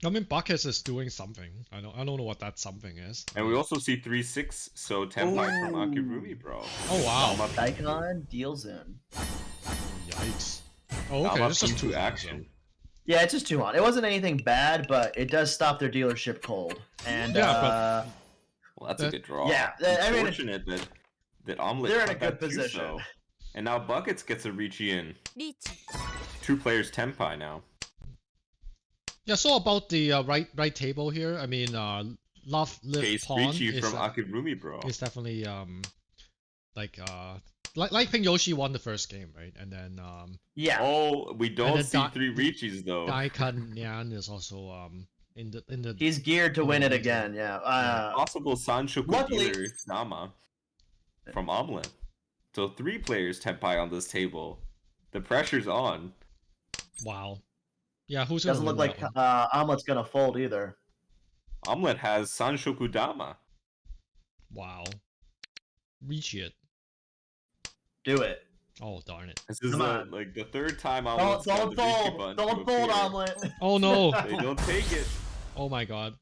I mean, Buckets is doing something. I don't know what that something is.
And we also see 3-6, so Tenpai from
Ooh.
Akirumi, bro.
Oh wow!
Daikon deals in.
Yikes! Oh, okay,
How
this
about
is
Pinfu
two
action?
Yeah, it's just 2 on. It wasn't anything bad, but it does stop their dealership cold. And
Yeah,
Well, that's a good draw.
yeah, I mean,
Unfortunate that Omelette
they're in a
cut
good
that
position.
Chuso. And now Buckets gets a Ricci in.
リーチ
Two players Tenpai now.
Yeah. So about the right table here. I mean, love live
Case
pawn
Ricci
is
from Akirumi, bro.
definitely like Ping Yoshi won the first game, right? And then
yeah.
Oh, we don't
then
see
Dai-
3 Riccis though.
Daikon Nyan is also in the
He's geared to win it
Yeah.
again, yeah.
Possible Sanshoku
Luckily-
dealer Nama from Omelette. So 3 players Tenpai on this table. The pressure's on.
wow. Yeah, who's gonna
Doesn't look
win
like
that one?
Omelette's going to fold either.
Omelette has Sanshoku Dama.
Wow. Reach it.
Do it.
Oh darn it.
This is
Come on.
like the 3rd time
Don't,
Omelette's got
don't
the Ricci
fold.
button
Don't
to
fold,
appear.
Omelette.
Oh no.
They don't take it.
Oh my god.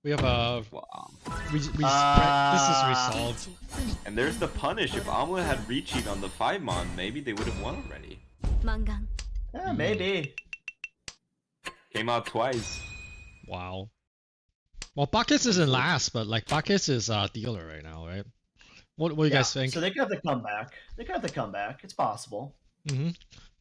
We have a
Wow.
this is resolved.
And there's the punish. If Omelette had Ricci on the 5-mon, maybe they would have won already.
マンガン
Yeah, maybe.
Came out twice.
Wow. Well, Buckets is in last, but like Buckets is dealer right now, right? What do you guys think?
So they could have the comeback. They could have the comeback. It's possible.
Do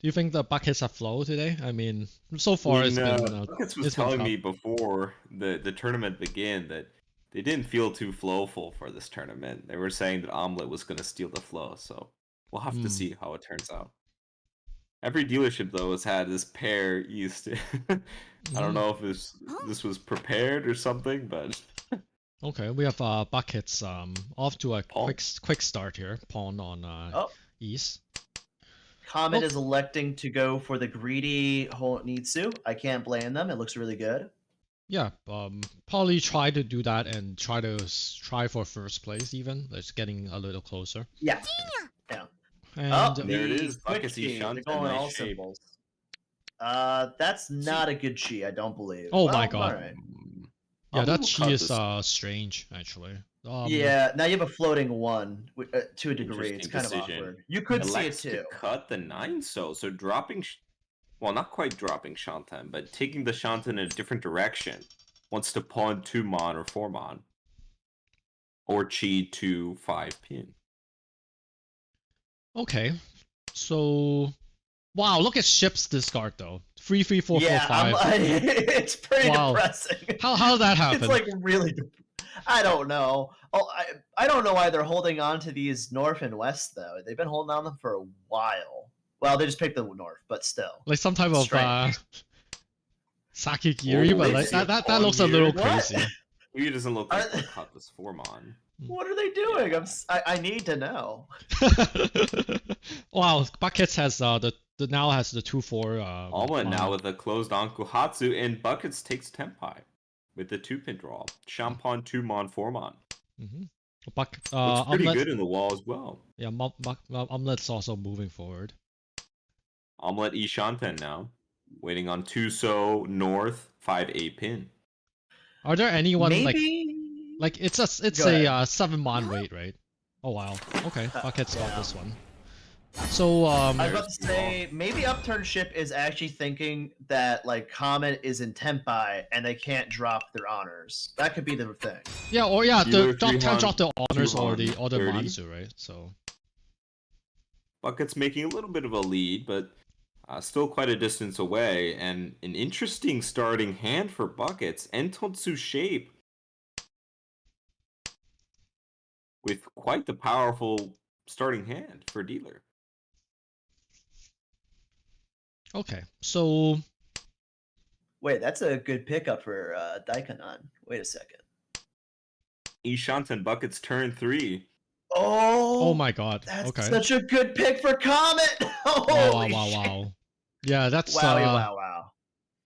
you think the Buckets have flow today? I mean, so far it's been
Buckets was
it's been
telling
tough.
me before the tournament began that they didn't feel too flowful for this tournament. They were saying that Omelette was going to steal the flow, so we'll have to see how it turns out. Every dealership though has had this pair East. I don't know if this was prepared or something, but
Okay, we have Buckets off to a
Pawn.
quick start here. Pawn on
Oh.
East.
Comet
Oh.
is electing to go for the greedy Honitsu. I can't blame them. It looks really good.
Yeah, probably try to do that and try for first place even. It's getting a little closer.
Yeah.
And
Oh,
there it
the
is.
quick
Buckets
key.
Ishan,
They're going
nice
all
shape.
symbols. That's not a good chi, I don't believe.
Oh
Well,
my God.
alright.
Yeah,
I'm
that
gonna
chi
cut
is
this.
strange actually.
Yeah, now you have a floating 1 to a degree. It's
Interesting
kind of
decision.
awkward. You could see it
Elects to
too.
cut the 9 so dropping, well, not quite dropping Shantan, but taking the Shantan in a different direction. Wants to pawn 2 mon or 4 mon. Or chi to 5 pin.
Okay, so wow, look at ship's discard though. 3 3 4 4
Yeah,
5.
it's pretty
Wow.
depressing.
How did that happen?
It's like really. I don't know. Oh, I don't know why they're holding on to these North and West though. They've been holding on to them for a while. Well, they just picked the North, but still.
Like some type of
Strange.
Sakigiri,
Oh,
but
let's
like
see
that
on
looks a
here.
little
What?
crazy.
He doesn't look like
Are-
they cut this 4 mon.
What are they doing? I need to know.
Wow, Buckets has the now has the 2-4
Alma now
pawn.
with a closed on Kuhatsu, and Buckets takes Tenpai with the 2-pin draw. Champon 2 mon 4 mon.
Mm-hmm.
Looks pretty
Omelet,
good in the wall as well.
yeah, Omelet's also moving forward.
Omelet E Shantan now. Waiting on 2 so North 5-8 pin.
Are there anyone
Maybe.
like it's
Go ahead.
a 7 mon wait, right? Oh wow. Okay, Buckets got
Yeah.
this one. So
I was
There's
about to say maybe Upturn Ship is actually thinking that like Comet is in Tenpai and they can't drop their honors. That could be the thing.
yeah, or yeah,
Either
the can't
3
drop the honors
2
or the
30.
Manzu, right? So
Buckets making a little bit of a lead, but still quite a distance away. And an interesting starting hand for Buckets. Entotsu shape. With quite the powerful starting hand for Dealer.
okay, so
Wait, that's a good pickup for Daikanon. Wait a second.
Ishantan Buckets turn 3.
Oh
oh my God.
That's
Okay.
such a good pick for Comet.
Wow,
Holy
wow,
shit.
wow. Yeah, that's
Wowie, wow.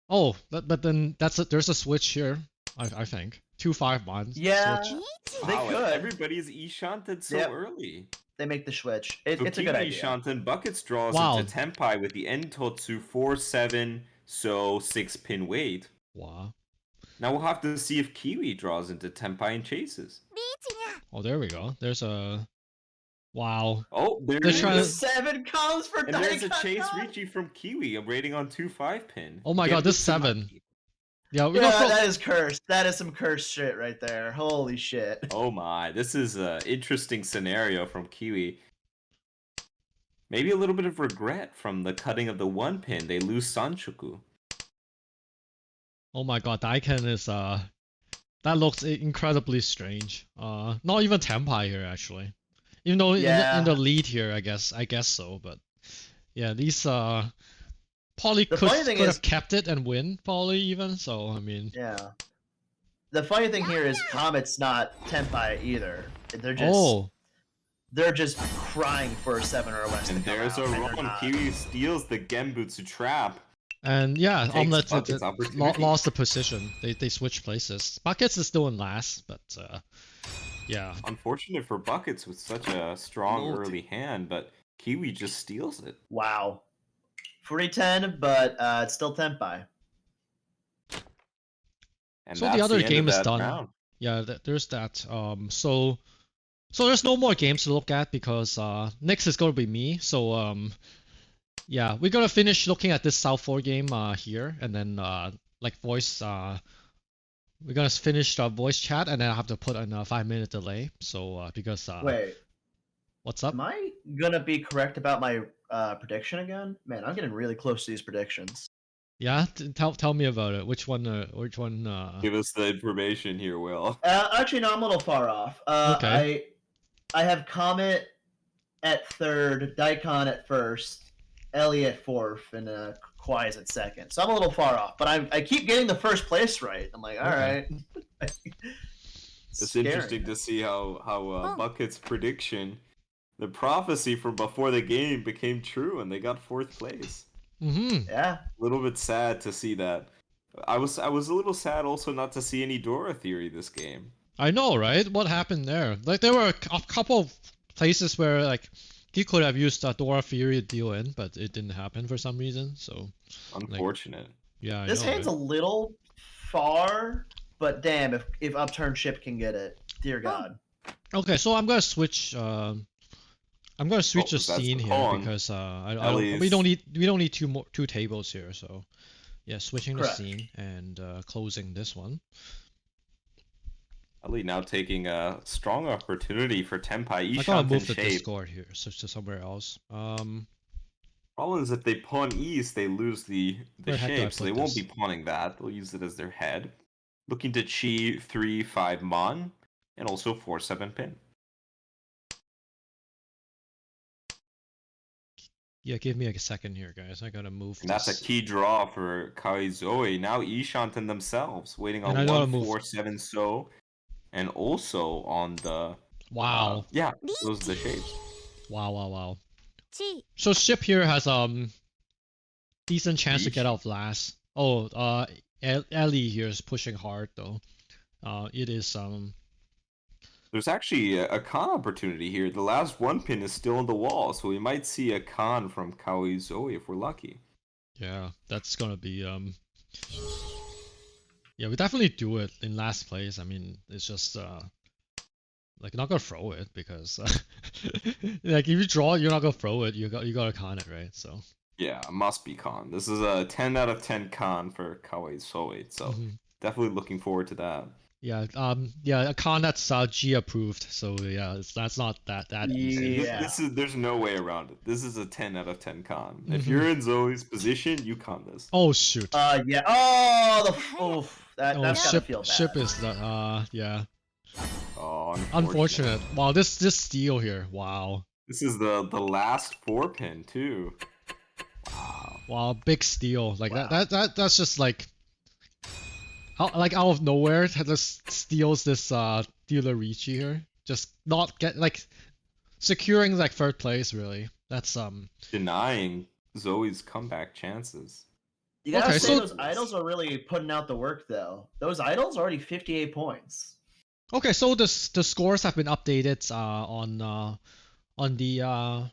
Oh, but then there's a switch here. I think 2-5 bonds.
Yeah.
Switch.
They
Wow,
could.
everybody's Ishantan so
Yep.
early.
They make the switch.
So
It's a good
Kiwi
idea.
Ishantan Buckets draws
Wow.
into Tenpai with the Entotsu 4-7 so 6 pin wait.
Wow.
Now we'll have to see if Kiwi draws into Tenpai and chases.
Oh, there we go. There's a wow.
Oh, there
They're
it
trying
The
to-
is.
7 comes for
And there's a
Daikanon.
chase Ricci from Kiwi. I'm rating on 2-5 pin.
Oh my God, this
Gembutsu
7.
Maki.
Yeah, we
Yeah,
got
that is cursed. That is some cursed shit right there. Holy shit.
Oh my, this is an interesting scenario from Kiwi. Maybe a little bit of regret from the cutting of the 1 pin. They lose Sanchoku.
Oh my God, Daiken is that looks incredibly strange. Not even Tenpai here actually. Even though
Yeah.
in the lead here, I guess so, but yeah, these probably
The
could
funny thing
could
is-
have kept it and win probably even. So I mean,
Yeah. The funny thing here is Comet's not Tenpai either. They're just crying for a 7 or a less.
And
to come
there's a
out, and they're
run.
not.
Kiwi steals the Gembutsu trap.
and yeah,
Takes
Omelette
Buckets' opportunity.
lost the position. They switched places. Buckets is still in last, but yeah.
Unfortunate for Buckets with such a strong
Note.
early hand, but Kiwi just steals it.
Wow. 40-10, but it's still Tenpai.
And
So the
that's
other
end of
game is
that
done.
round.
Yeah, there's that. So there's no more games to look at because next is gonna be me. So yeah, we're gonna finish looking at this South 4 game here, and then like voice. We're gonna finish the voice chat, and then I have to put in a 5-minute delay. So because
Wait,
what's up?
am I gonna be correct about my prediction again? Man, I'm getting really close to these predictions.
Yeah, tell me about it. Which one? Which one?
Give us the information here, Will.
Actually, no, I'm a little far off.
Okay.
I have Comet at 3rd, Daikon at 1st, Ellie at 4th, and Kwai is at 2nd. So I'm a little far off, but I keep getting the first place right. I'm like, all
Okay.
right.
It's interesting to see how Bucket's prediction, the prophecy from before the game became true, and they got 4th place.
Mm-hmm.
Yeah.
A little bit sad to see that. I was a little sad also not to see any Dora Theory this game.
I know, right? What happened there? Like there were a couple of places where like he could have used Dora Fury to deal in, but it didn't happen for some reason. So
Unfortunate.
yeah, I
This
know,
hand's
right?
a little far, but damn, if upturned ship can get it, dear God.
Okay, so I'm gonna switch. I'm gonna switch the
that's the
scene here
pawn.
because I
Ellie
don't, we
is-
don't need two tables here. So yeah, switching
Correct.
the scene and closing this one.
Ali now taking a strong opportunity for Tenpai.
I gotta
Ishant in
move the
shape.
Discord here, so to somewhere else.
Problem is if they pawn east, they lose the
Where the heck do I
shape, so
put
they won't
this?
be pawning that. They'll use it as their head. Looking to chi 3-5 mon, and also 4-7 pin.
Yeah, give me a second here, guys. I gotta move
And that's
this.
a key draw for Kaizoe. Now Ishant and themselves waiting on
And I gotta
1,
move.
4, 7 so, and also on the
Wow.
yeah, those are the shapes.
Wow.
ち
So ship here has decent chance to get
Yeesh.
out last. Oh, Ellie here is pushing hard though. It is
There's actually a con opportunity here. The last 1 pin is still on the wall, so we might see a con from Kaizoe if we're lucky.
yeah, that's gonna be yeah, we definitely do it in last place. I mean, it's just like not gonna throw it because like if you draw, you're not gonna throw it. You gotta con it, right? So
Yeah, must be con. This is a 10 out of 10 con for Kaizoe, so
mhm.
definitely looking forward to that.
Yeah, a con that's G approved. So yeah, that's not that easy.
Yeah.
This is there's no way around it. This is a 10 out of 10 con. If
Mhm.
you're in Zoe's position, you con this.
Oh shoot.
Yeah. Oh, oof. That's gotta
ship
feel bad.
ship is the yeah.
Oh,
Unfortunate. Wow, this steal here. Wow.
This is the last 4 pin too.
Wow, big steal. Like
Wow.
that's just like out of nowhere, it just steals this dealer Ricci here. Just not get like securing like third place really. That's
Denying Zoe's comeback chances.
You gotta
Okay,
say
so-
those idols are really putting out the work, though. Those idols are already 58 points.
okay. So the scores have been updated on the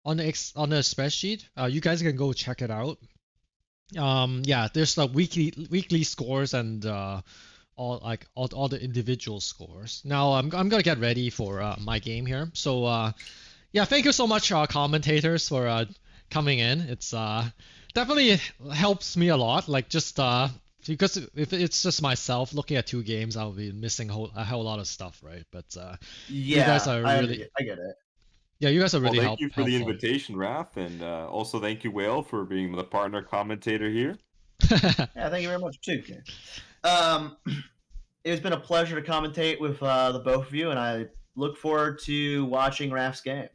on the spreadsheet. You guys can go check it out. Yeah, there's like weekly scores and all the individual scores. Now I'm gonna get ready for my game here. So yeah, thank you so much commentators for coming in. It's definitely helps me a lot. Like just because if it's just myself looking at two games, I'll be missing a whole lot of stuff, right? But
Yeah,
guys are
I
really-
get it.
yeah, you guys are really
Well, thank you for the
helpful.
invitation, Raph, and also thank you, Whale, for being the partner commentator here.
Yeah, thank you very much too. Ken. It's been a pleasure to commentate with the both of you, and I look forward to watching Raf's game.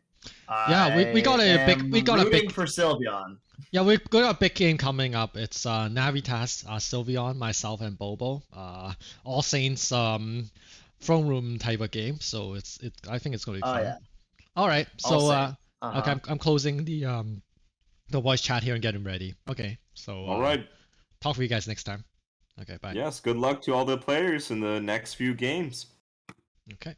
Yeah, we got a big- we got a
rooting
big-
for Sylveon.
Yeah, we've got a big game coming up. It's Navitas, Sylveon, myself, and Bobo. All Saints throne room type of game. So I think it's gonna be
Oh
fun.
yeah.
All right.
All
So
Saints.
okay, I'm closing the voice chat here and getting ready. Okay. So
All right.
talk for you guys next time. Okay. Bye.
Yes, good luck to all the players in the next few games.
Okay.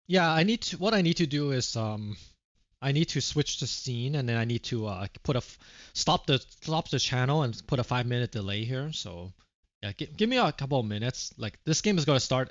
Yeah, what I need to do is I need to switch the scene and then I need to stop the channel and put a 5-minute delay here. So yeah, give me a couple of minutes. Like this game is gonna start